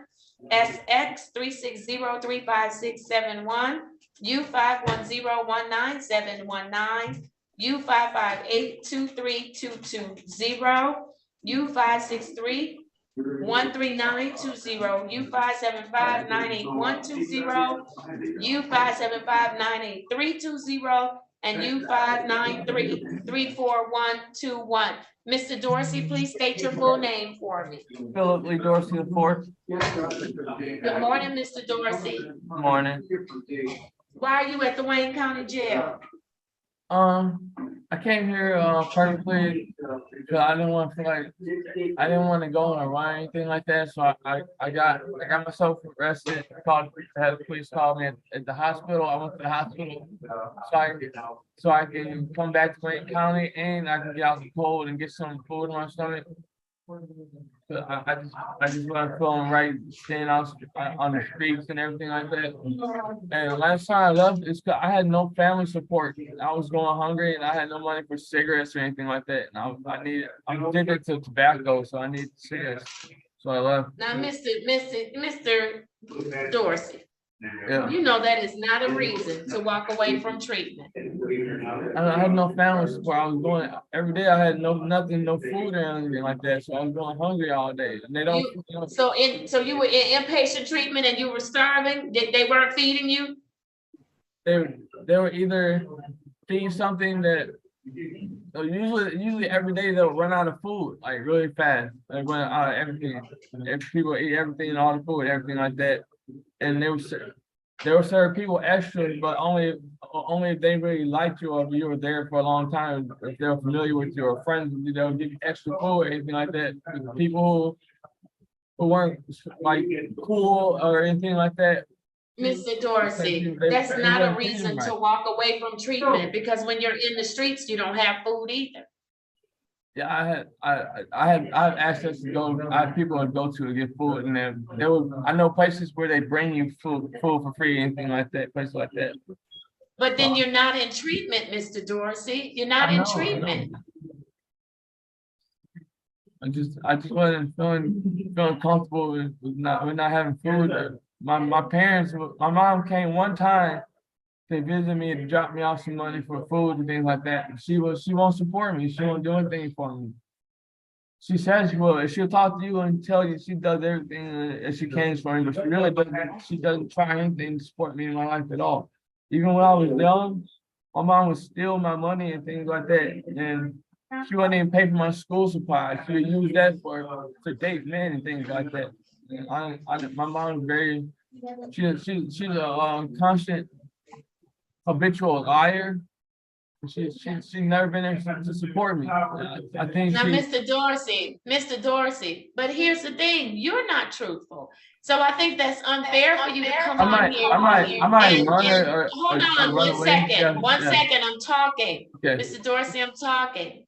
SX 360-35671, U510-19719, U558-23220, U563-13920, U575-98120, U575-98320, and U593-34121. Mr. Dorsey, please state your full name for me. Philip Lee Dorsey IV. Good morning, Mr. Dorsey. Good morning. Why are you at the Wayne County Jail? I came here particularly because I didn't want to feel like I didn't want to go on a run or anything like that. So I got myself arrested. Had the police call me at the hospital. I went to the hospital so I can come back to Wayne County and I can get out the cold and get some food in my stomach. I just wasn't feeling right staying out on the streets and everything like that. And last time I left, it's 'cause I had no family support. I was going hungry and I had no money for cigarettes or anything like that. And I'm addicted to tobacco, so I need cigarettes. So I left. Now, Mr. Dorsey, Yeah. you know that is not a reason to walk away from treatment. I had no family support. I was going every day. I had nothing, no food or anything like that. So I was going hungry all day. And they don't. So you were in inpatient treatment and you were starving. They weren't feeding you. They were either feeding something that usually every day they'll run out of food like really fast. They run out of everything. People eat everything and all the food, everything like that. And they were serving people extra, but only if they really liked you or if you were there for a long time, if they were familiar with you or friends, they'll give you extra food or anything like that. People who weren't like cool or anything like that. Mr. Dorsey, that's not a reason to walk away from treatment because when you're in the streets, you don't have food either. Yeah, I have access to go. I have people to go to get food, and there was I know places where they bring you food for free, anything like that, places like that. But then you're not in treatment, Mr. Dorsey. You're not in treatment. I just wasn't feeling comfortable with not having food. My mom came one time to visit me to drop me off some money for food and things like that. She won't support me. She won't do anything for me. She says she will. She'll talk to you and tell you she does everything that she can for me, but she really doesn't. She doesn't try anything to support me in my life at all. Even when I was young, my mom would steal my money and things like that, and she wouldn't even pay for my school supplies. She would use that to date men and things like that. And my mom is very. She's a constant habitual liar. She's never been there to support me. I think now, Mr. Dorsey, but here's the thing, you're not truthful. So I think that's unfair for you to come on here. I might run or hold on one second. One second, I'm talking. Okay. Mr. Dorsey, I'm talking.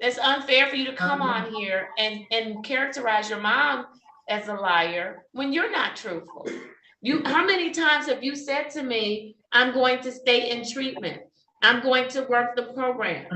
It's unfair for you to come on here and characterize your mom as a liar when you're not truthful. How many times have you said to me, I'm going to stay in treatment. I'm going to work the program.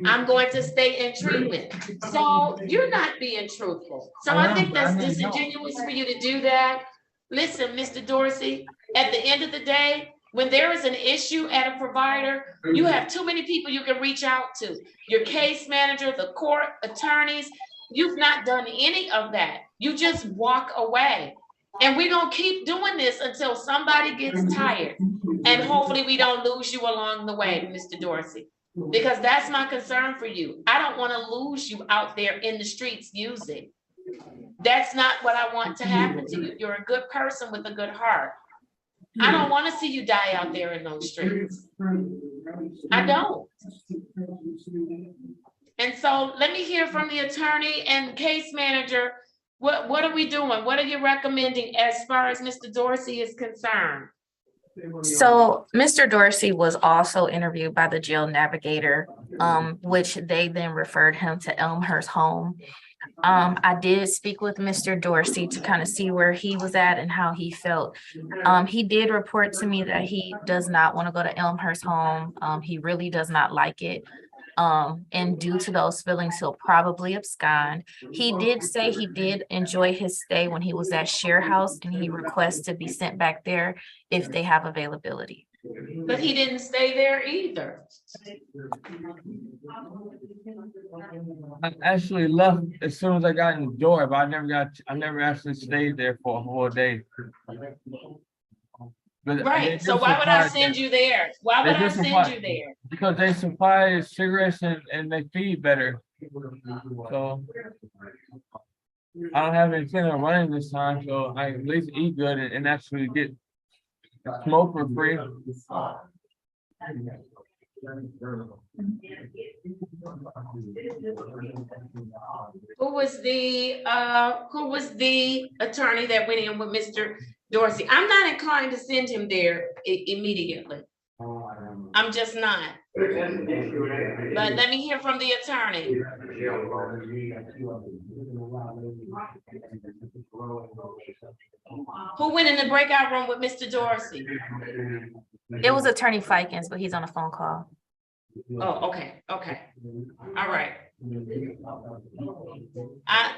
I'm going to stay in treatment. So you're not being truthful. So I think that's disingenuous for you to do that. Listen, Mr. Dorsey, at the end of the day, when there is an issue at a provider, you have too many people you can reach out to. Your case manager, the court, attorneys, you've not done any of that. You just walk away. And we're going to keep doing this until somebody gets tired. And hopefully we don't lose you along the way, Mr. Dorsey, because that's my concern for you. I don't want to lose you out there in the streets using. That's not what I want to happen to you. You're a good person with a good heart. I don't want to see you die out there in those streets. I don't. And so let me hear from the attorney and case manager. What are we doing? What are you recommending as far as Mr. Dorsey is concerned? So Mr. Dorsey was also interviewed by the jail navigator, which they then referred him to Elmhurst Home. I did speak with Mr. Dorsey to kind of see where he was at and how he felt. He did report to me that he does not want to go to Elmhurst Home. He really does not like it. And due to those feelings, he'll probably abscond. He did say he did enjoy his stay when he was at Share House, and he requests to be sent back there if they have availability. But he didn't stay there either. I actually left as soon as I got in the door, but I never actually stayed there for a whole day. But Right, so why would I send you there? Why would I send you there? Because they supply cigarettes and they feed better. So I don't have anything on running this time, so I at least eat good and actually get smoke for free. Who was the attorney that went in with Mr. Dorsey? I'm not inclined to send him there immediately. I'm just not. But let me hear from the attorney. Who went in the breakout room with Mr. Dorsey? It was Attorney Fikens, but he's on a phone call. Oh, okay, okay. All right.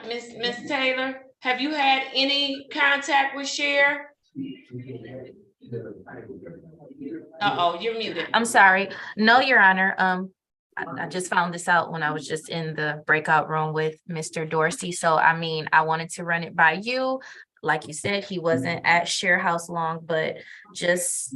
Miss Taylor, have you had any contact with Cher? Uh-oh, you're muted. I'm sorry. No, Your Honor. I just found this out when I was just in the breakout room with Mr. Dorsey. So, I mean, I wanted to run it by you. Like you said, he wasn't at Share House long, but just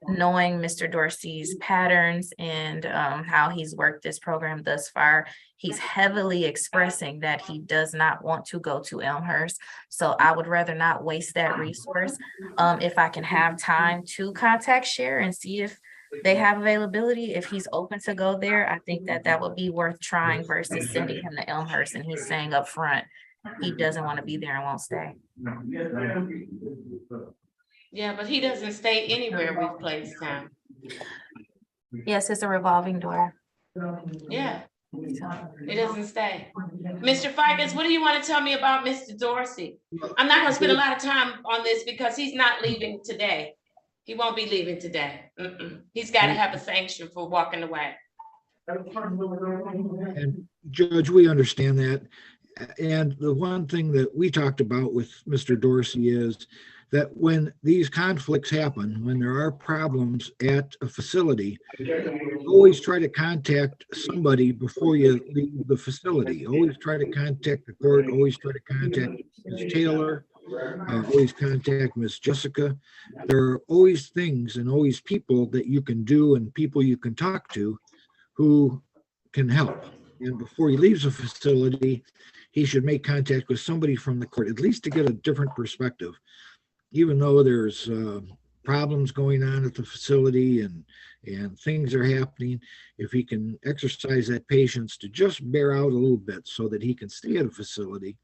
knowing Mr. Dorsey's patterns and how he's worked this program thus far, he's heavily expressing that he does not want to go to Elmhurst. So I would rather not waste that resource. If I can have time to contact Cher and see if they have availability, if he's open to go there, I think that that would be worth trying versus sending him to Elmhurst and he's saying up front he doesn't want to be there and won't stay. Yeah, but he doesn't stay anywhere we've placed him. Yes, it's a revolving door. Yeah, it doesn't stay. Mr. Fikens, what do you want to tell me about Mr. Dorsey? I'm not going to spend a lot of time on this because he's not leaving today. He won't be leaving today. He's got to have a sanction for walking away. And Judge, we understand that. And the one thing that we talked about with Mr. Dorsey is that when these conflicts happen, when there are problems at a facility, always try to contact somebody before you leave the facility. Always try to contact the court, always try to contact Ms. Taylor, always contact Ms. Jessica. There are always things and always people that you can do and people you can talk to who can help. And before he leaves a facility, he should make contact with somebody from the court, at least to get a different perspective. Even though there's problems going on at the facility and things are happening, if he can exercise that patience to just bear out a little bit so that he can stay at a facility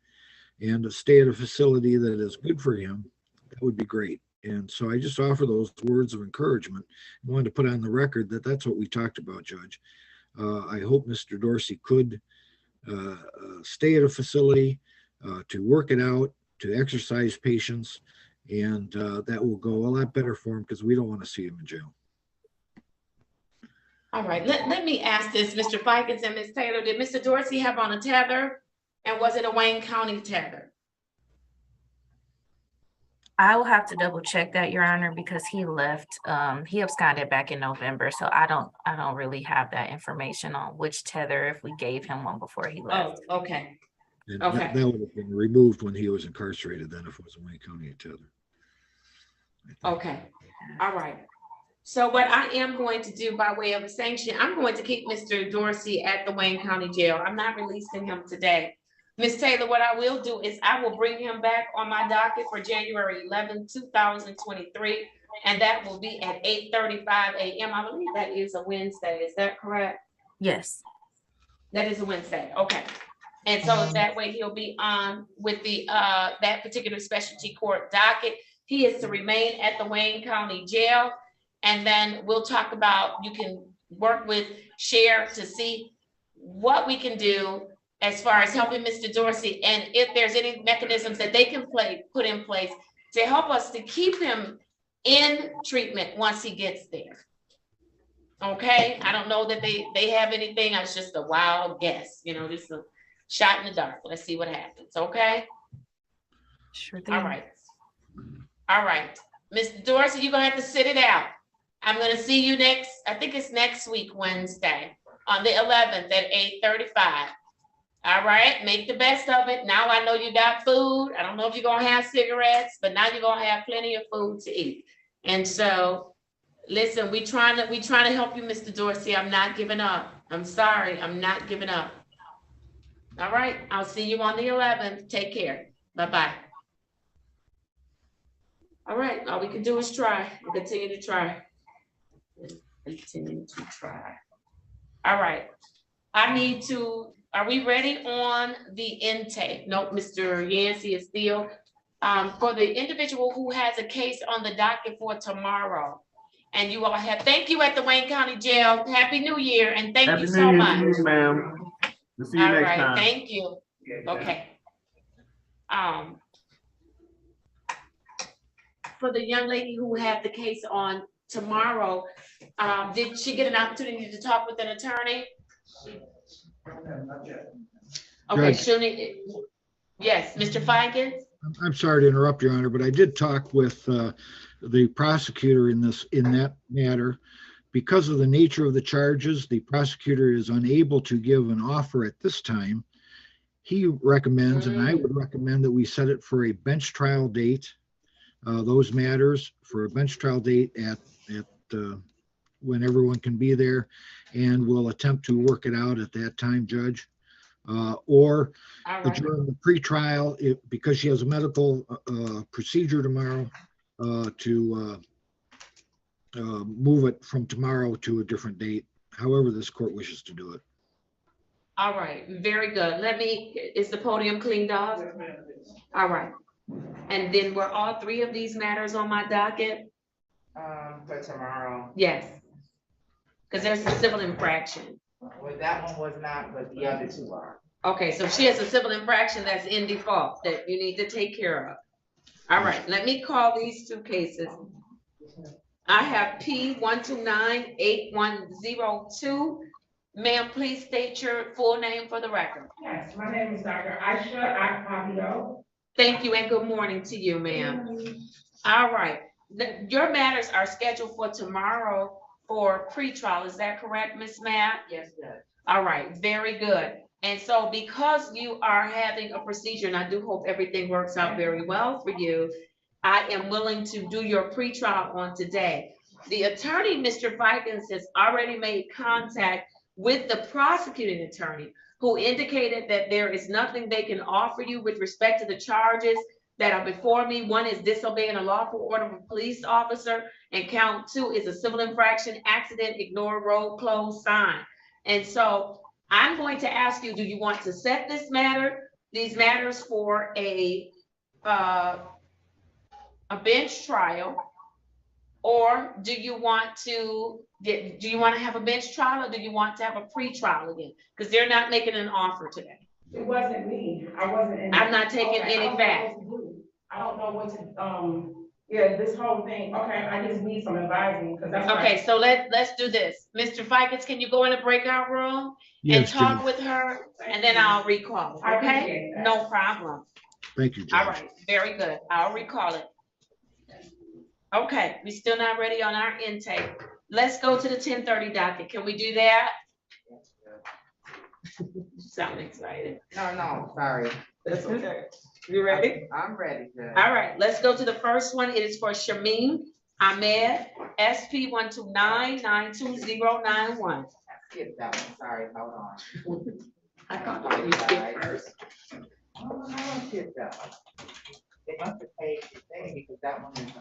and to stay at a facility that is good for him, that would be great. And so I just offer those words of encouragement. I wanted to put on the record that that's what we talked about, Judge. I hope Mr. Dorsey could stay at a facility to work it out, to exercise patience, and that will go a lot better for him because we don't want to see him in jail. All right, let me ask this, Mr. Fikens and Ms. Taylor, did Mr. Dorsey have on a tether and was it a Wayne County tether? I will have to double check that, Your Honor, because he left, he absconded back in November. So I don't really have that information on which tether, if we gave him one before he left. Oh, okay. And Okay. that would have been removed when he was incarcerated then if it was a Wayne County tether. Okay, all right. So what I am going to do by way of a sanction, I'm going to keep Mr. Dorsey at the Wayne County Jail. I'm not releasing him today. Ms. Taylor, what I will do is I will bring him back on my docket for January 11, 2023, and that will be at 8:35 a.m. I believe that is a Wednesday. Is that correct? Yes. That is a Wednesday. Okay. And so that way he'll be on with the, that particular specialty court docket. He is to remain at the Wayne County Jail. And then we'll talk about, you can work with Sheriff to see what we can do as far as helping Mr. Dorsey, and if there's any mechanisms that they can put in place to help us to keep him in treatment once he gets there. Okay, I don't know that they have anything. It's just a wild guess, you know, just a shot in the dark. Let's see what happens. Okay. Sure thing. All right. All right. Mr. Dorsey, you're gonna have to sit it out. I'm gonna see you next, I think it's next week, Wednesday, on the 11th at 8:35. All right, make the best of it. Now I know you got food. I don't know if you're gonna have cigarettes, but now you're gonna have plenty of food to eat. And so, listen, we trying to help you, Mr. Dorsey. I'm not giving up. I'm sorry, I'm not giving up. All right, I'll see you on the 11th. Take care. Bye-bye. All right, all we can do is try. We'll continue to try. Continue to try. All right, are we ready on the intake? Nope, Mr. Yancey is still. For the individual who has a case on the docket for tomorrow, and you all have, thank you at the Wayne County Jail. Happy New Year, and thank you so much. Happy New Year, ma'am. We'll see you All next right, time. thank you. Okay. For the young lady who had the case on tomorrow, did she get an opportunity to talk with an attorney? Okay, Judge. Yes, Mr. Fikens? I'm sorry to interrupt, Your Honor, but I did talk with the prosecutor in that matter. Because of the nature of the charges, the prosecutor is unable to give an offer at this time. He recommends, and I would recommend, that we set it for a bench trial date. Those matters for a bench trial date at when everyone can be there, and we'll attempt to work it out at that time, Judge. Or adjourn the pretrial because she has a medical procedure tomorrow, to move it from tomorrow to a different date, however this court wishes to do it. All right, very good. Is the podium cleaned off? All right. And then were all three of these matters on my docket? For tomorrow. Yes. Because there's a civil infraction. Well, that one was not, but the other two are. Okay, so she has a civil infraction that's in default that you need to take care of. All right, let me call these two cases. I have P 1298102. Ma'am, please state your full name for the record. Yes, my name is Dr. Aisha Akpabio. Thank you and good morning to you, ma'am. All right, your matters are scheduled for tomorrow for pretrial. Is that correct, Ms. Matt? Yes, Judge. All right, very good. And so because you are having a procedure, and I do hope everything works out very well for you, I am willing to do your pretrial on today. The attorney, Mr. Fikens, has already made contact with the prosecuting attorney, who indicated that there is nothing they can offer you with respect to the charges that are before me. One is disobeying a lawful order of a police officer, and count two is a civil infraction, accident, ignore road closed sign. And so I'm going to ask you, do you want to set these matters for a bench trial, or do you want to have a bench trial, or do you want to have a pre-trial again? Because they're not making an offer today. It wasn't me. I'm not taking any back. I don't know what to, yeah, this whole thing, okay, I just need some advising, because that's. Okay, so let's do this. Mr. Fikens, can you go in the breakout room and talk with her, and then I'll recall, okay? No problem. Thank you, Judge. All right, very good. I'll recall it. Okay, we still not ready on our intake. Let's go to the 10:30 docket. Can we do that? Sound excited. No, sorry. That's okay. You ready? I'm ready, Judge. All right, let's go to the first one. It is for Shameen Ahmed, SP 129-92091. Skip that one, sorry, hold on. I thought you skipped first. Oh, I don't skip that one. They must have paid the thing because that one is,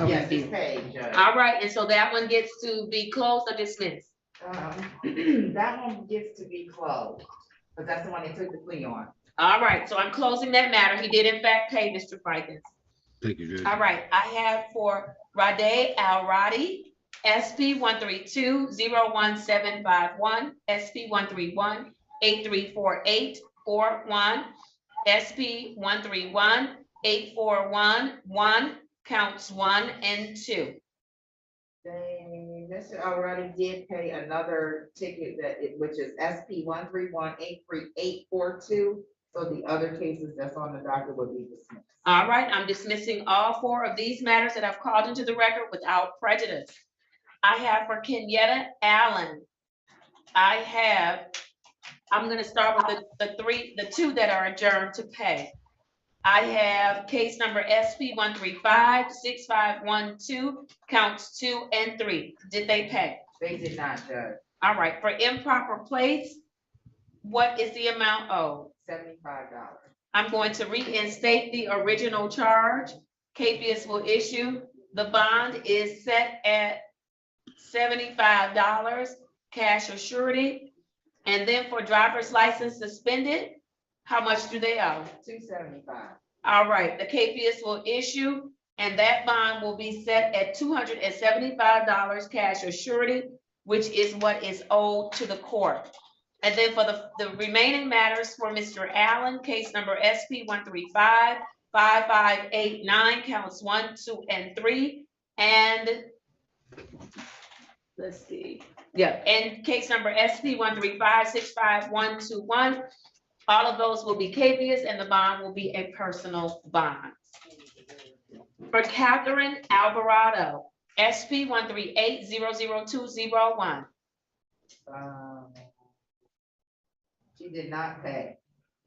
yes, it's paid, Judge. All right, and so that one gets to be closed or dismissed? That one gets to be closed. Because that's the one they took the plea on. All right, so I'm closing that matter. He did in fact pay, Mr. Fikens. Thank you, Judge. All right, I have for Rade Al-Radi, SP 132-01751, SP 131-834841, SP 131-8411, counts 1 and 2. Mr. Already did pay another ticket which is SP 131-83842. So the other cases that's on the docket will be dismissed. All right, I'm dismissing all 4 of these matters that I've called into the record without prejudice. I have for Kenyatta Allen. I'm gonna start with the 2 that are adjourned to pay. I have case number SP 135-6512, counts 2 and 3. Did they pay? They did not, Judge. All right, for improper plates, what is the amount owed? $75. I'm going to reinstate the original charge. Capias will issue. The bond is set at $75, cash or surety. And then for driver's license suspended, how much do they owe? $275. All right, the Capias will issue, and that bond will be set at $275 cash or surety, which is what is owed to the court. And then for the remaining matters for Mr. Allen, case number SP 135-5589, counts 1, 2, and 3. And let's see. Yeah, and case number SP 135-65121. All of those will be Capias, and the bond will be a personal bond. For Catherine Alvarado, SP 138-00201. She did not pay.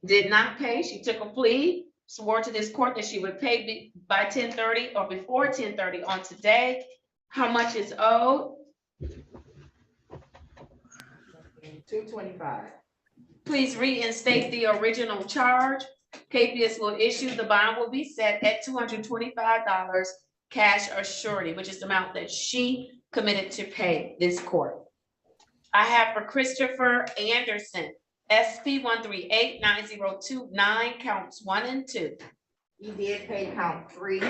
Did not pay. She took a plea, swore to this court that she would pay by 10:30 or before 10:30 on today. How much is owed? $225. Please reinstate the original charge. Capias will issue. The bond will be set at $225 cash or surety, which is the amount that she committed to pay this court. I have for Christopher Anderson, SP 138-9029, counts 1 and 2. He did pay count 3.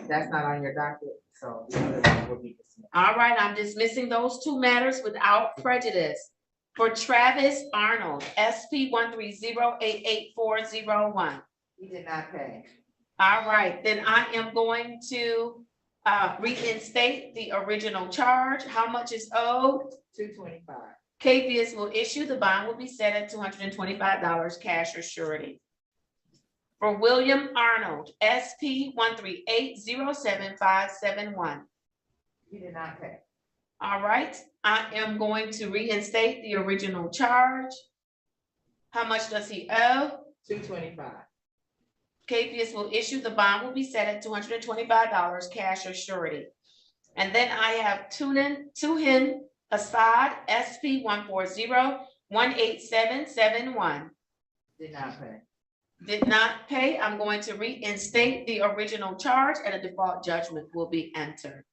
That's not on your docket, so the other one will be dismissed. All right, I'm dismissing those 2 matters without prejudice. For Travis Arnold, SP 130-88401. He did not pay. All right, then I am going to reinstate the original charge. How much is owed? $225. Capias will issue. The bond will be set at $225 cash or surety. For William Arnold, SP 138-07571. He did not pay. All right, I am going to reinstate the original charge. How much does he owe? $225. Capias will issue. The bond will be set at $225 cash or surety. And then I have Tuhin Assad, SP 140-18771. Did not pay. Did not pay. I'm going to reinstate the original charge, and a default judgment will be entered.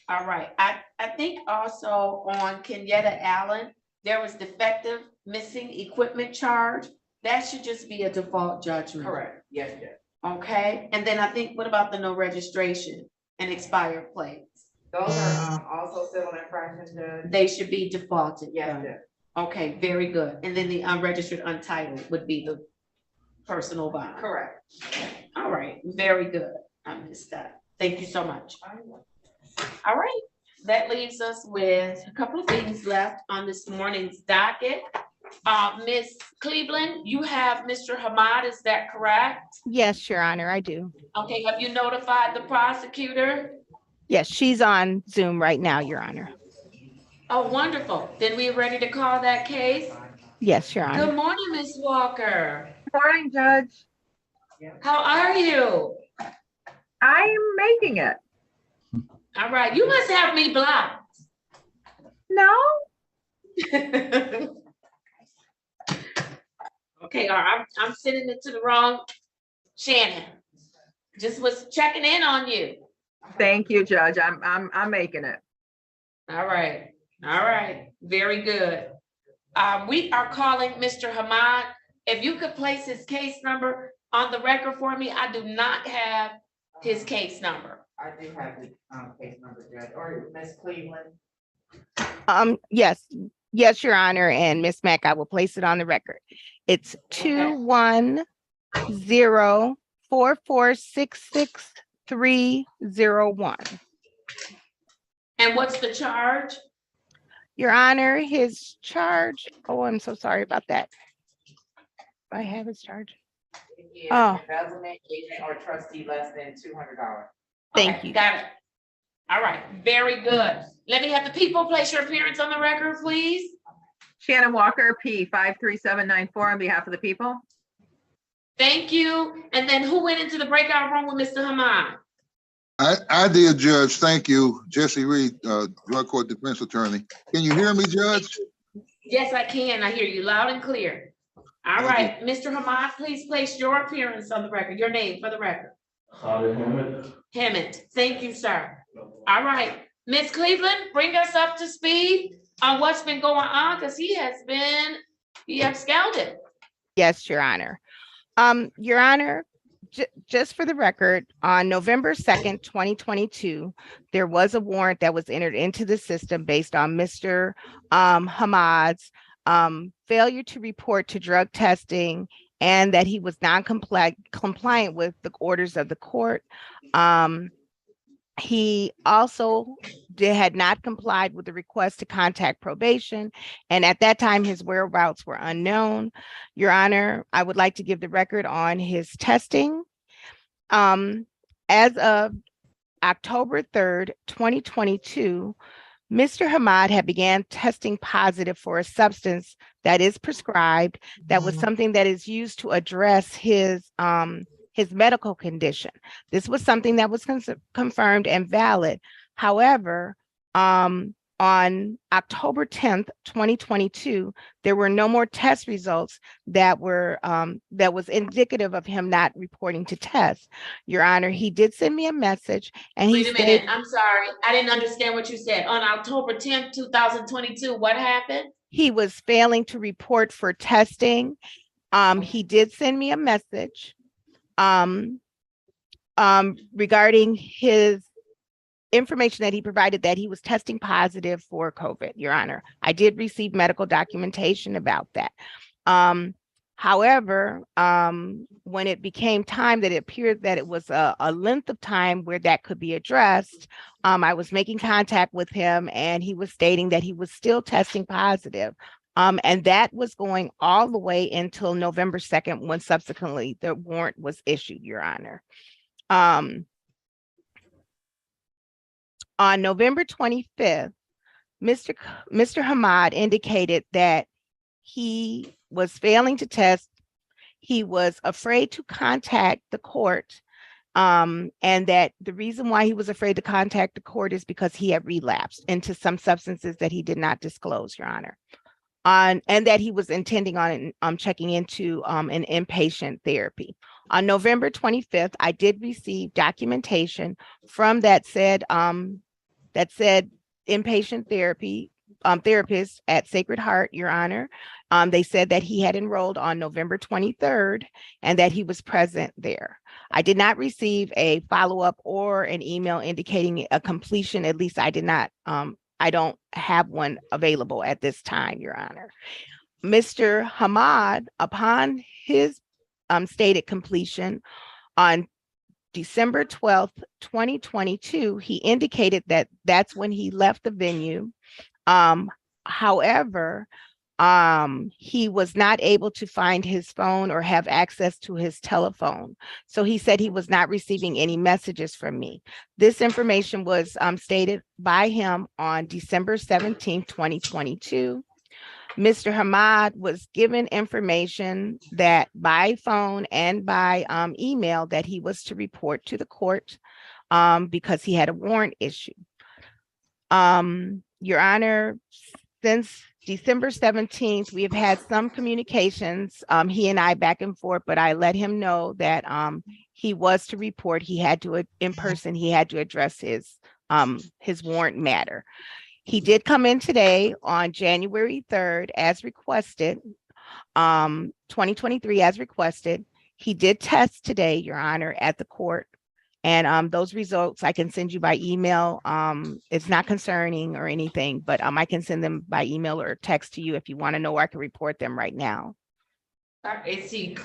All right, I think also on Kenyatta Allen, there was defective missing equipment charge. That should just be a default judgment. Correct. Yes, yes. Okay, and then I think, what about the no registration and expired plates? Those are also civil infractions, Judge. They should be defaulted. Yes, yes. Okay, very good. And then the unregistered untitled would be the personal bond. Correct. All right, very good. I missed that. Thank you so much. All right, that leaves us with a couple of things left on this morning's docket. Ms. Cleveland, you have Mr. Hamad, is that correct? Yes, Your Honor, I do. Okay, have you notified the prosecutor? Yes, she's on Zoom right now, Your Honor. Oh, wonderful. Then we're ready to call that case. Yes, Your Honor. Good morning, Ms. Walker. Morning, Judge. How are you? I'm making it. All right, you must have me blocked. No. Okay, all right, I'm sending it to the wrong Shannon. Just was checking in on you. Thank you, Judge. I'm making it. All right, very good. We are calling Mr. Hamad. If you could place his case number on the record for me, I do not have his case number. I do have the case number, Judge, or Ms. Cleveland. Yes, Your Honor, and Ms. Mack, I will place it on the record. It's 210-4466301. And what's the charge? Your Honor, his charge, oh, I'm so sorry about that. I have his charge. Oh. Embezzlement, agent or trustee less than $200. Thank you. Got it. All right, very good. Let me have the people place your appearance on the record, please. Shannon Walker, P 53794 on behalf of the people. Thank you. And then who went into the breakout room with Mr. Hamad? I did, Judge. Thank you. Jesse Reed, drug court defense attorney. Can you hear me, Judge? Yes, I can. I hear you loud and clear. All right, Mr. Hamad, please place your appearance on the record, your name for the record. Hammond. Thank you, sir. All right, Ms. Cleveland, bring us up to speed on what's been going on, because he has scouted. Yes, Your Honor. Your Honor, just for the record, on November 2nd, 2022, there was a warrant that was entered into the system based on Mr. Hamad's failure to report to drug testing and that he was non-compliant with the orders of the court. He also had not complied with the request to contact probation, and at that time his whereabouts were unknown. Your Honor, I would like to give the record on his testing. As of October 3rd, 2022, Mr. Hamad had began testing positive for a substance that is prescribed, that was something that is used to address his medical condition. This was something that was confirmed and valid. However, on October 10th, 2022, there were no more test results that was indicative of him not reporting to tests. Your Honor, he did send me a message and he Wait a minute, I'm sorry. I didn't understand what you said. On October 10th, 2022, what happened? He was failing to report for testing. He did send me a message regarding his information that he provided that he was testing positive for COVID, Your Honor. I did receive medical documentation about that. However, when it became time that it appeared that it was a length of time where that could be addressed, I was making contact with him and he was stating that he was still testing positive. And that was going all the way until November 2nd, when subsequently the warrant was issued, Your Honor. On November 25th, Mr. Hamad indicated that he was failing to test. He was afraid to contact the court, and that the reason why he was afraid to contact the court is because he had relapsed into some substances that he did not disclose, Your Honor. And that he was intending on checking into an inpatient therapy. On November 25th, I did receive documentation from that said inpatient therapy therapist at Sacred Heart, Your Honor. They said that he had enrolled on November 23rd and that he was present there. I did not receive a follow-up or an email indicating a completion. At least I did not. I don't have one available at this time, Your Honor. Mr. Hamad, upon his stated completion on December 12th, 2022, he indicated that that's when he left the venue. However, he was not able to find his phone or have access to his telephone. So he said he was not receiving any messages from me. This information was stated by him on December 17th, 2022. Mr. Hamad was given information that by phone and by email that he was to report to the court because he had a warrant issued. Your Honor, since December 17th, we have had some communications, he and I back and forth, but I let him know that he was to report. He had to, in person, he had to address his warrant matter. He did come in today on January 3rd as requested, 2023 as requested. He did test today, Your Honor, at the court. And those results I can send you by email. It's not concerning or anything, but I can send them by email or text to you if you want to know where I can report them right now. Is he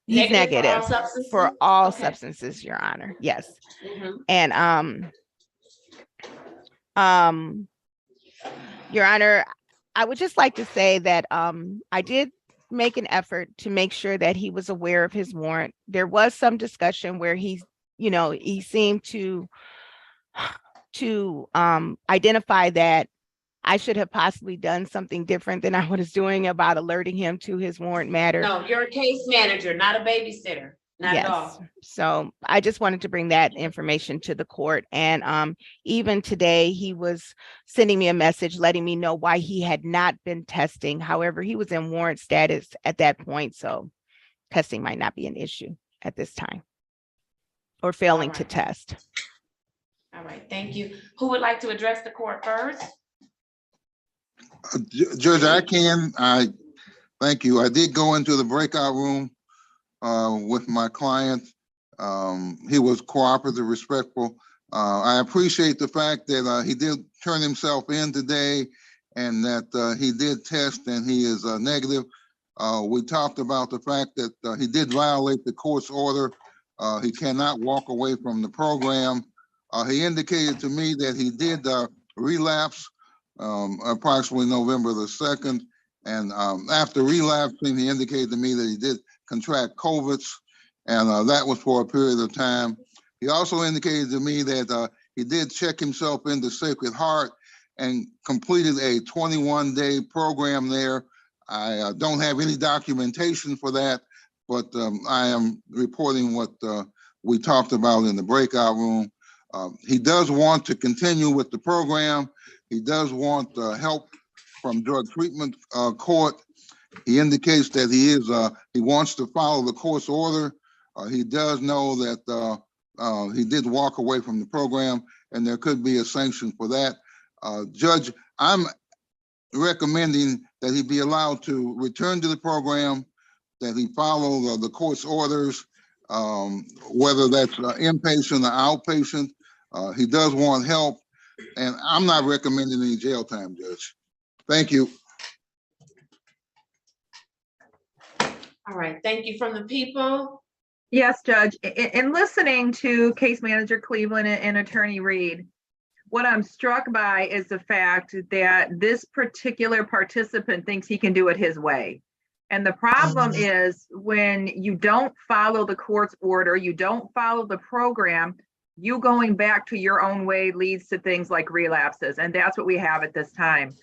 He's negative for all Okay. substances, Your Honor. Yes. Mhm. And Your Honor, I would just like to say that I did make an effort to make sure that he was aware of his warrant. There was some discussion where he seemed to identify that I should have possibly done something different than I was doing about alerting him to his warrant matter. No, you're a case manager, not a babysitter, not at Yes. all. So I just wanted to bring that information to the court. And even today, he was sending me a message letting me know why he had not been testing. However, he was in warrant status at that point, so testing might not be an issue at this time or failing to test. All right, thank you. Who would like to address the court first? Judge, I thank you. I did go into the breakout room with my client. He was cooperative, respectful. I appreciate the fact that he did turn himself in today and that he did test and he is negative. We talked about the fact that he did violate the court's order. He cannot walk away from the program. He indicated to me that he did relapse approximately November the 2nd. And after relapsing, he indicated to me that he did contract COVID, and that was for a period of time. He also indicated to me that he did check himself into Sacred Heart and completed a 21-day program there. I don't have any documentation for that, but I am reporting what we talked about in the breakout room. He does want to continue with the program. He does want help from drug treatment court. He indicates that he wants to follow the court's order. He does know that he did walk away from the program and there could be a sanction for that. Judge, I'm recommending that he be allowed to return to the program, that he follow the court's orders, whether that's inpatient or outpatient. He does want help, and I'm not recommending any jail time, Judge. Thank you. All right, thank you. From the people? Yes, Judge. In listening to Case Manager Cleveland and Attorney Reed, what I'm struck by is the fact that this particular participant thinks he can do it his way. And the problem is when you don't follow the court's order, you don't follow the program, you going back to your own way leads to things like relapses. And that's what we have at this time.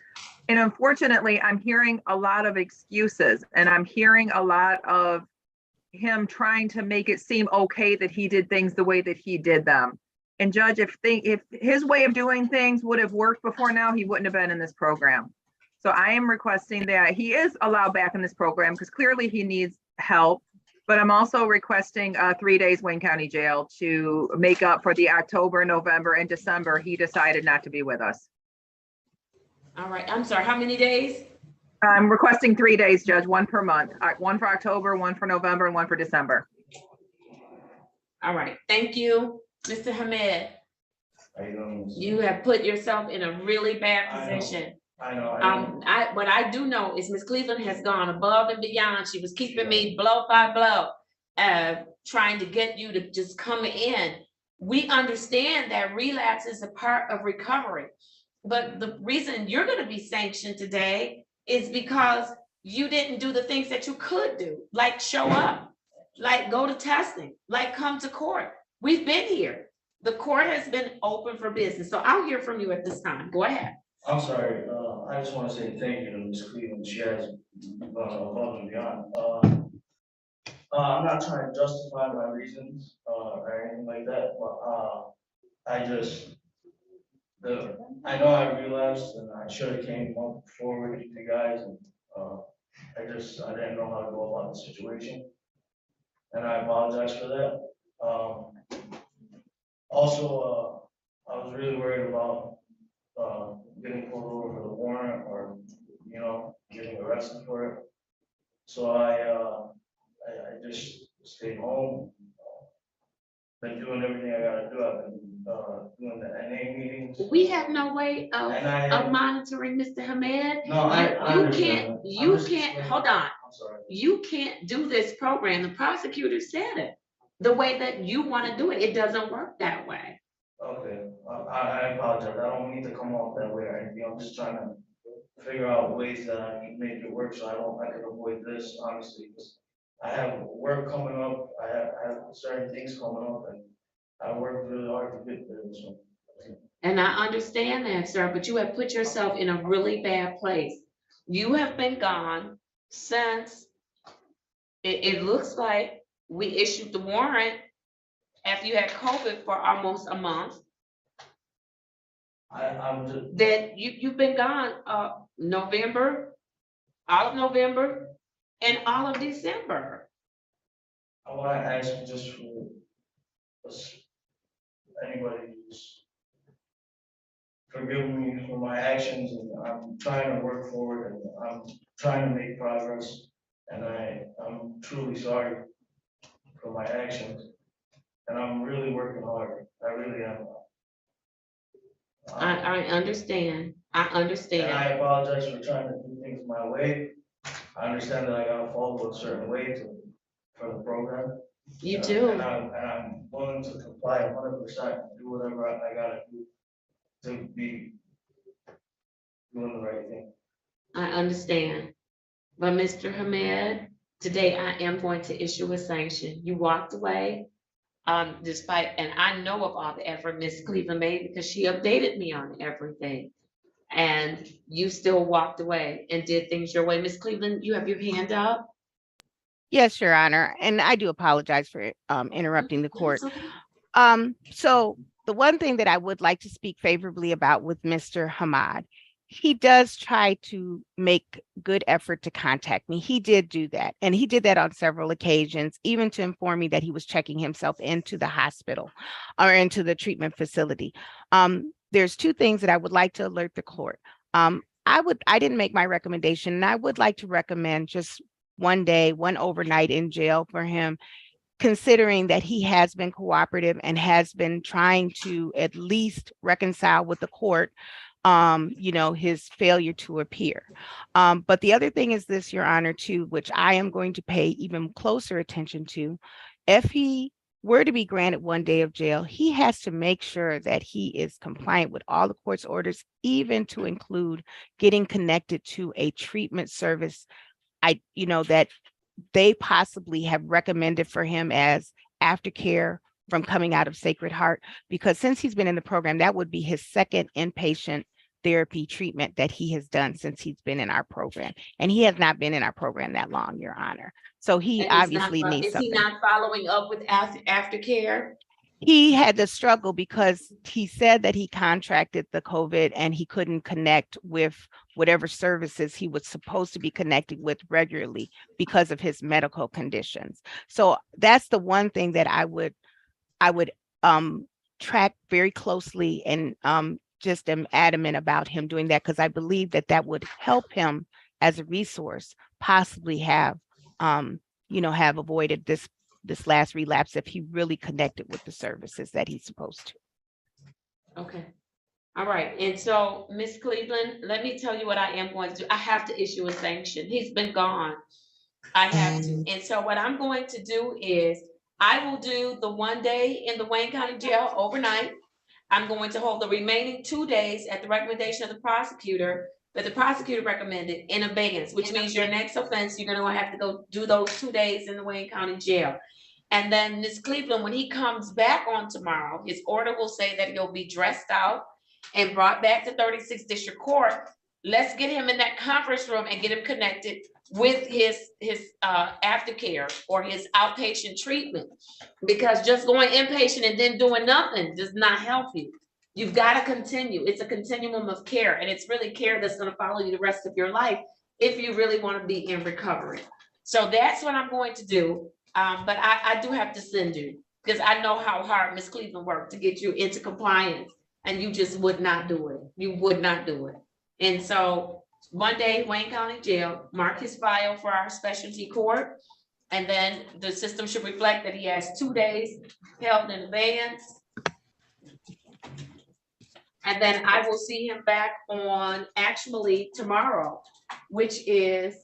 And unfortunately, I'm hearing a lot of excuses and I'm hearing a lot of him trying to make it seem okay that he did things the way that he did them. And Judge, if his way of doing things would have worked before now, he wouldn't have been in this program. So I am requesting that he is allowed back in this program because clearly he needs help. But I'm also requesting 3 days Wayne County Jail to make up for the October, November, and December he decided not to be with us. All right, I'm sorry, how many days? I'm requesting 3 days, Judge, one per month, one for October, one for November, and one for December. All right, thank you. Mr. Hamed, you have put yourself in a really bad position. I know. What I do know is Ms. Cleveland has gone above and beyond. She was keeping me blow by blow, trying to get you to just come in. We understand that relapse is a part of recovery, but the reason you're going to be sanctioned today is because you didn't do the things that you could do, like show up, like go to testing, like come to court. We've been here. The court has been open for business. So I'll hear from you at this time. Go ahead. I'm sorry, I just want to say thank you to Ms. Cleveland. She has gone above and beyond. I'm not trying to justify my reasons or anything like that, but I know I relapsed and I should have came up forward with you guys, and I didn't know how to go about the situation, and I apologize for that. Also, I was really worried about getting pulled over for the warrant or, you know, getting arrested for it. So I just stayed home. Been doing everything I gotta do. I've been, doing the NA meetings. We have no way And I of have, monitoring Mr. Hamed. no, I You understand. can't, hold on. I'm sorry. You can't do this program. The prosecutor said it. The way that you want to do it, it doesn't work that way. Okay, I apologize. I don't mean to come off that way or anything. I'm just trying to figure out ways that I can make it work so I can avoid this, honestly, because I have work coming up. I have certain things coming up and I worked really hard to get there, so. And I understand that, sir, but you have put yourself in a really bad place. You have been gone since it looks like we issued the warrant after you had COVID for almost a month. I'm just. That you've been gone November, all of November and all of December. I want to ask just for anybody who's forgive me for my actions, and I'm trying to work forward and I'm trying to make progress. And I'm truly sorry for my actions. And I'm really working hard. I really am. I understand. I understand. And I apologize for trying to do things my way. I understand that I gotta follow a certain way for the program. You do. And I'm willing to comply 100% and do whatever I gotta do to be doing the right thing. I understand. But Mr. Hamed, today I am going to issue a sanction. You walked away. Despite, and I know of all the effort Ms. Cleveland made because she updated me on everything. And you still walked away and did things your way. Ms. Cleveland, you have your hand up. Yes, Your Honor, and I do apologize for interrupting the court. It's okay. So the one thing that I would like to speak favorably about with Mr. Hamed, he does try to make good effort to contact me. He did do that, and he did that on several occasions, even to inform me that he was checking himself into the hospital or into the treatment facility. There's two things that I would like to alert the court. I didn't make my recommendation, and I would like to recommend just one day, one overnight in jail for him, considering that he has been cooperative and has been trying to at least reconcile with the court, his failure to appear. But the other thing is this, Your Honor, too, which I am going to pay even closer attention to. If he were to be granted one day of jail, he has to make sure that he is compliant with all the court's orders, even to include getting connected to a treatment service that they possibly have recommended for him as aftercare from coming out of Sacred Heart, because since he's been in the program, that would be his second inpatient therapy treatment that he has done since he's been in our program. And he has not been in our program that long, Your Honor. So he obviously needs something. Is he not following up with aftercare? He had to struggle because he said that he contracted the COVID and he couldn't connect with whatever services he was supposed to be connected with regularly because of his medical conditions. So that's the one thing that I would track very closely, and just am adamant about him doing that, because I believe that would help him as a resource, possibly have avoided this last relapse if he really connected with the services that he's supposed to. Okay. All right. And so, Ms. Cleveland, let me tell you what I am going to do. I have to issue a sanction. He's been gone. I have to. And so what I'm going to do is I will do the one day in the Wayne County Jail overnight. I'm going to hold the remaining 2 days at the recommendation of the prosecutor, but the prosecutor recommended in abeyance, which means your next offense, you're going to have to go do those 2 days in the Wayne County Jail. And then Ms. Cleveland, when he comes back on tomorrow, his order will say that he'll be dressed out and brought back to 36th District Court. Let's get him in that conference room and get him connected with his aftercare or his outpatient treatment, because just going inpatient and then doing nothing does not help you. You've got to continue. It's a continuum of care, and it's really care that's going to follow you the rest of your life if you really want to be in recovery. So that's what I'm going to do. But I do have to send you, because I know how hard Ms. Cleveland worked to get you into compliance and you just would not do it. You would not do it. And so one day, Wayne County Jail, mark his file for our specialty court. And then the system should reflect that he has 2 days held in abeyance. And then I will see him back on actually tomorrow, which is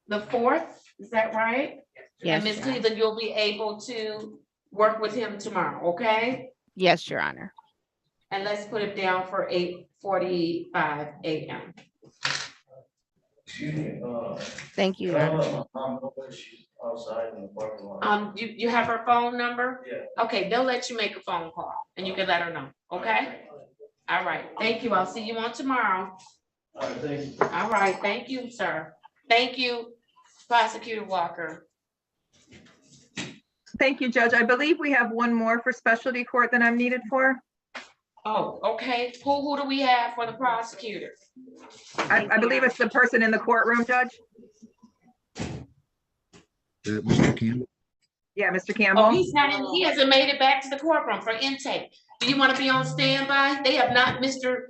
the 4th. Is that right? Yes, And Ms. Your Honor. Cleveland, you'll be able to work with him tomorrow, okay? Yes, Your Honor. And let's put it down for 8:45 a.m. Excuse me, Thank you, Your can I Honor. let my mom know that she's outside in the parking lot? You have her phone number? Yeah. Okay, they'll let you make a phone call and you can let her know, okay? All right, thank you. I'll see you on tomorrow. All right, thank you. All right, thank you, sir. Thank you, Prosecutor Walker. Thank you, Judge. I believe we have one more for specialty court that I'm needed for. Oh, okay. Who do we have for the prosecutor? I believe it's the person in the courtroom, Judge. Mr. Campbell. Yeah, Mr. Oh, Campbell. he's not in, he hasn't made it back to the courtroom for intake. Do you want to be on standby? They have not, Mr.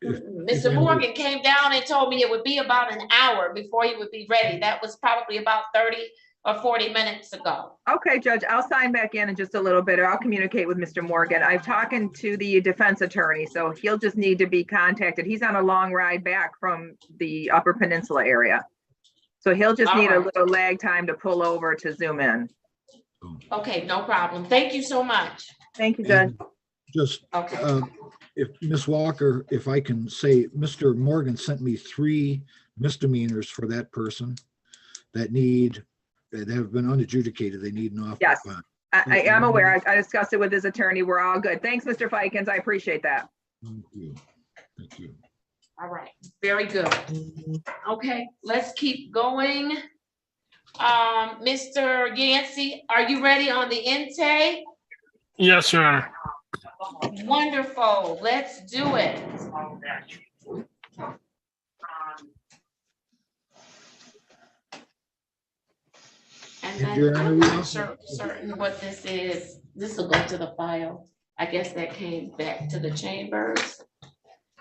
Mr. Morgan came down and told me it would be about an hour before he would be ready. That was probably about 30 or 40 minutes ago. Okay, Judge, I'll sign back in just a little bit, or I'll communicate with Mr. Morgan. I'm talking to the defense attorney, so he'll just need to be contacted. He's on a long ride back from the Upper Peninsula area. So he'll just need a little lag time to pull over to zoom in. Okay, no problem. Thank you so much. Thank you, Judge. Just, if Ms. Walker, if I can say, Mr. Morgan sent me 3 misdemeanors for that person that have been unadjudicated. They need an off. Yes, I am aware. I discussed it with his attorney. We're all good. Thanks, Mr. Fikens. I appreciate that. Thank you. Thank you. All right, very good. Okay, let's keep going. Mr. Yancey, are you ready on the intake? Yes, Your Honor. Wonderful, let's do it. And then I'm not certain what this is. This will go to the file. I guess that came back to the chambers.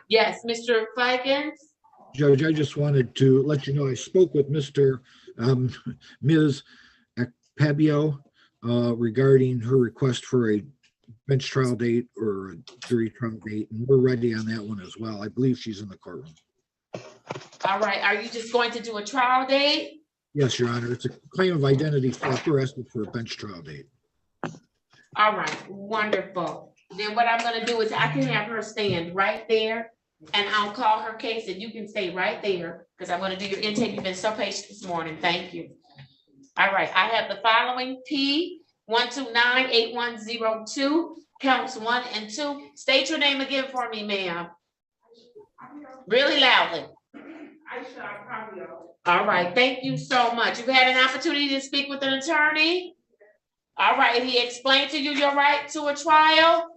Yes, Mr. Fikens? Judge, I just wanted to let you know, I spoke with Ms. Pabio regarding her request for a bench trial date or a jury trial date, and we're ready on that one as well. I believe she's in the courtroom. All right, are you just going to do a trial date? Yes, Your Honor. It's a claim of identity theft. We're asking for a bench trial date. All right, wonderful. Then what I'm gonna do is I can have her stand right there and I'll call her case and you can stay right there because I'm gonna do your intake. You've been so patient this morning. Thank you. All right, I have the following P 1298102, counts 1 and 2. State your name again for me, ma'am. Really loudly. All right, thank you so much. You've had an opportunity to speak with an attorney. All right, he explained to you your right to a trial,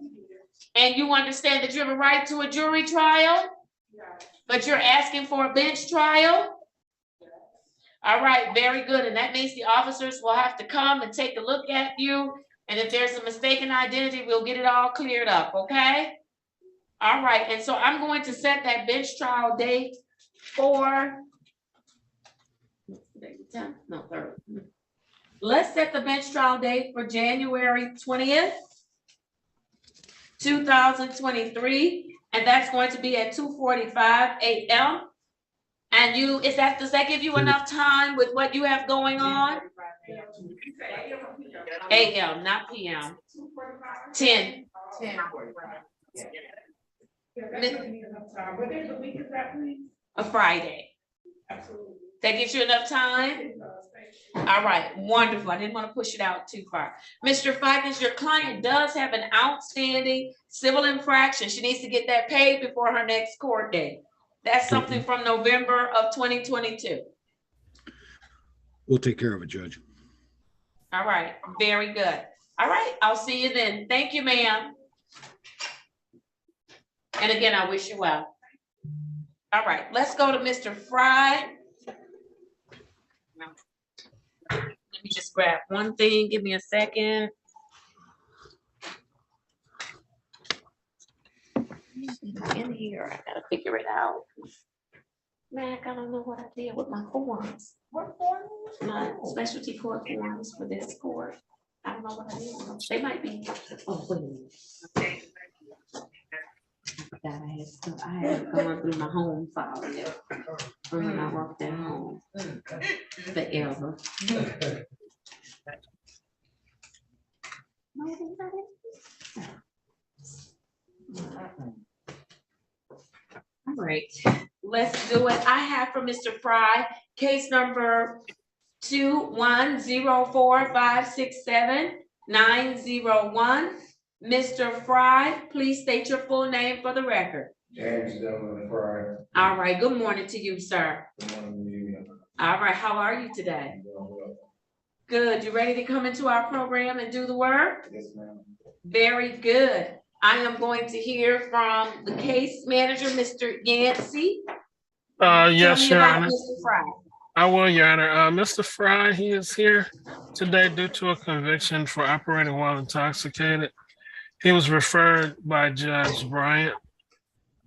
and you understand that you have a right to a jury trial, but you're asking for a bench trial. All right, very good. And that means the officers will have to come and take a look at you. And if there's a mistaken identity, we'll get it all cleared up, okay? All right, and so I'm going to set that bench trial date for, no, 3rd. Let's set the bench trial date for January 20th, 2023, and that's going to be at 2:45 a.m. And does that give you enough time with what you have going on? A.m., not P.M. 10. A Friday. That gives you enough time? All right, wonderful. I didn't want to push it out too far. Mr. Fikens, your client does have an outstanding civil infraction. She needs to get that paid before her next court date. That's something from November of 2022. We'll take care of it, Judge. All right, very good. All right, I'll see you then. Thank you, ma'am. And again, I wish you well. All right, let's go to Mr. Fry. Let me just grab one thing. Give me a second. In here, I gotta figure it out. Mac, I don't know what I did with my forms. What forms? My specialty court forms for this court. I don't know what I did with them. They might be. Oh, wait a minute. I had gone through my home file there from when I worked at home. Forever. No, they got it. All right, let's do it. I have for Mr. Fry, case number 2104567-901. Mr. Fry, please state your full name for the record. James Dillon Fry. All right, good morning to you, sir. Good morning to you. All right, how are you today? I'm doing well. Good, you ready to come into our program and do the work? Yes, ma'am. Very good. I am going to hear from the case manager, Mr. Yancey. Yes, Your Honor. Mr. Fry. I will, Your Honor. Mr. Fry, he is here today due to a conviction for operating while intoxicated. He was referred by Judge Bryant.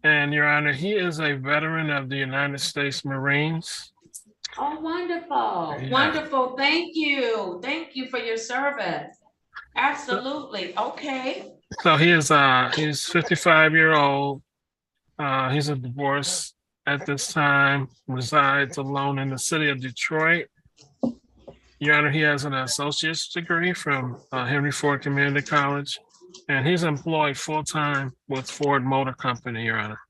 And Your Honor, he is a veteran of the United States Marines. Oh, wonderful. Yeah. Wonderful. Thank you. Thank you for your service. Absolutely. Okay. So he's 55-year-old. He's a divorce at this time, resides alone in the city of Detroit. Your Honor, he has an associate's degree from Henry Ford Community College, and he's employed full-time with Ford Motor Company, Your Honor.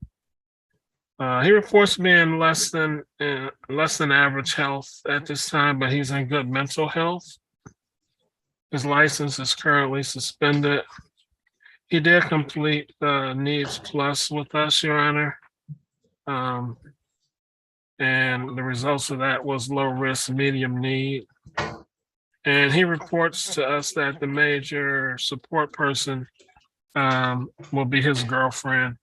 He reports being less than average health at this time, but he's in good mental health. His license is currently suspended. He did complete Needs Plus with us, Your Honor. And the results of that was low risk, medium need. And he reports to us that the major support person will be his girlfriend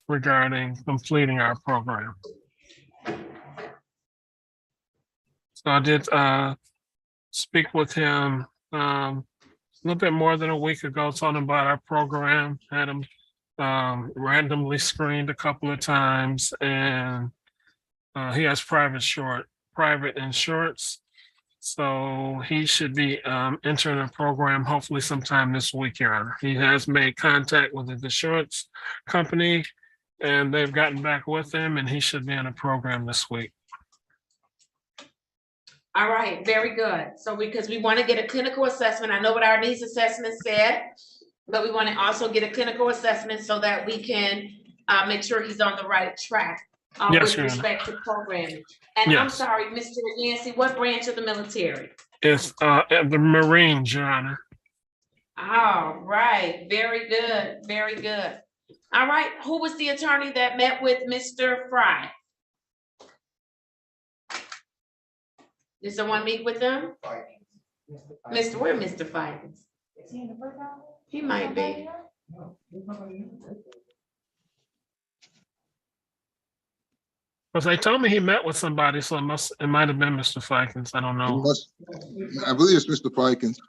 regarding completing our program. So I did speak with him a little bit more than a week ago, talking about our program. Had him randomly screened a couple of times, and he has private insurance. So he should be entering a program hopefully sometime this week, Your Honor. He has made contact with his insurance company, and they've gotten back with him, and he should be in a program this week. All right, very good. So because we want to get a clinical assessment, I know what our needs assessment said, but we want to also get a clinical assessment so that we can make sure he's on the right track with respect to programming. And yes. I'm sorry, Mr. Yancey, what branch of the military? It's the Marines, Your Honor. All right, very good, very good. All right, who was the attorney that met with Mr. Fry? Did someone meet with them? Where Mr. Fikens? Is he in the first house? He might be. Because they told me he met with somebody, so it might have been Mr. Fikens. I don't know. I believe it's Mr. Fikens.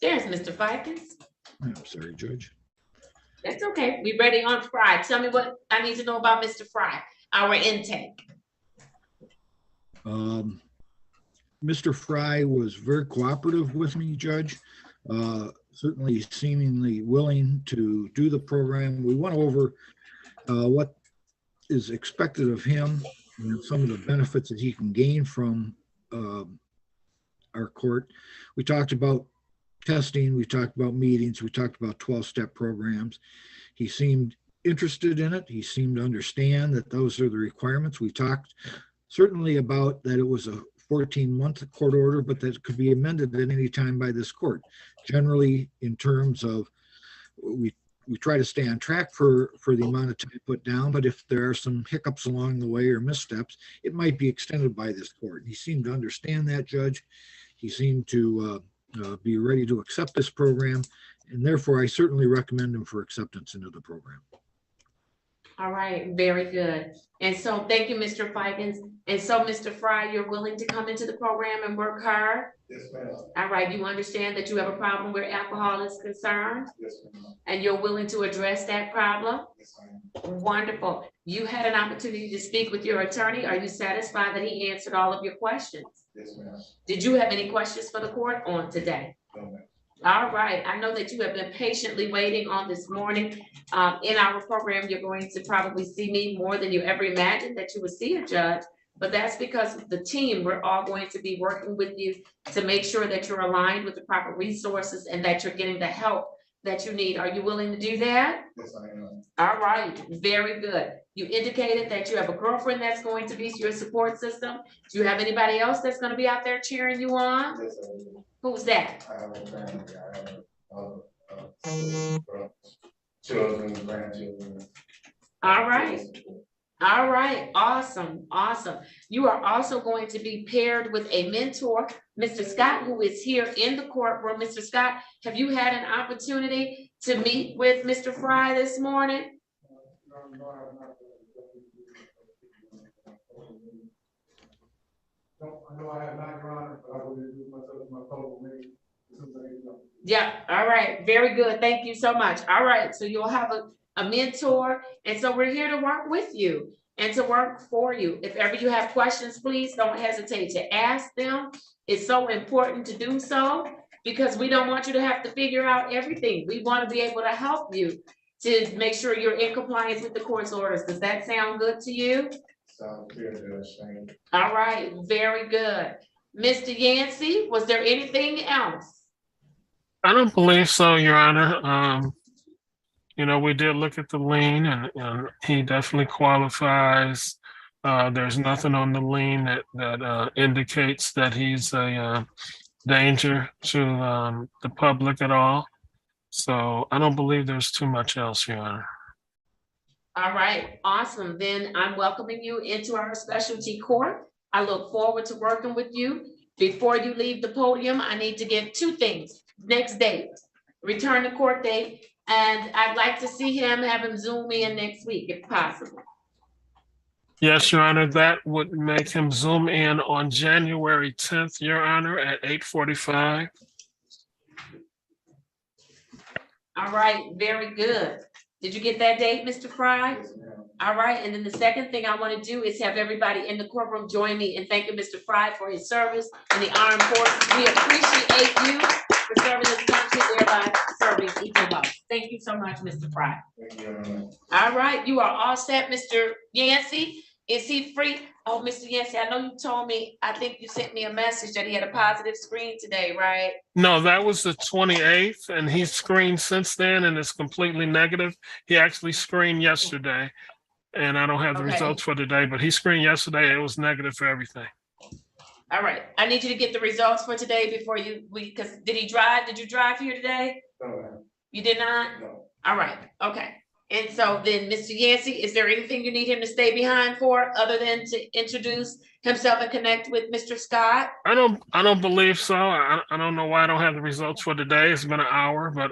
There's Mr. Fikens. I'm sorry, Judge. That's okay. We ready on Fry. Tell me what I need to know about Mr. Fry, our intake. Mr. Fry was very cooperative with me, Judge. Certainly seemingly willing to do the program. We went over what is expected of him and some of the benefits that he can gain from our court. We talked about testing, we talked about meetings, we talked about 12-step programs. He seemed interested in it. He seemed to understand that those are the requirements. We talked certainly about that it was a 14-month court order, but that could be amended at any time by this court. Generally, in terms of, we try to stay on track for the amount of time put down, but if there are some hiccups along the way or missteps, it might be extended by this court. He seemed to understand that, Judge. He seemed to be ready to accept this program, and therefore I certainly recommend him for acceptance into the program. All right, very good. And so thank you, Mr. Fikens. And so, Mr. Fry, you're willing to come into the program and work hard? Yes, ma'am. All right, you understand that you have a problem where alcohol is concerned? Yes, ma'am. And you're willing to address that problem? Yes, ma'am. Wonderful. You had an opportunity to speak with your attorney. Are you satisfied that he answered all of your questions? Yes, ma'am. Did you have any questions for the court on today? No, ma'am. All right, I know that you have been patiently waiting on this morning. In our program, you're going to probably see me more than you ever imagined that you would see a judge, but that's because of the team. We're all going to be working with you to make sure that you're aligned with the proper resources and that you're getting the help that you need. Are you willing to do that? Yes, I am. All right, very good. You indicated that you have a girlfriend that's going to be your support system. Do you have anybody else that's going to be out there cheering you on? Yes, I do. Who's that? I have a family. I have children, grandchildren. All right. All right, awesome, awesome. You are also going to be paired with a mentor, Mr. Scott, who is here in the courtroom. Mr. Scott, have you had an opportunity to meet with Mr. Fry this morning? No, I know I have not, Your Honor, but I will introduce myself to my fellow committee as soon as I get done. Yeah, all right, very good. Thank you so much. All right, so you'll have a mentor, and so we're here to work with you and to work for you. If ever you have questions, please don't hesitate to ask them. It's so important to do so because we don't want you to have to figure out everything. We want to be able to help you to make sure you're in compliance with the court's orders. Does that sound good to you? Sounds good, Judge. Thank you. All right, very good. Mr. Yancey, was there anything else? I don't believe so, Your Honor. You know, we did look at the lien and he definitely qualifies. There's nothing on the lien that indicates that he's a danger to the public at all. So I don't believe there's too much else, Your Honor. All right, awesome. Then I'm welcoming you into our specialty court. I look forward to working with you. Before you leave the podium, I need to get two things. Next date, return to court date, and I'd like to see him, have him Zoom in next week if possible. Yes, Your Honor, that would make him Zoom in on January 10th, Your Honor, at 8:45. All right, very good. Did you get that date, Mr. Fry? Yes, ma'am. All right, and then the second thing I want to do is have everybody in the courtroom join me in thanking Mr. Fry for his service in the armed forces. We appreciate you for serving this country, thereby serving each of us. Thank you so much, Mr. Fry. Thank you, Your Honor. All right, you are all set, Mr. Yancey. Is he free? Oh, Mr. Yancey, I know you told me, I think you sent me a message that he had a positive screen today, right? No, that was the 28th, and he's screened since then, and it's completely negative. He actually screened yesterday, and I don't have the Okay. results for today, but he screened yesterday. It was negative for everything. All right, I need you to get the results for today before because did he drive? Did you drive here today? No, ma'am. You did not? No. All right, okay. And so then, Mr. Yancey, is there anything you need him to stay behind for other than to introduce himself and connect with Mr. Scott? I don't believe so. I don't know why I don't have the results for today. It's been an hour, but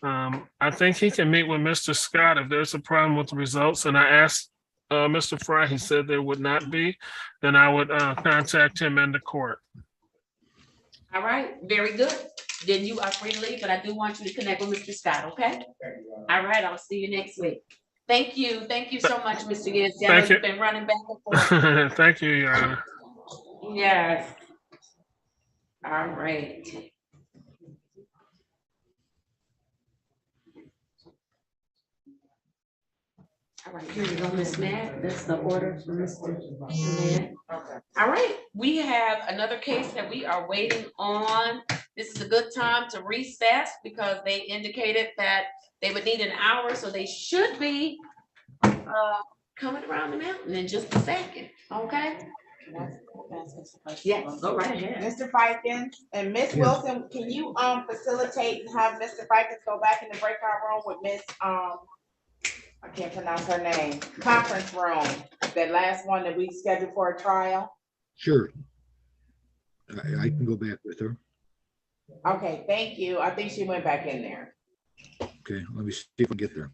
I think he can meet with Mr. Scott if there's a problem with the results. And I asked Mr. Fry, he said there would not be. Then I would contact him in the court. All right, very good. Then you are free to leave, but I do want you to connect with Mr. Scott, okay? Thank you, Your Honor. All right, I'll see you next week. Thank you. Thank you so much, Mr. Yancey. I know Thank you. you've been running back and forth. Thank you, Your Honor. Yes. All right. All right, here you go, Ms. Matt. That's the order for Mr. Matt. All right, we have another case that we are waiting on. This is a good time to recess because they indicated that they would need an hour, so they should be coming around the mountain in just a second, okay? Yes, go right ahead. Mr. Fikens and Miss Wilson, can you facilitate and have Mr. Fikens go back in the breakout room with Miss I can't pronounce her name, conference room, that last one that we scheduled for a trial? Sure. I can go back with her. Okay, thank you. I think she went back in there. Okay, let me see if I get there.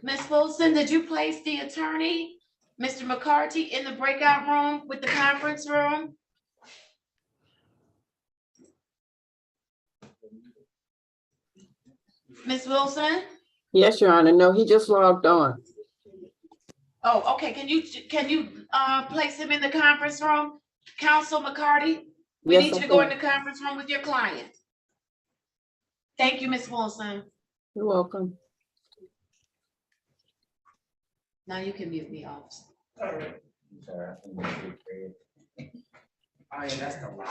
Ms. Wilson, did you place the attorney, Mr. McCarty, in the breakout room with the conference room? Ms. Wilson? Yes, Your Honor. No, he just logged on. Oh, okay. Can you place him in the conference room? Counsel McCarty? We Yes, need you I to go in can. the conference room with your client. Thank you, Ms. Wilson. You're welcome. Now you can mute me off. Oh, yeah, that's the lie.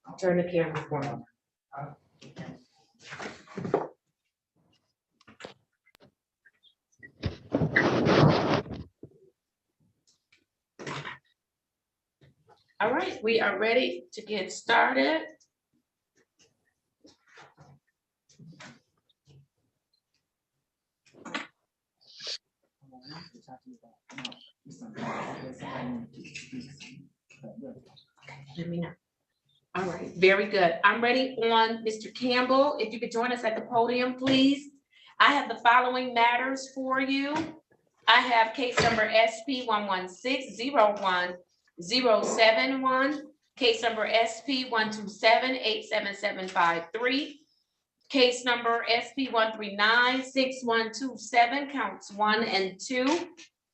I'll turn the camera on. All right, we are ready to get started. Let me know. All right, very good. I'm ready on Mr. Campbell. If you could join us at the podium, please. I have the following matters for you. I have case number SP 116-01071, case number SP 127-87753, case number SP 139-6127, counts 1 and 2,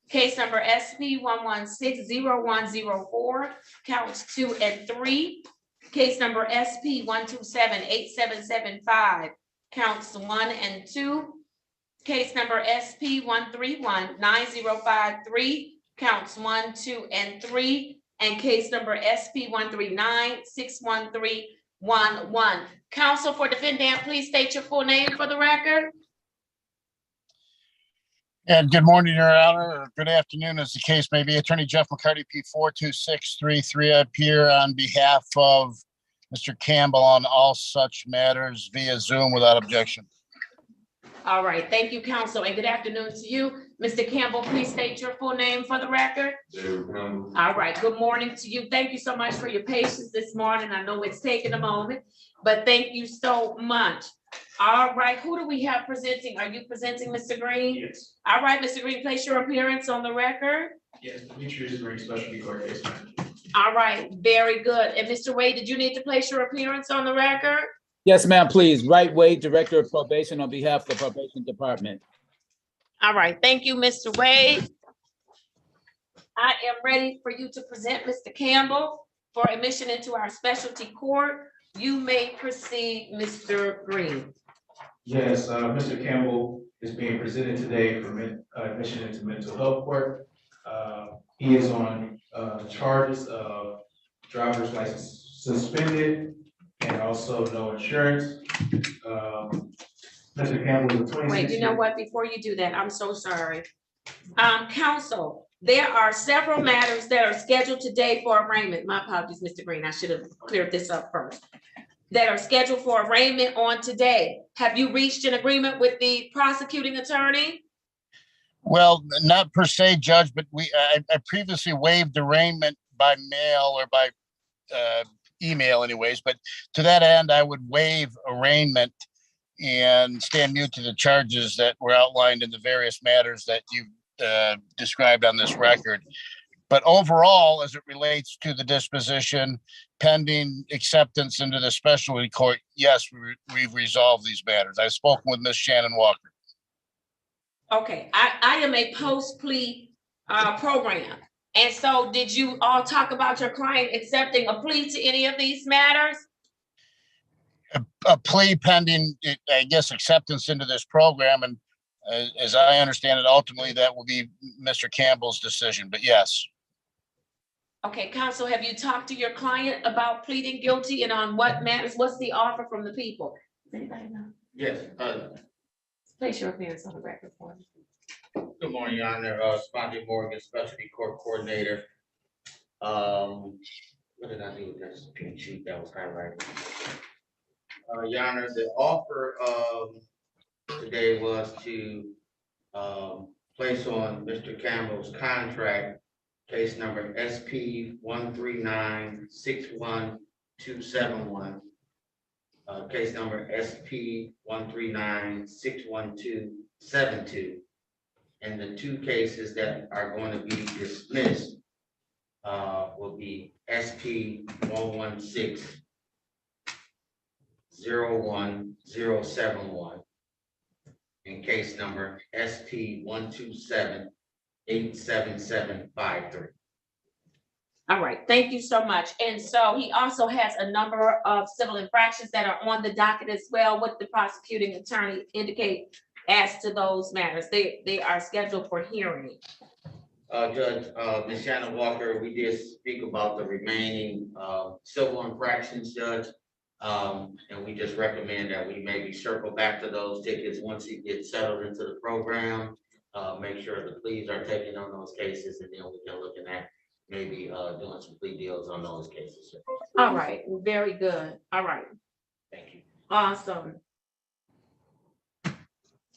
case number SP 116-0104, counts 2 and 3, case number SP 127-8775, counts 1 and 2, case number SP 131-9053, counts 1, 2, and 3, and case number SP 139-61311. Counsel for defendant, please state your full name for the record. And good morning, Your Honor, or good afternoon, as the case may be. Attorney Jeff McCarty, P42633. I appear on behalf of Mr. Campbell on all such matters via Zoom without objection. All right, thank you, counsel, and good afternoon to you. Mr. Campbell, please state your full name for the record. All right, good morning to you. Thank you so much for your patience this morning. I know it's taken a moment, but thank you so much. All right, who do we have presenting? Are you presenting, Mr. Green? Yes. All right, Mr. Green, place your appearance on the record. Yes, Demetrius Green, specialty court case manager. All right, very good. And Mr. Wade, did you need to place your appearance on the record? Yes, ma'am, please. Right Wade, Director of Probation on behalf of the Probation Department. All right, thank you, Mr. Wade. I am ready for you to present Mr. Campbell for admission into our specialty court. You may proceed, Mr. Green. Yes, Mr. Campbell is being presented today for admission into mental health court. He is on charges of driver's license suspended and also no insurance. Mr. Campbell is a 26. Wait, you know what? Before you do that, I'm so sorry. Counsel, there are several matters that are scheduled today for arraignment. My apologies, Mr. Green. I should have cleared this up first. that are scheduled for arraignment on today. Have you reached an agreement with the prosecuting attorney? Well, not per se, Judge, but I previously waived arraignment by mail or by email anyways, but to that end, I would waive arraignment and stand mute to the charges that were outlined in the various matters that you described on this record. But overall, as it relates to the disposition pending acceptance into the specialty court, yes, we've resolved these matters. I've spoken with Ms. Shannon Walker. Okay, I am a post-plea program. And so did you all talk about your client accepting a plea to any of these matters? A plea pending, I guess, acceptance into this program. And as I understand it, ultimately that will be Mr. Campbell's decision, but yes. Okay, counsel, have you talked to your client about pleading guilty and on what matters? What's the offer from the people? Does anybody know? Yes, Place your appearance on the record for me. good morning, Your Honor, Spondy Morgan, Specialty Court Coordinator. What did I do with this pink sheet that was highlighted? Your Honor, the offer today was to place on Mr. Campbell's contract case number SP 139-61271, case number SP 139-61272, and the two cases that are going to be dismissed will be SP 116-01071 and case number SP 127-87753. All right, thank you so much. And so he also has a number of civil infractions that are on the docket as well. What the prosecuting attorney indicate as to those matters? They are scheduled for hearing. Judge, Ms. Shannon Walker, we did speak about the remaining civil infractions, Judge. And we just recommend that we maybe circle back to those tickets once he gets settled into the program. Make sure the pleas are taken on those cases, and then we can look at maybe doing some plea deals on those cases. All right, very good. All right. Thank you. Awesome.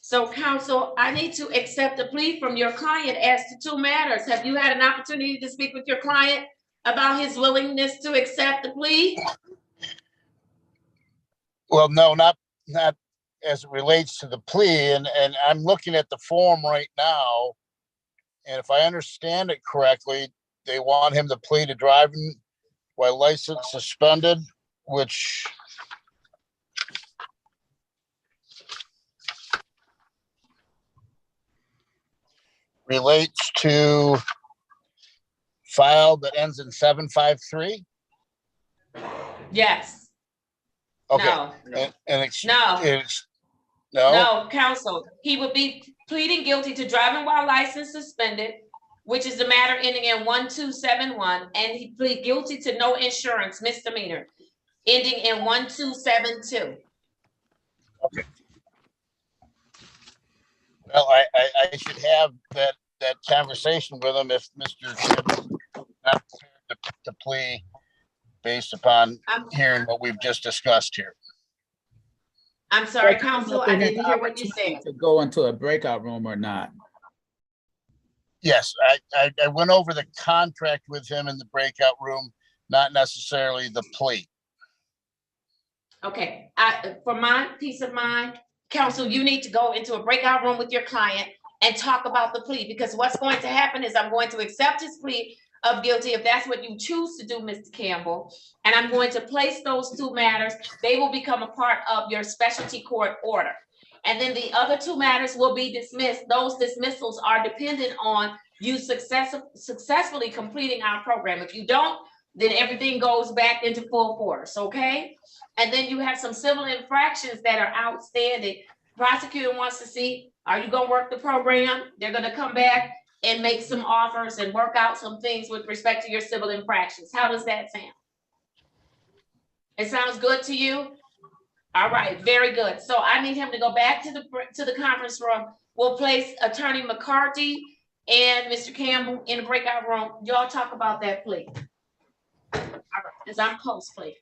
So counsel, I need to accept a plea from your client as to two matters. Have you had an opportunity to speak with your client about his willingness to accept the plea? Well, no, not as it relates to the plea. And I'm looking at the form right now. And if I understand it correctly, they want him to plead to driving while license suspended, which relates to file that ends in 753. Yes. Okay. No. No, counsel. He would be pleading guilty to driving while license suspended, which is the matter ending in 1271, and he plead guilty to no insurance misdemeanor, ending in 1272. Okay. Well, I should have that conversation with him if Mr. Chip is not prepared to plea based upon hearing what we've just discussed here. I'm sorry, counsel, I didn't hear what you said. To go into a breakout room or not? Yes, I went over the contract with him in the breakout room, not necessarily the plea. Okay, for my peace of mind, counsel, you need to go into a breakout room with your client and talk about the plea, because what's going to happen is I'm going to accept his plea of guilty if that's what you choose to do, Mr. Campbell, and I'm going to place those two matters. They will become a part of your specialty court order. And then the other two matters will be dismissed. Those dismissals are dependent on you successfully completing our program. If you don't, then everything goes back into full force, okay? And then you have some civil infractions that are outstanding. Prosecutor wants to see, are you gonna work the program? They're gonna come back and make some offers and work out some things with respect to your civil infractions. How does that sound? It sounds good to you? All right, very good. So I need him to go back to the conference room. We'll place Attorney McCarthy and Mr. Campbell in the breakout room. Y'all talk about that, please. All right, as I'm post, please.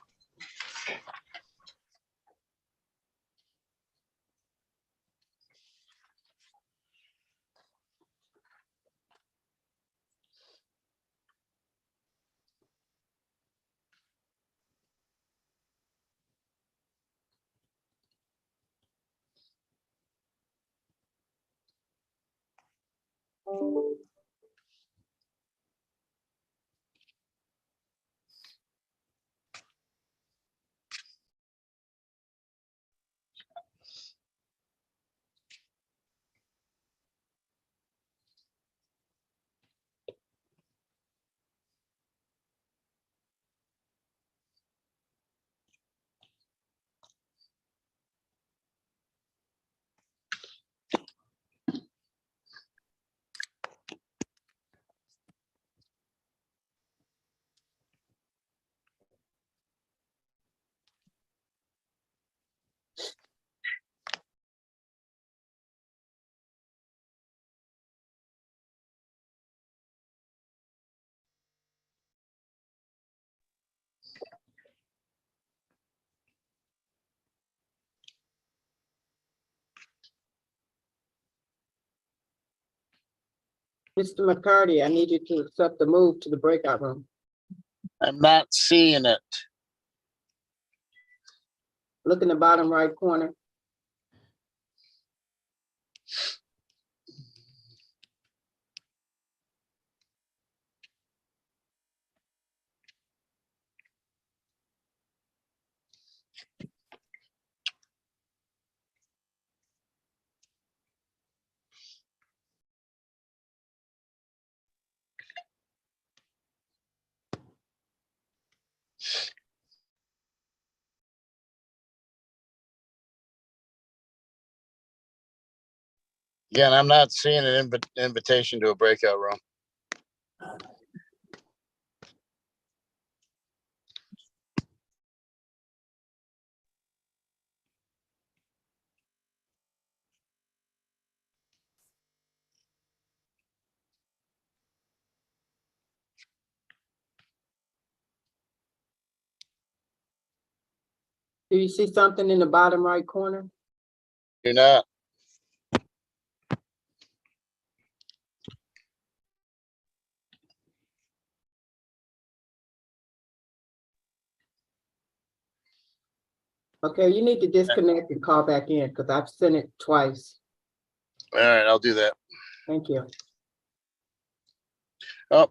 Mr. McCarty, I need you to accept the move to the breakout room. I'm not seeing it. Look in the bottom right corner. Again, I'm not seeing an invitation to a breakout room. Do you see something in the bottom right corner? Do not. Okay, you need to disconnect and call back in because I've sent it twice. All right, I'll do that. Thank you. Oh.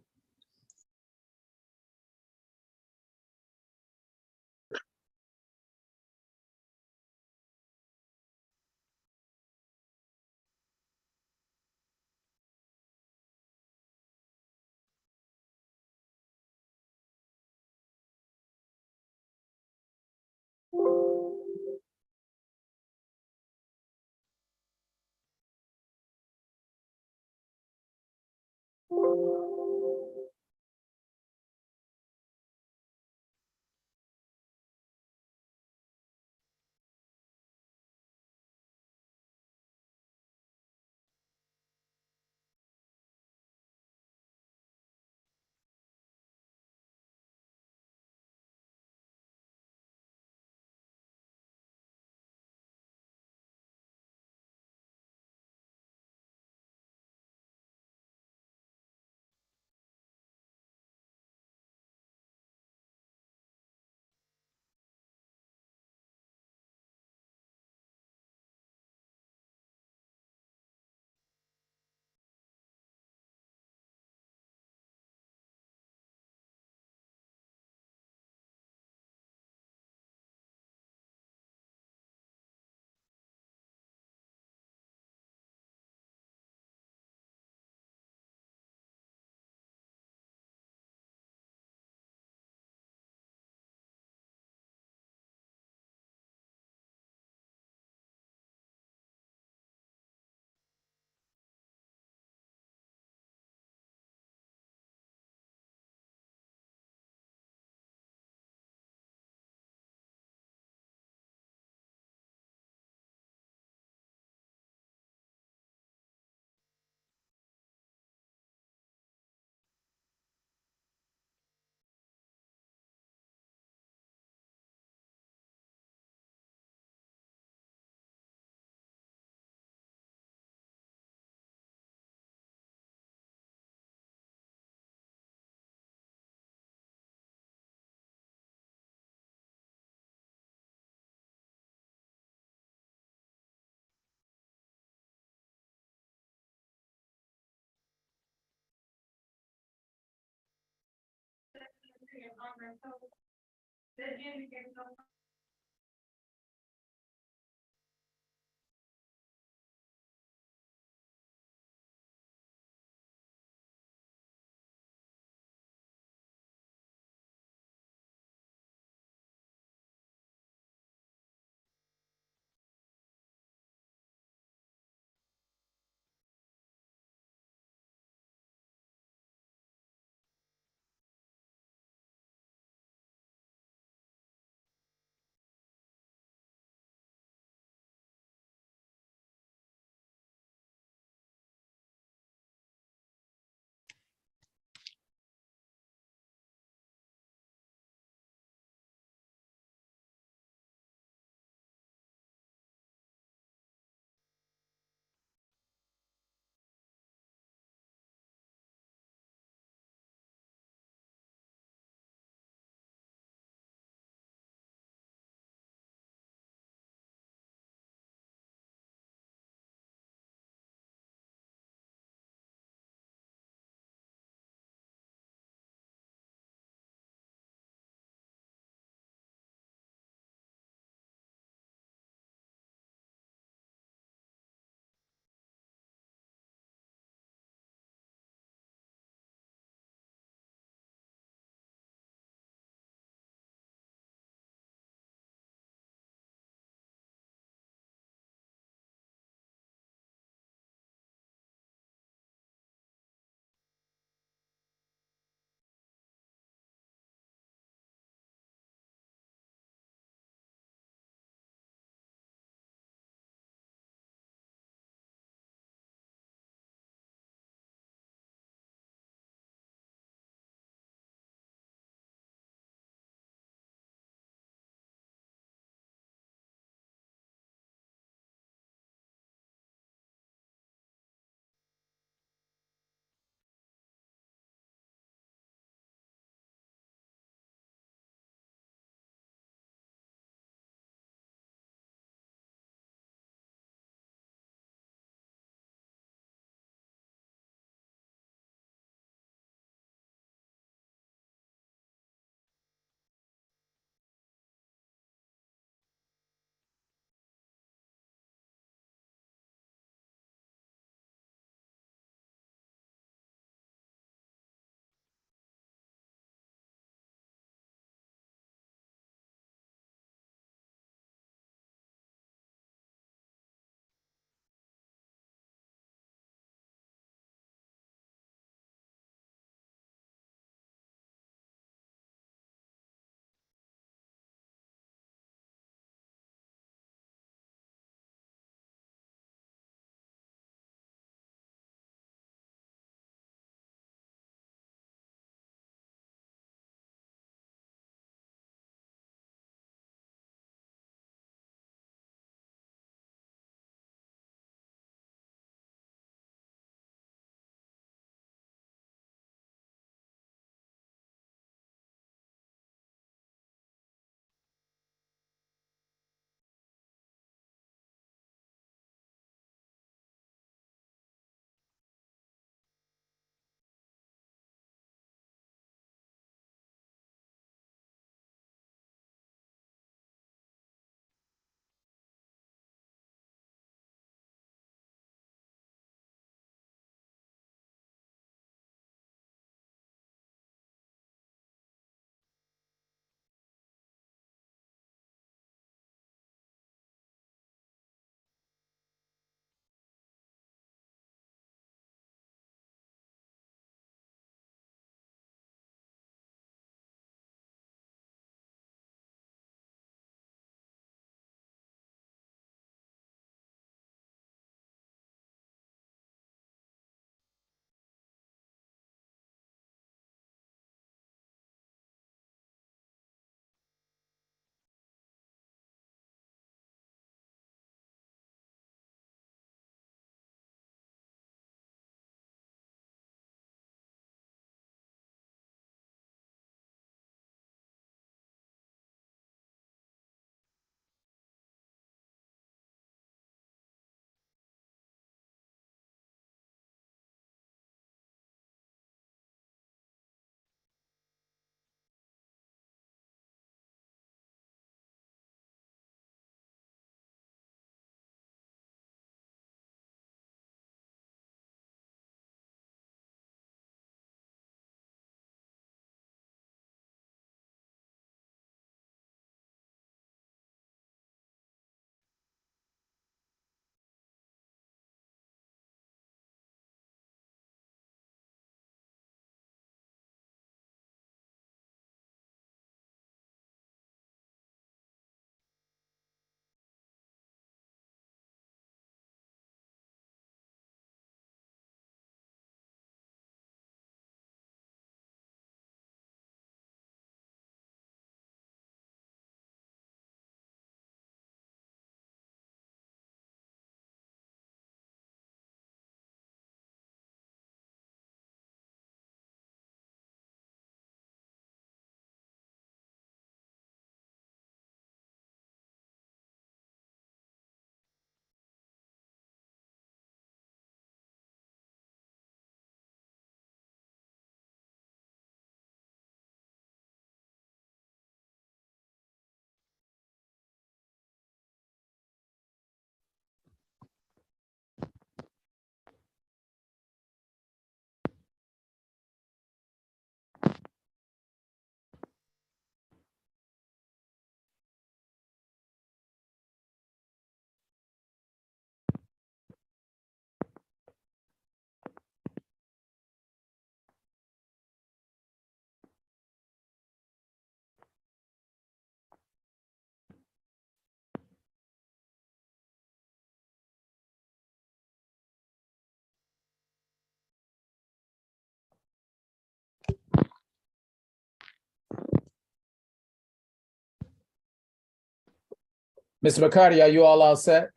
Mr. McCarty, are you all set?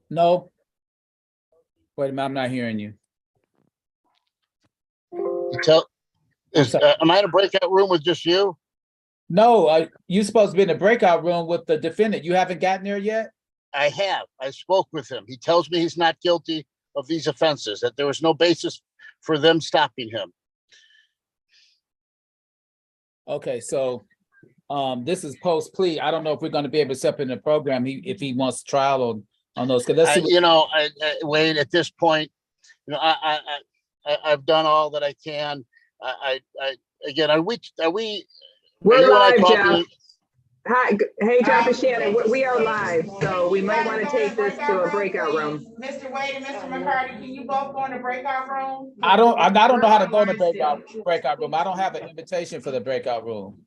No? Wait a minute, I'm not hearing you. Am I in a breakout room with just you? No, you're supposed to be in the breakout room with the defendant. You haven't gotten there yet? I have. I spoke with him. He tells me he's not guilty of these offenses, that there was no basis for them stopping him. Okay, so this is post plea. I don't know if we're going to be able to step in the program if he wants trial on those. Let's see. Wade, at this point, I've done all that I can. Again, are we? We're live, Jeff. talking? Hi, hey, Jeff and Shannon, we are live, so we might want to take this to a breakout room. Mr. Wade and Mr. McCarty, can you both go in the breakout room? I don't know how to go in the breakout room. I don't have an invitation for the breakout room.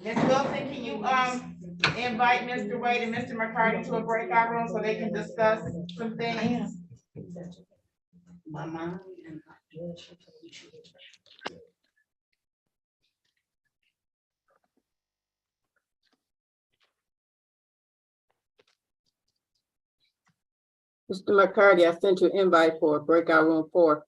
Ms. Wilson, can you invite Mr. Wade and Mr. McCarty to a breakout room so they can discuss some things? My mom. Mr. McCarty, I sent you an invite for breakout room 4.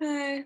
Hi.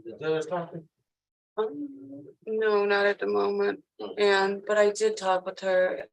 The judge talking? No, not at the moment. But I did talk with her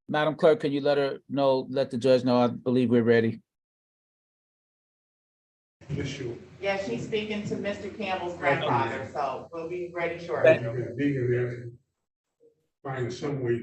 Madam Clerk, can you let the judge know? I believe we're ready. Yeah, she's speaking to Mr. Campbell's grandfather, so we'll be ready shortly. Find some way.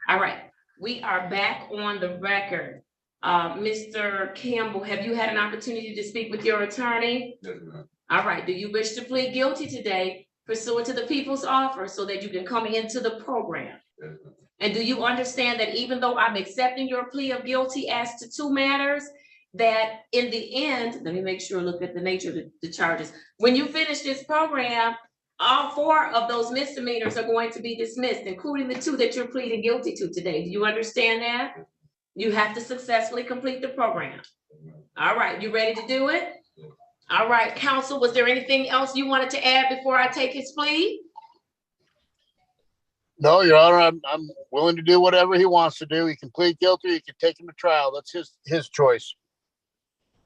All right, we are back on the record. Mr. Campbell, have you had an opportunity to speak with your attorney? Yes, ma'am. All right, do you wish to plead guilty today pursuant to the people's offer so that you can come into the program? Yes, ma'am. And do you understand that even though I'm accepting your plea of guilty as to 2 matters, that in the end, let me make sure, look at the nature of the charges. When you finish this program, all 4 of those misdemeanors are going to be dismissed, including the 2 that you're pleading guilty to today. Do you understand that? You have to successfully complete the program. All right, you ready to do it? All right, counsel, was there anything else you wanted to add before I take his plea? No, Your Honor, I'm willing to do whatever he wants to do. He can plead guilty, he can take him to trial. That's his choice.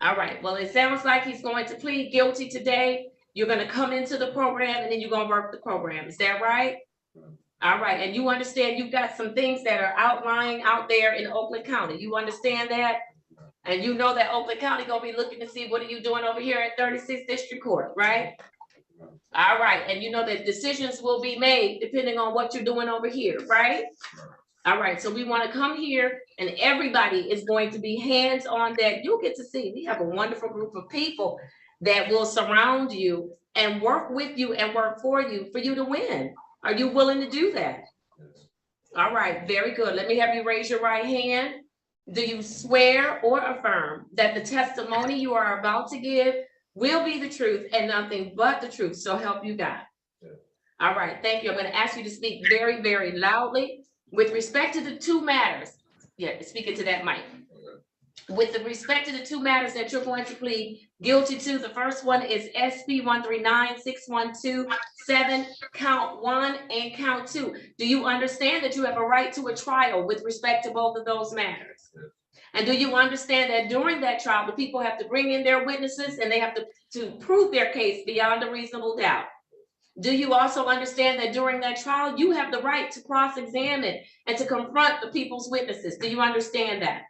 All right, well, it sounds like he's going to plead guilty today. You're gonna come into the program and then you're gonna work the program. Is that right? All right, and you understand you've got some things that are outlying out there in Oakland County. You understand that? And you know that Oakland County gonna be looking to see what are you doing over here at 36th District Court, right? All right, and you know that decisions will be made depending on what you're doing over here, right? All right, so we want to come here and everybody is going to be hands on deck. You'll get to see, we have a wonderful group of people that will surround you and work with you and work for you to win. Are you willing to do that? All right, very good. Let me have you raise your right hand. Do you swear or affirm that the testimony you are about to give will be the truth and nothing but the truth? So help you God. All right, thank you. I'm going to ask you to speak very, very loudly. With respect to the two matters, speaking to that mic. With respect to the two matters that you're going to plead guilty to, the first one is SP 139-6127, count 1 and count 2. Do you understand that you have a right to a trial with respect to both of those matters? And do you understand that during that trial, the people have to bring in their witnesses and they have to prove their case beyond a reasonable doubt? Do you also understand that during that trial, you have the right to cross-examine and to confront the people's witnesses? Do you understand that?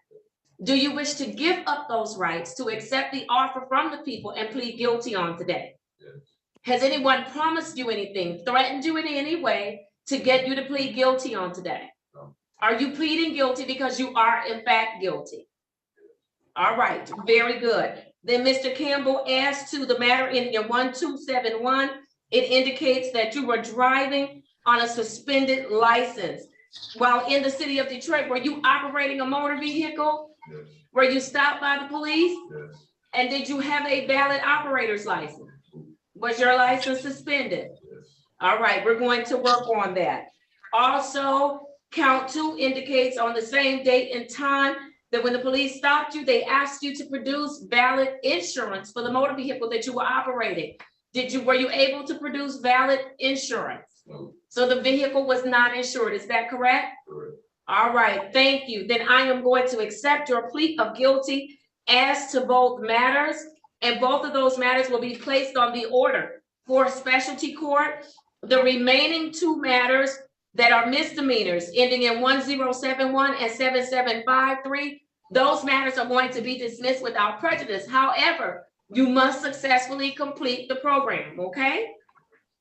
Do you wish to give up those rights to accept the offer from the people and plead guilty on today? Yes. Has anyone promised you anything, threatened you in any way to get you to plead guilty on today? No. Are you pleading guilty because you are in fact guilty? All right, very good. Then Mr. Campbell, as to the matter in your 1271, it indicates that you were driving on a suspended license while in the city of Detroit. Were you operating a motor vehicle? Yes. Were you stopped by the police? Yes. And did you have a valid operator's license? Was your license suspended? Yes. All right, we're going to work on that. Also, count 2 indicates on the same date and time that when the police stopped you, they asked you to produce valid insurance for the motor vehicle that you were operating. Were you able to produce valid insurance? No. So the vehicle was not insured, is that correct? Correct. All right, thank you. Then I am going to accept your plea of guilty as to both matters, and both of those matters will be placed on the order for specialty court. The remaining two matters that are misdemeanors ending in 1071 and 7753, those matters are going to be dismissed without prejudice. However, you must successfully complete the program, okay?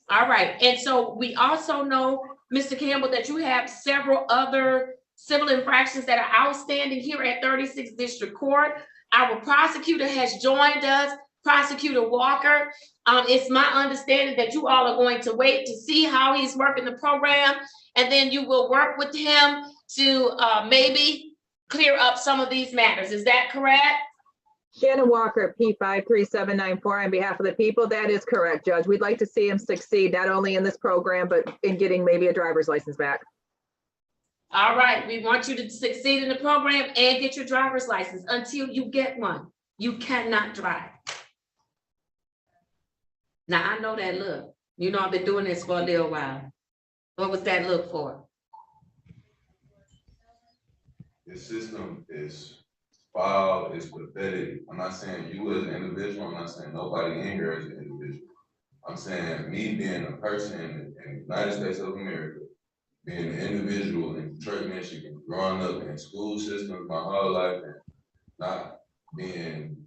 All right, and so we also know, Mr. Campbell, that you have several other civil infractions that are outstanding here at 36th District Court. Our prosecutor has joined us, Prosecutor Walker. It's my understanding that you all are going to wait to see how he's working the program, and then you will work with him to maybe clear up some of these matters. Is that correct? Shannon Walker, P53794, on behalf of the people. That is correct, Judge. We'd like to see him succeed, not only in this program, but in getting maybe a driver's license back. All right, we want you to succeed in the program and get your driver's license. Until you get one, you cannot drive. Now, I know that look. You know, I've been doing this for a little while. What was that look for? The system is foul, it's pathetic. I'm not saying you as an individual, I'm not saying nobody in here as an individual. I'm saying me being a person in the United States of America, being an individual in Detroit, Michigan, growing up in school systems my whole life and not being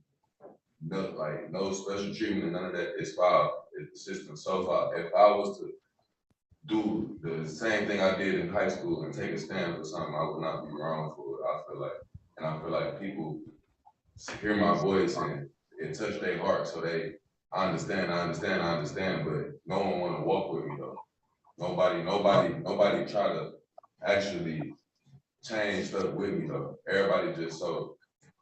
no special treatment, none of that is foul. The system's so foul. If I was to do the same thing I did in high school and take a stand for something, I would not be wrong for it, I feel like. And I feel like people hear my voice and it touched their heart. So I understand, but no one want to walk with me though. Nobody try to actually change stuff with me though. Everybody just so.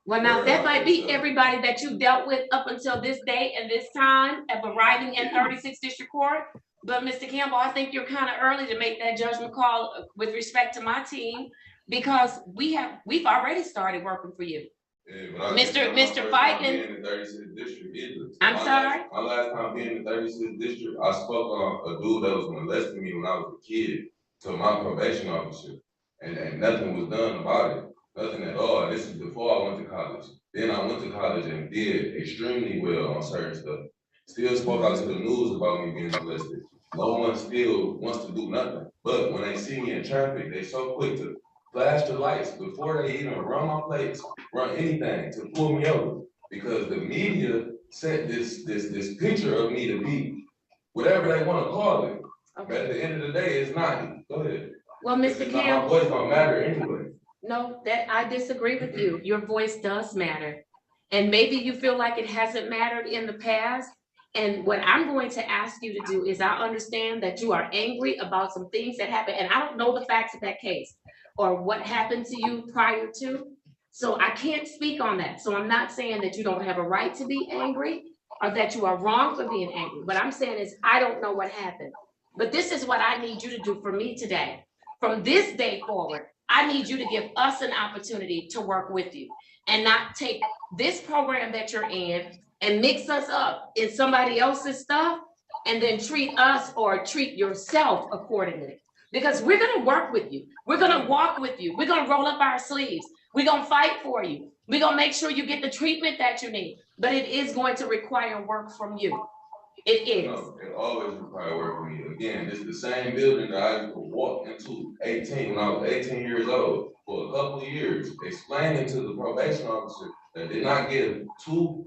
Well, now that might be everybody that you dealt with up until this day and this time of arriving at 36th District Court. But Mr. Campbell, I think you're kind of early to make that judgment call with respect to my team, because we've already started working for you. Yeah, Mr. Fighton. I'm sorry? My last time being in the 36th District, I spoke on a dude that was molesting me when I was a kid to my probation officer. And nothing was done about it. Nothing at all. This is before I went to college. Then I went to college and did extremely well on certain stuff. Still spoke out to the news about me being molested. No one still wants to do nothing. But when they see me in traffic, they so quick to flash the lights before they even run my plates, run anything to pull me over. Because the media set this picture of me to be whatever they want to call it. But at the end of the day, it's not. Go ahead. Well, Mr. My Campbell. voice don't matter anyway. No, that I disagree with you. Your voice does matter. And maybe you feel like it hasn't mattered in the past. And what I'm going to ask you to do is I understand that you are angry about some things that happened, and I don't know the facts of that case or what happened to you prior to. So I can't speak on that. So I'm not saying that you don't have a right to be angry or that you are wrong for being angry. What I'm saying is I don't know what happened. But this is what I need you to do for me today. From this day forward, I need you to give us an opportunity to work with you and not take this program that you're in and mix us up in somebody else's stuff and then treat us or treat yourself accordingly. Because we're gonna work with you. We're gonna walk with you. We're gonna roll up our sleeves. We're gonna fight for you. We're gonna make sure you get the treatment that you need, but it is going to require work from you. It is. No, it always requires work for me. Again, this is the same building that I walked into when I was 18 years old for a couple of years, explaining to the probation officer that did not give two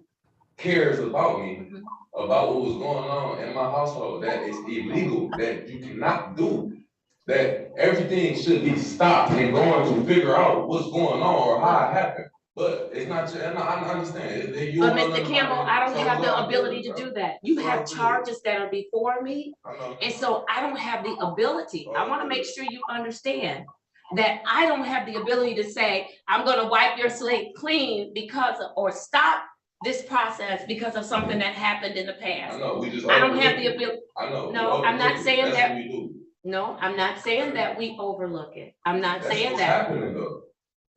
cares about me, about what was going on in my household, that it's illegal, that you cannot do, that everything should be stopped and going to figure out what's going on or how it happened. But it's not, I understand. But Mr. Campbell, I don't have the ability to do that. You have charges that are before me. And so I don't have the ability. I want to make sure you understand that I don't have the ability to say, I'm going to wipe your slate clean because of, or stop this process because of something that happened in the past. I know, we just I don't have the ability. I know. No, I'm not saying That's that. what we do. No, I'm not saying that we overlook it. I'm not That's saying what's that. happening though.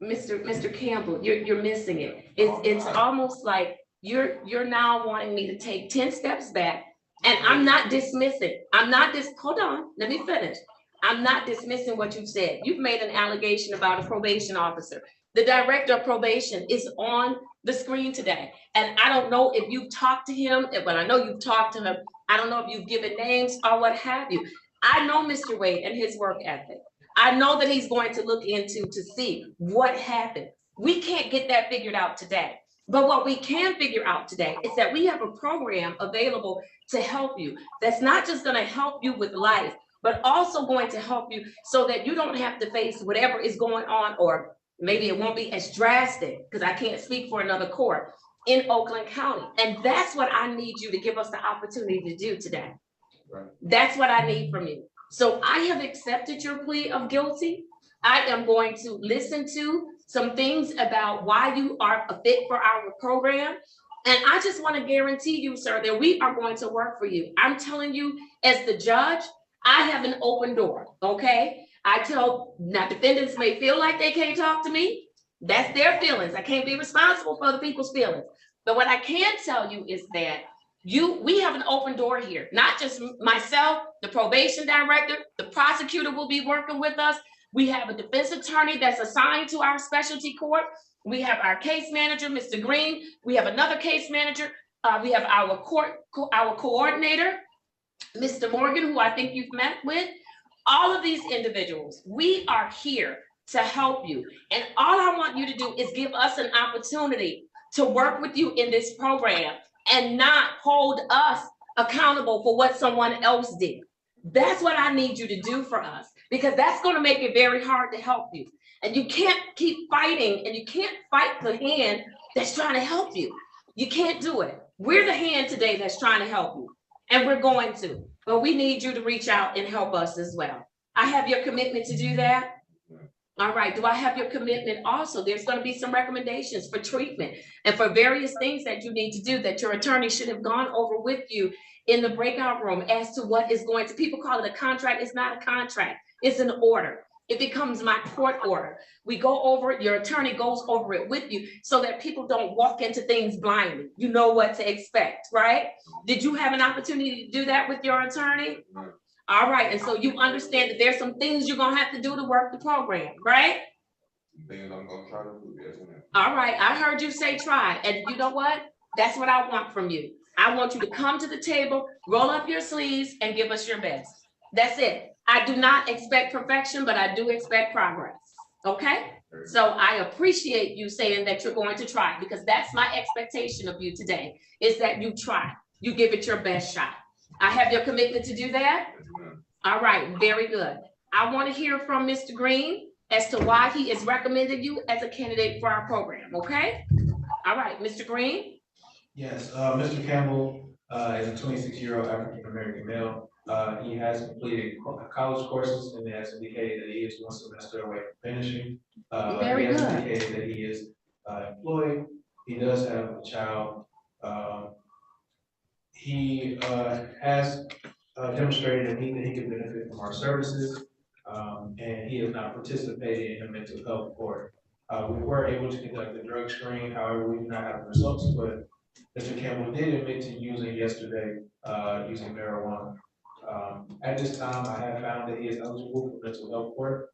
Mr. Campbell, you're missing it. It's almost like you're now wanting me to take 10 steps back, and I'm not dismissing. Hold on, let me finish. I'm not dismissing what you've said. You've made an allegation about a probation officer. The director of probation is on the screen today. And I don't know if you've talked to him, but I know you've talked to him. I don't know if you've given names or what have you. I know Mr. Wade and his work ethic. I know that he's going to look into to see what happened. We can't get that figured out today. But what we can figure out today is that we have a program available to help you. That's not just going to help you with life, but also going to help you so that you don't have to face whatever is going on, or maybe it won't be as drastic, because I can't speak for another court in Oakland County. And that's what I need you to give us the opportunity to do today. Right. That's what I need from you. So I have accepted your plea of guilty. I am going to listen to some things about why you are a fit for our program. And I just want to guarantee you, sir, that we are going to work for you. I'm telling you, as the judge, I have an open door, okay? I tell, now defendants may feel like they can't talk to me. That's their feelings. I can't be responsible for other people's feelings. But what I can tell you is that we have an open door here, not just myself, the probation director, the prosecutor will be working with us. We have a defense attorney that's assigned to our specialty court. We have our case manager, Mr. Green. We have another case manager. We have our coordinator, Mr. Morgan, who I think you've met with. All of these individuals, we are here to help you. And all I want you to do is give us an opportunity to work with you in this program and not hold us accountable for what someone else did. That's what I need you to do for us, because that's going to make it very hard to help you. And you can't keep fighting, and you can't fight the hand that's trying to help you. You can't do it. We're the hand today that's trying to help you, and we're going to, but we need you to reach out and help us as well. I have your commitment to do that. All right, do I have your commitment also? There's going to be some recommendations for treatment and for various things that you need to do that your attorney should have gone over with you in the breakout room as to what is going to, people call it a contract. It's not a contract, it's an order. It becomes my court order. We go over it, your attorney goes over it with you so that people don't walk into things blindly. You know what to expect, right? Did you have an opportunity to do that with your attorney? All right, and so you understand that there's some things you're gonna have to do to work the program, right? Things I'm gonna try to do, yes, ma'am. All right, I heard you say try, and you know what? That's what I want from you. I want you to come to the table, roll up your sleeves, and give us your best. That's it. I do not expect perfection, but I do expect progress, okay? So I appreciate you saying that you're going to try, because that's my expectation of you today, is that you try, you give it your best shot. I have your commitment to do that? All right, very good. I want to hear from Mr. Green as to why he is recommending you as a candidate for our program, okay? All right, Mr. Green? Yes, Mr. Campbell is a 26-year-old African-American male. He has completed college courses and has indicated that he is one semester away from finishing. Very He has good. indicated that he is employed. He does have a child. He has demonstrated that he can benefit from our services, and he has not participated in a mental health court. We were able to conduct a drug screen, however, we do not have the results, but Mr. Campbell did admit to using yesterday, using marijuana. At this time, I have found that he is eligible for mental health court,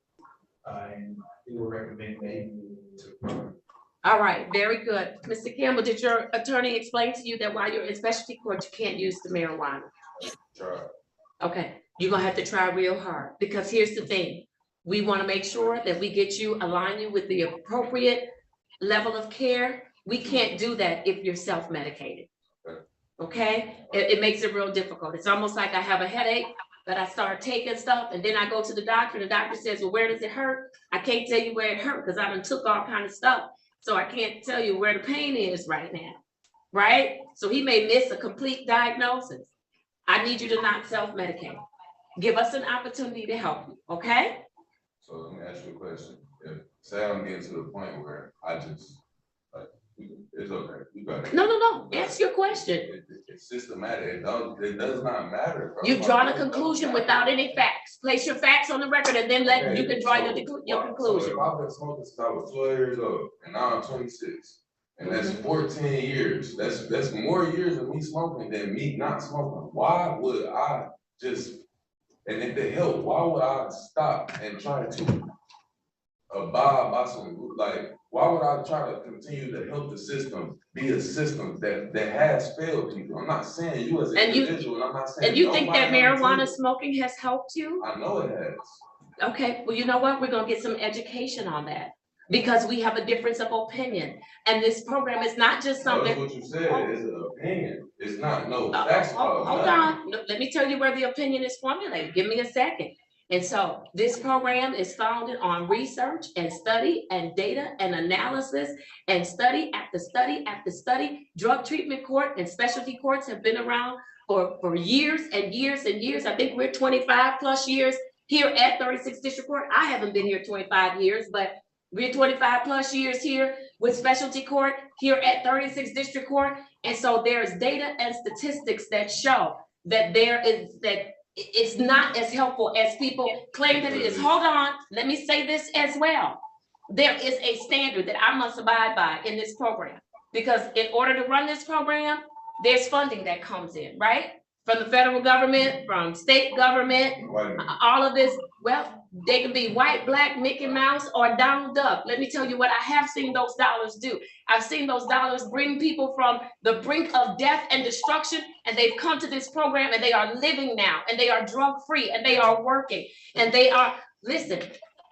and we will recommend that he move to the program. All right, very good. Mr. Campbell, did your attorney explain to you that while you're in specialty court, you can't use the marijuana? Sure. Okay, you're gonna have to try real hard, because here's the thing. We want to make sure that we get you, align you with the appropriate level of care. We can't do that if you're self-medicated. Okay, it makes it real difficult. It's almost like I have a headache, but I start taking stuff, and then I go to the doctor, and the doctor says, well, where does it hurt? I can't tell you where it hurt, because I done took all kind of stuff. So I can't tell you where the pain is right now, right? So he may miss a complete diagnosis. I need you to not self-medicate. Give us an opportunity to help you, okay? So let me ask you a question. If, say I'm getting to the point where I just, like, it's okay, you got it. No, ask your question. It's systematic, it does not matter. Bro. You've drawn a conclusion without any facts. Place your facts on the record, and then you can draw your conclusion. So if I've been smoking since I was 12 years old, and now I'm 26, and that's 14 years, that's more years of me smoking than me not smoking. Why would I just, and if they help, why would I stop and try to abide by some, like, why would I try to continue to help the system be a system that has failed people? I'm not saying you as an individual, and I'm not saying. And you think that marijuana smoking has helped you? I know it has. Okay, well, you know what? We're gonna get some education on that, because we have a difference of opinion. And this program is not just something. That's what you said, it's an opinion. It's not no facts. Hold on, let me tell you where the opinion is formulated. Give me a second. And so this program is founded on research and study and data and analysis and study after study after study. Drug treatment court and specialty courts have been around for years and years and years. I think we're 25 plus years here at 36th District Court. I haven't been here 25 years, but we're 25 plus years here with specialty court here at 36th District Court. And so there's data and statistics that show that it's not as helpful as people claim that it is. Hold on, let me say this as well. There is a standard that I must abide by in this program, because in order to run this program, there's funding that comes in, right? From the federal government, from state government, all of this. Well, they can be white, black, Mickey Mouse, or Donald Duck. Let me tell you what I have seen those dollars do. I've seen those dollars bring people from the brink of death and destruction, and they've come to this program, and they are living now, and they are drug-free, and they are working, and they are, listen,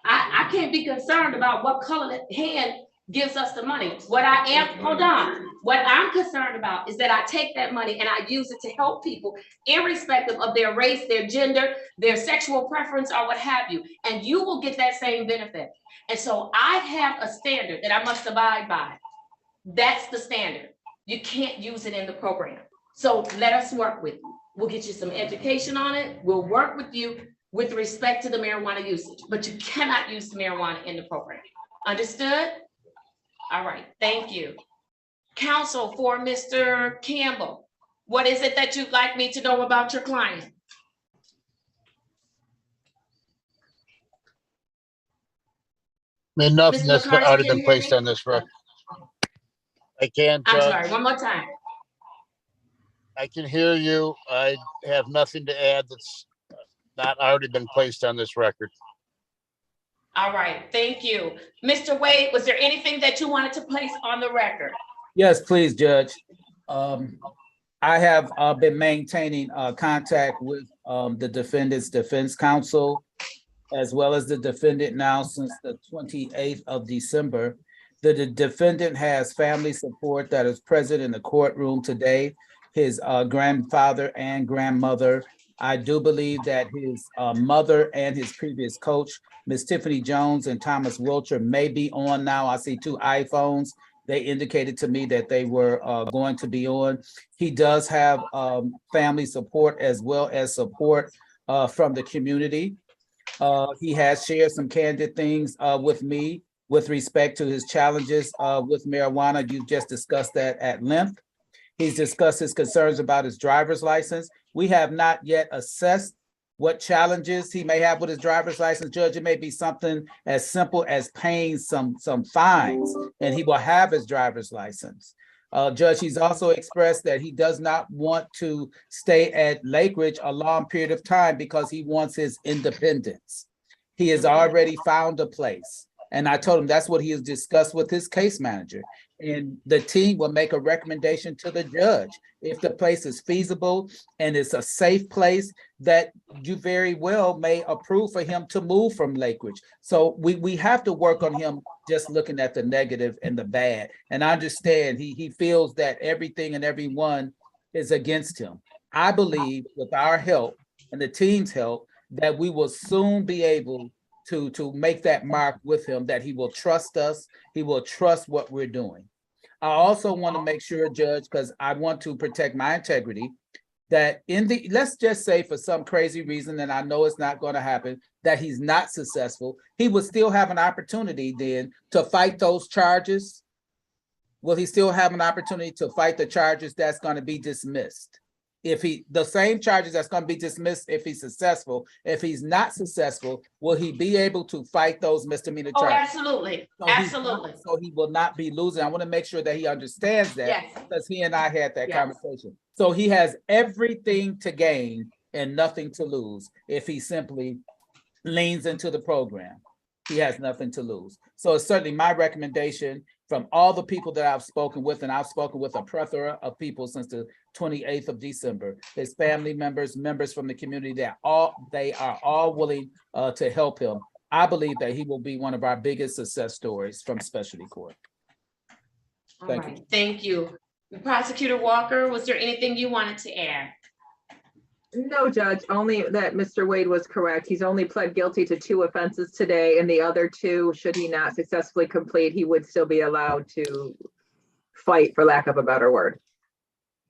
I can't be concerned about what color hand gives us the money. What I'm concerned about is that I take that money and I use it to help people, irrespective of their race, their gender, their sexual preference, or what have you. And you will get that same benefit. And so I have a standard that I must abide by. That's the standard. You can't use it in the program. So let us work with you. We'll get you some education on it. We'll work with you with respect to the marijuana usage, but you cannot use the marijuana in the program. Understood? All right, thank you. Counsel for Mr. Campbell, what is it that you'd like me to know about your client? I mean, nothing that's already been placed on this record. I can't. I'm sorry, one more time. I can hear you. I have nothing to add that's not already been placed on this record. All right, thank you. Mr. Wade, was there anything that you wanted to place on the record? Yes, please, Judge. I have been maintaining contact with the defendant's defense counsel, as well as the defendant now since the 28th of December. The defendant has family support that is present in the courtroom today, his grandfather and grandmother. I do believe that his mother and his previous coach, Miss Tiffany Jones and Thomas Wilcher, may be on now. I see 2 iPhones. They indicated to me that they were going to be on. He does have family support as well as support from the community. He has shared some candid things with me with respect to his challenges with marijuana. You just discussed that at length. He's discussed his concerns about his driver's license. We have not yet assessed what challenges he may have with his driver's license. Judge, it may be something as simple as paying some fines, and he will have his driver's license. Judge, he's also expressed that he does not want to stay at Lake Ridge a long period of time because he wants his independence. He has already found a place. And I told him that's what he has discussed with his case manager. And the team will make a recommendation to the judge. If the place is feasible and it's a safe place, that you very well may approve for him to move from Lake Ridge. So we have to work on him just looking at the negative and the bad. And I understand he feels that everything and everyone is against him. I believe with our help and the team's help that we will soon be able to make that mark with him, that he will trust us, he will trust what we're doing. I also want to make sure, Judge, because I want to protect my integrity, that let's just say for some crazy reason, and I know it's not going to happen, that he's not successful, he would still have an opportunity then to fight those charges. Will he still have an opportunity to fight the charges that's going to be dismissed? If the same charges that's going to be dismissed if he's successful. If he's not successful, will he be able to fight those misdemeanor charges? Oh, absolutely, absolutely. So he will not be losing. I want to make sure that he understands that, Yes. because he and I had that Yes. conversation. So he has everything to gain and nothing to lose if he simply leans into the program. He has nothing to lose. So it's certainly my recommendation from all the people that I've spoken with, and I've spoken with a plethora of people since the 28th of December, his family members, members from the community, they are all willing to help him. I believe that he will be one of our biggest success stories from specialty court. Thank you. Thank you. Prosecutor Walker, was there anything you wanted to add? No, Judge, only that Mr. Wade was correct. He's only pled guilty to 2 offenses today, and the other 2, should he not successfully complete, he would still be allowed to fight, for lack of a better word.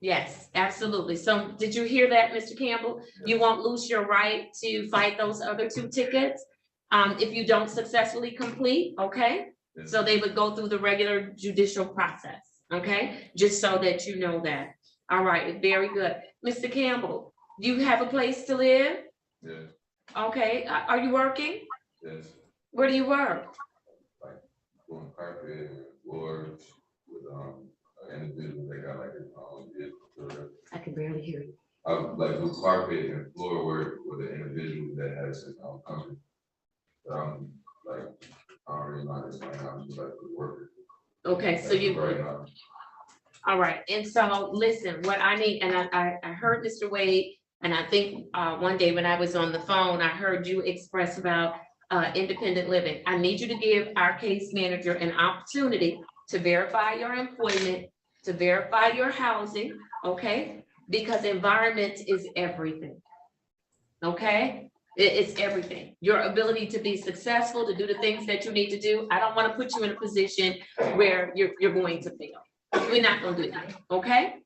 Yes, absolutely. So did you hear that, Mr. Campbell? You won't lose your right to fight those other 2 tickets if you don't successfully complete, okay? So they would go through the regular judicial process, okay? Just so that you know that. All right, very good. Mr. Campbell, do you have a place to live? Yes. Okay, are you working? Yes. Where do you work? Like doing carpet and floors with an individual that got like his own vehicle. I can barely hear you. I like do carpet and floor work with an individual that has his own company. But I'm like, I don't really know how to explain. I'm just like a worker. Okay, so you. Right now. All right, and so listen, what I need, and I heard Mr. Wade, and I think one day when I was on the phone, I heard you express about independent living. I need you to give our case manager an opportunity to verify your employment, to verify your housing, okay? Because environment is everything, okay? It's everything. Your ability to be successful, to do the things that you need to do. I don't want to put you in a position where you're going to fail. We're not gonna do that, okay?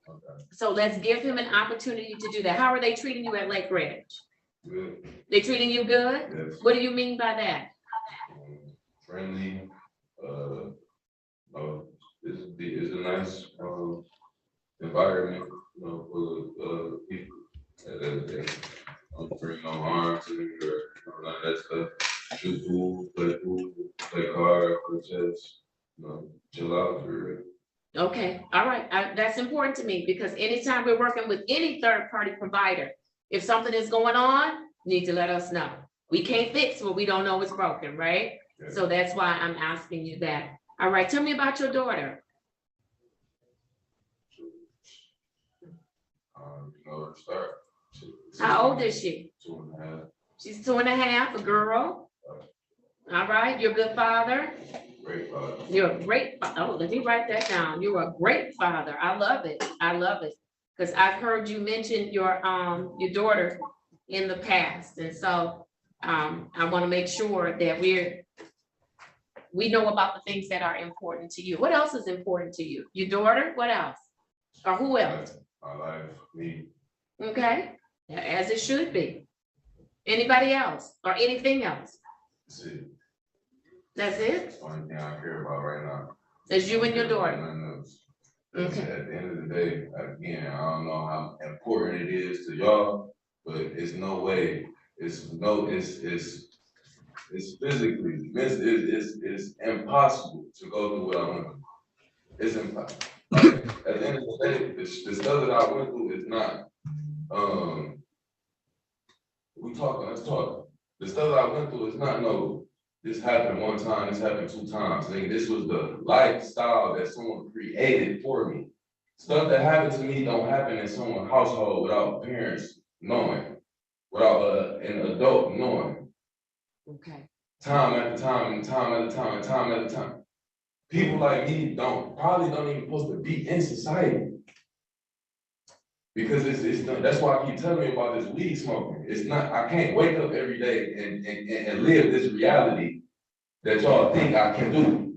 So let's give him an opportunity to do that. How are they treating you at Lake Ridge? Good. They treating you good? Yes. What do you mean by that? Friendly. It's a nice environment, you know, for people. Don't bring no harm to me or none of that stuff. Shoot pool, play cards, just chill out for real. Okay, all right, that's important to me because anytime we're working with any third-party provider, if something is going on, you need to let us know. We can't fix what we don't know is broken, right? Yeah. So that's why I'm asking you that. All right, tell me about your daughter. You know where to start. How old is she? 2.5. She's 2.5, a girl. All right, you're a good father. Great father. You're a great, oh, let me write that down. You're a great father. I love it. I love it. Because I've heard you mention your daughter in the past. And so I want to make sure that we know about the things that are important to you. What else is important to you? Your daughter? What else? Or who else? My life, me. Okay, as it should be. Anybody else or anything else? That's it. That's it? That's the only thing I care about right now. It's you and your daughter. Nothing else. Okay. At the end of the day, again, I don't know how important it is to y'all, but it's no way. It's physically, it's impossible to go through what I went through. It's impossible. Like, at the end of the day, the stuff that I went through is not, let's talk. The stuff that I went through is not no, this happened one time, this happened 2 times. Nigga, this was the lifestyle that someone created for me. Stuff that happened to me don't happen in someone's household without parents knowing, without an adult knowing. Okay. Time after time and time after time and time after time. People like me probably don't even supposed to be in society. Because it's that's why I keep telling you about this weed smoking. It's not, I can't wake up every day and live this reality that y'all think I can do.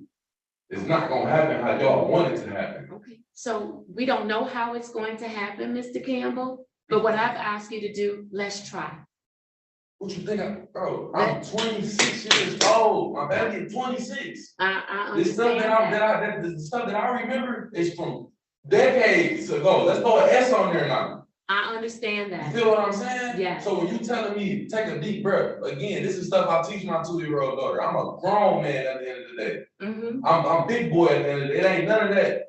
It's not gonna happen how y'all want it to happen. Okay, so we don't know how it's going to happen, Mr. Campbell, but what I've asked you to do, let's try. What you think bro, I'm 26 years old. My baby is 26. I This stuff understand the stuff that I remember is from decades ago. Let's throw an S on there now. I understand that. You feel what I'm saying? Yeah. So when you telling me take a deep breath, again, this is stuff I teach my 2-year-old daughter. I'm a grown man at the end of the day. Mm-hmm. I'm big boy at the end of the day. It ain't none of that.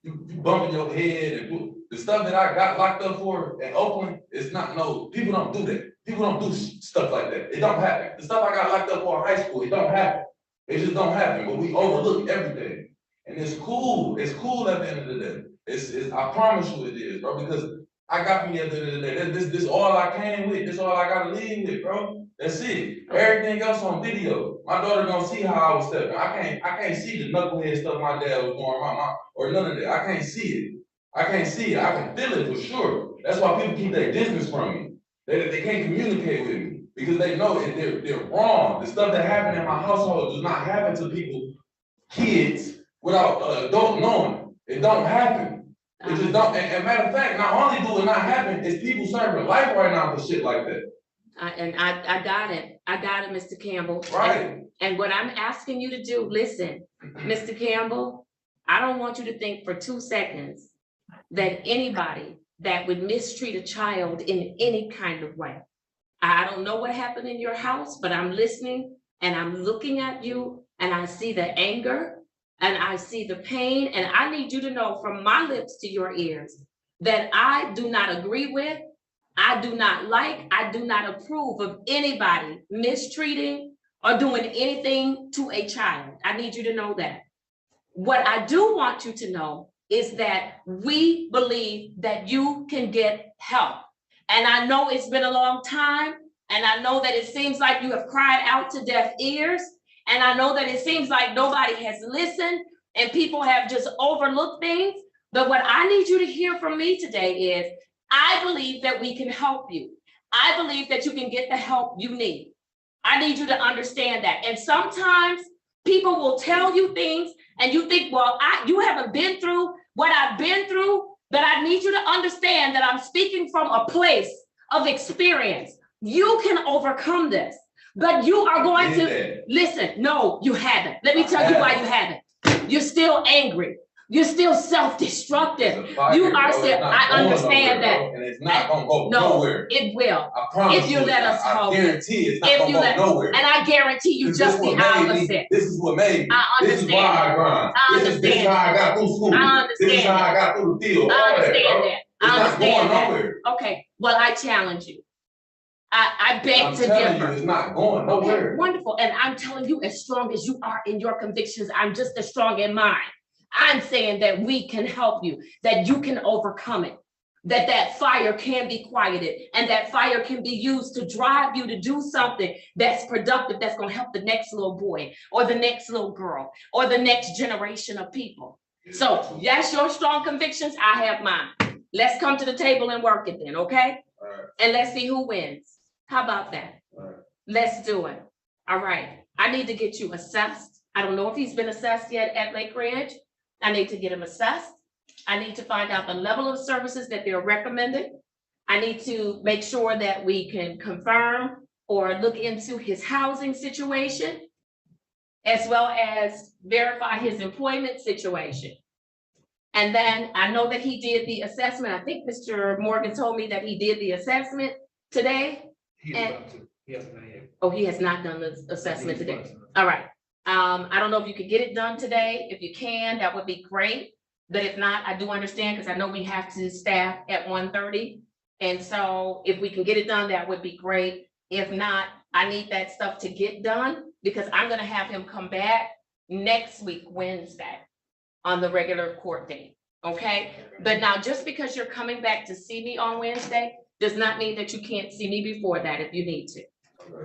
You bumping your head and the stuff that I got locked up for in Oakland. It's not people don't do that. People don't do stuff like that. It don't happen. The stuff I got locked up for in high school, it don't happen. It just don't happen. But we overlook everything. And it's cool. It's cool at the end of the day. It's I promise you it is, bro, because I got me at the end of the day. This all I came with. This all I gotta leave with, bro. That's it. Everything else on video. My daughter gonna see how I was stepping. I can't see the knucklehead stuff my dad was doing, my mom, or none of that. I can't see it. I can't see it. I can feel it for sure. That's why people keep their distance from me. They can't communicate with me because they know they're wrong. The stuff that happened in my household does not happen to people, kids, without adult knowing. It don't happen. It just don't. And matter of fact, not only do it not happen, it's people serving life right now for shit like that. I got it. I got it, Mr. Campbell. Right. And what I'm asking you to do, listen, Mr. Campbell, I don't want you to think for 2 seconds that anybody that would mistreat a child in any kind of way. I don't know what happened in your house, but I'm listening and I'm looking at you and I see the anger and I see the pain, and I need you to know from my lips to your ears that I do not agree with, I do not like, I do not approve of anybody mistreating or doing anything to a child. I need you to know that. What I do want you to know is that we believe that you can get help. And I know it's been a long time, and I know that it seems like you have cried out to deaf ears, and I know that it seems like nobody has listened and people have just overlooked things. But what I need you to hear from me today is, I believe that we can help you. I believe that you can get the help you need. I need you to understand that. And sometimes people will tell you things and you think, well, you haven't been through what I've been through, but I need you to understand that I'm speaking from a place of experience. You can overcome this, but you are going to listen. No, you haven't. Let me tell you why you haven't. You're still angry. You're still self-destructive. You are still, I understand that. And it's not gonna go nowhere. It will. I promise if you let us hold I guarantee it's not gonna go nowhere. And I guarantee you just the opposite. This is what made me. I understand. This is why I grind. This is how I got through school. I understand. This is how I got through the field. I understand that. It's not going nowhere. Okay, well, I challenge you. I beg to differ. It's not going nowhere. Okay, wonderful. And I'm telling you, as strong as you are in your convictions, I'm just as strong in mine. I'm saying that we can help you, that you can overcome it. that fire can be quieted and that fire can be used to drive you to do something that's productive, that's gonna help the next little boy or the next little girl or the next generation of people. So that's your strong convictions, I have mine. Let's come to the table and work it then, okay? And let's see who wins. How about that? Let's do it. All right, I need to get you assessed. I don't know if he's been assessed yet at Lake Ridge. I need to get him assessed. I need to find out the level of services that they're recommending. I need to make sure that we can confirm or look into his housing situation, as well as verify his employment situation. And then I know that he did the assessment. I think Mr. Morgan told me that he did the assessment today. Oh, he has not done the assessment today. All right. I don't know if you could get it done today. If you can, that would be great. But if not, I do understand, because I know we have to staff at 1:30. And so if we can get it done, that would be great. If not, I need that stuff to get done, because I'm gonna have him come back next week, Wednesday, on the regular court date, okay? But now, just because you're coming back to see me on Wednesday does not mean that you can't see me before that if you need to,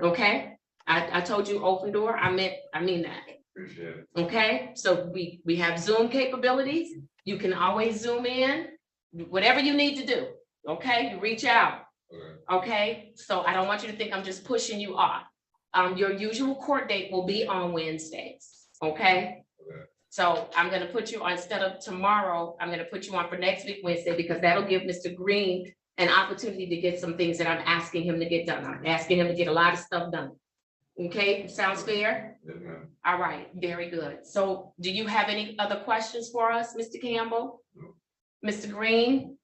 okay? I told you open door, I mean that. Appreciate it. Okay, so we have Zoom capabilities. You can always zoom in, whatever you need to do, okay? You reach out, okay? So I don't want you to think I'm just pushing you off. Your usual court date will be on Wednesdays, okay? So I'm gonna put you on, instead of tomorrow, I'm gonna put you on for next week, Wednesday, because that'll give Mr. Green an opportunity to get some things that I'm asking him to get done. I'm asking him to get a lot of stuff done. Okay, sounds fair? Yes, ma'am. All right, very good. So do you have any other questions for us, Mr. Campbell? No. Mr. Green?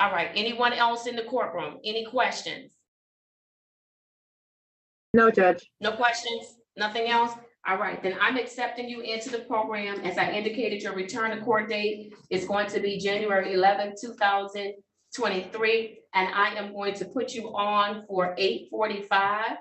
All right, anyone else in the courtroom? Any questions? No, Judge. No questions? Nothing else? All right, then I'm accepting you into the program. As I indicated, your return to court date is going to be January 11, 2023. And I am going to put you on for 8:45.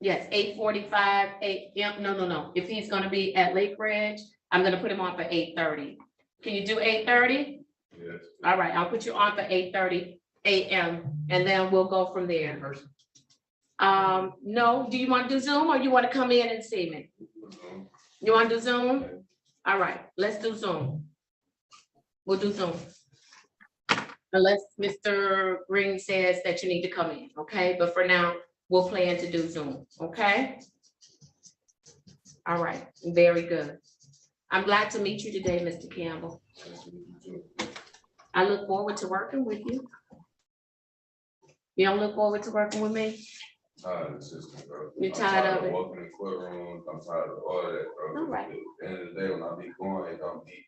Yes, 8:45, no. If he's gonna be at Lake Ridge, I'm gonna put him on for 8:30. Can you do 8:30? Yes. All right, I'll put you on for 8:30 a.m. and then we'll go from there. No, do you want to do Zoom or you want to come in and see me? You want to do Zoom? All right, let's do Zoom. We'll do Zoom. Unless Mr. Green says that you need to come in, okay? But for now, we'll plan to do Zoom, okay? All right, very good. I'm glad to meet you today, Mr. Campbell. I look forward to working with you. You don't look forward to working with me? Tired of the system, bro. You're tired of it? Walking in courtrooms, I'm tired of all that, bro. All right. At the end of the day, when I be going, it don't be,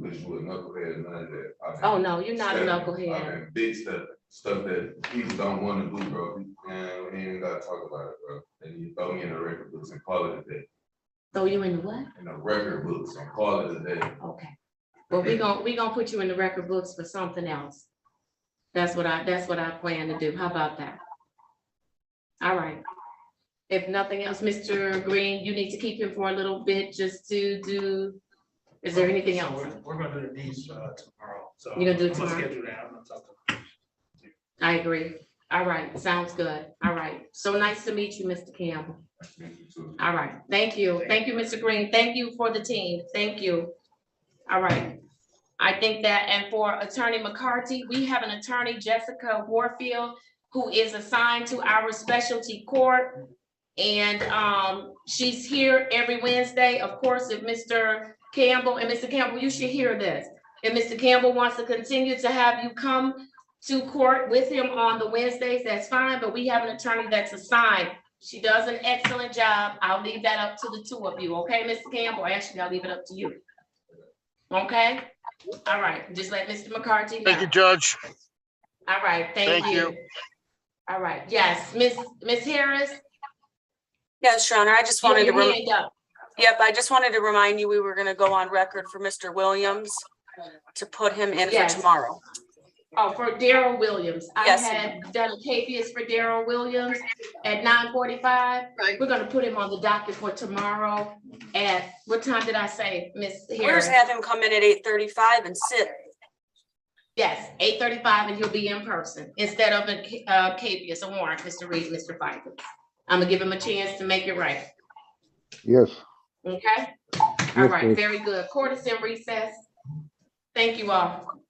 because you a knucklehead, none of that. Oh, no, you're not a I've knucklehead. been big stuff that people don't want to do, bro. And we ain't gotta talk about it, bro. And you throw me in the record books and call it a day. Throw you in the what? In the record books and call it a day. Okay. Well, we gonna put you in the record books for something else. That's what I plan to do. How about that? All right. If nothing else, Mr. Green, you need to keep him for a little bit just to do, is there anything So else? We're gonna do the deeds tomorrow, so. You're gonna do it I'm gonna tomorrow? schedule that. I'm gonna talk to them. I agree. All right, sounds good. All right. So nice to meet you, Mr. Campbell. All right, thank you. Thank you, Mr. Green. Thank you for the team. Thank you. All right. I think that, and for Attorney McCarty, we have an attorney, Jessica Warfield, who is assigned to our specialty court. And she's here every Wednesday. Of course, if Mr. Campbell, and Mr. Campbell, you should hear this. If Mr. Campbell wants to continue to have you come to court with him on the Wednesdays, that's fine, but we have an attorney that's assigned. She does an excellent job. I'll leave that up to the two of you, okay, Mr. Campbell? Actually, I'll leave it up to you. Okay? All right, just let Mr. McCarty know. Thank you, Judge. All right, thank you. All right, yes, Miss Harris? Yes, Your Honor, I just wanted to, Your hand up. yep, I just wanted to remind you, we were gonna go on record for Mr. Williams to put him in for Yes. tomorrow. Oh, for Daryl Williams. I Yes. had done a capias for Daryl Williams at 9:45. Right. We're gonna put him on the docket for tomorrow at, what time did I say, Miss We're Harris? just have him come in at 8:35 and sit. Yes, 8:35, and he'll be in person instead of in Capias or Warren, Mr. Reed, Mr. Fikens. I'm gonna give him a chance to make it right. Yes. Okay? All right, very good. Court is in recess. Thank you all.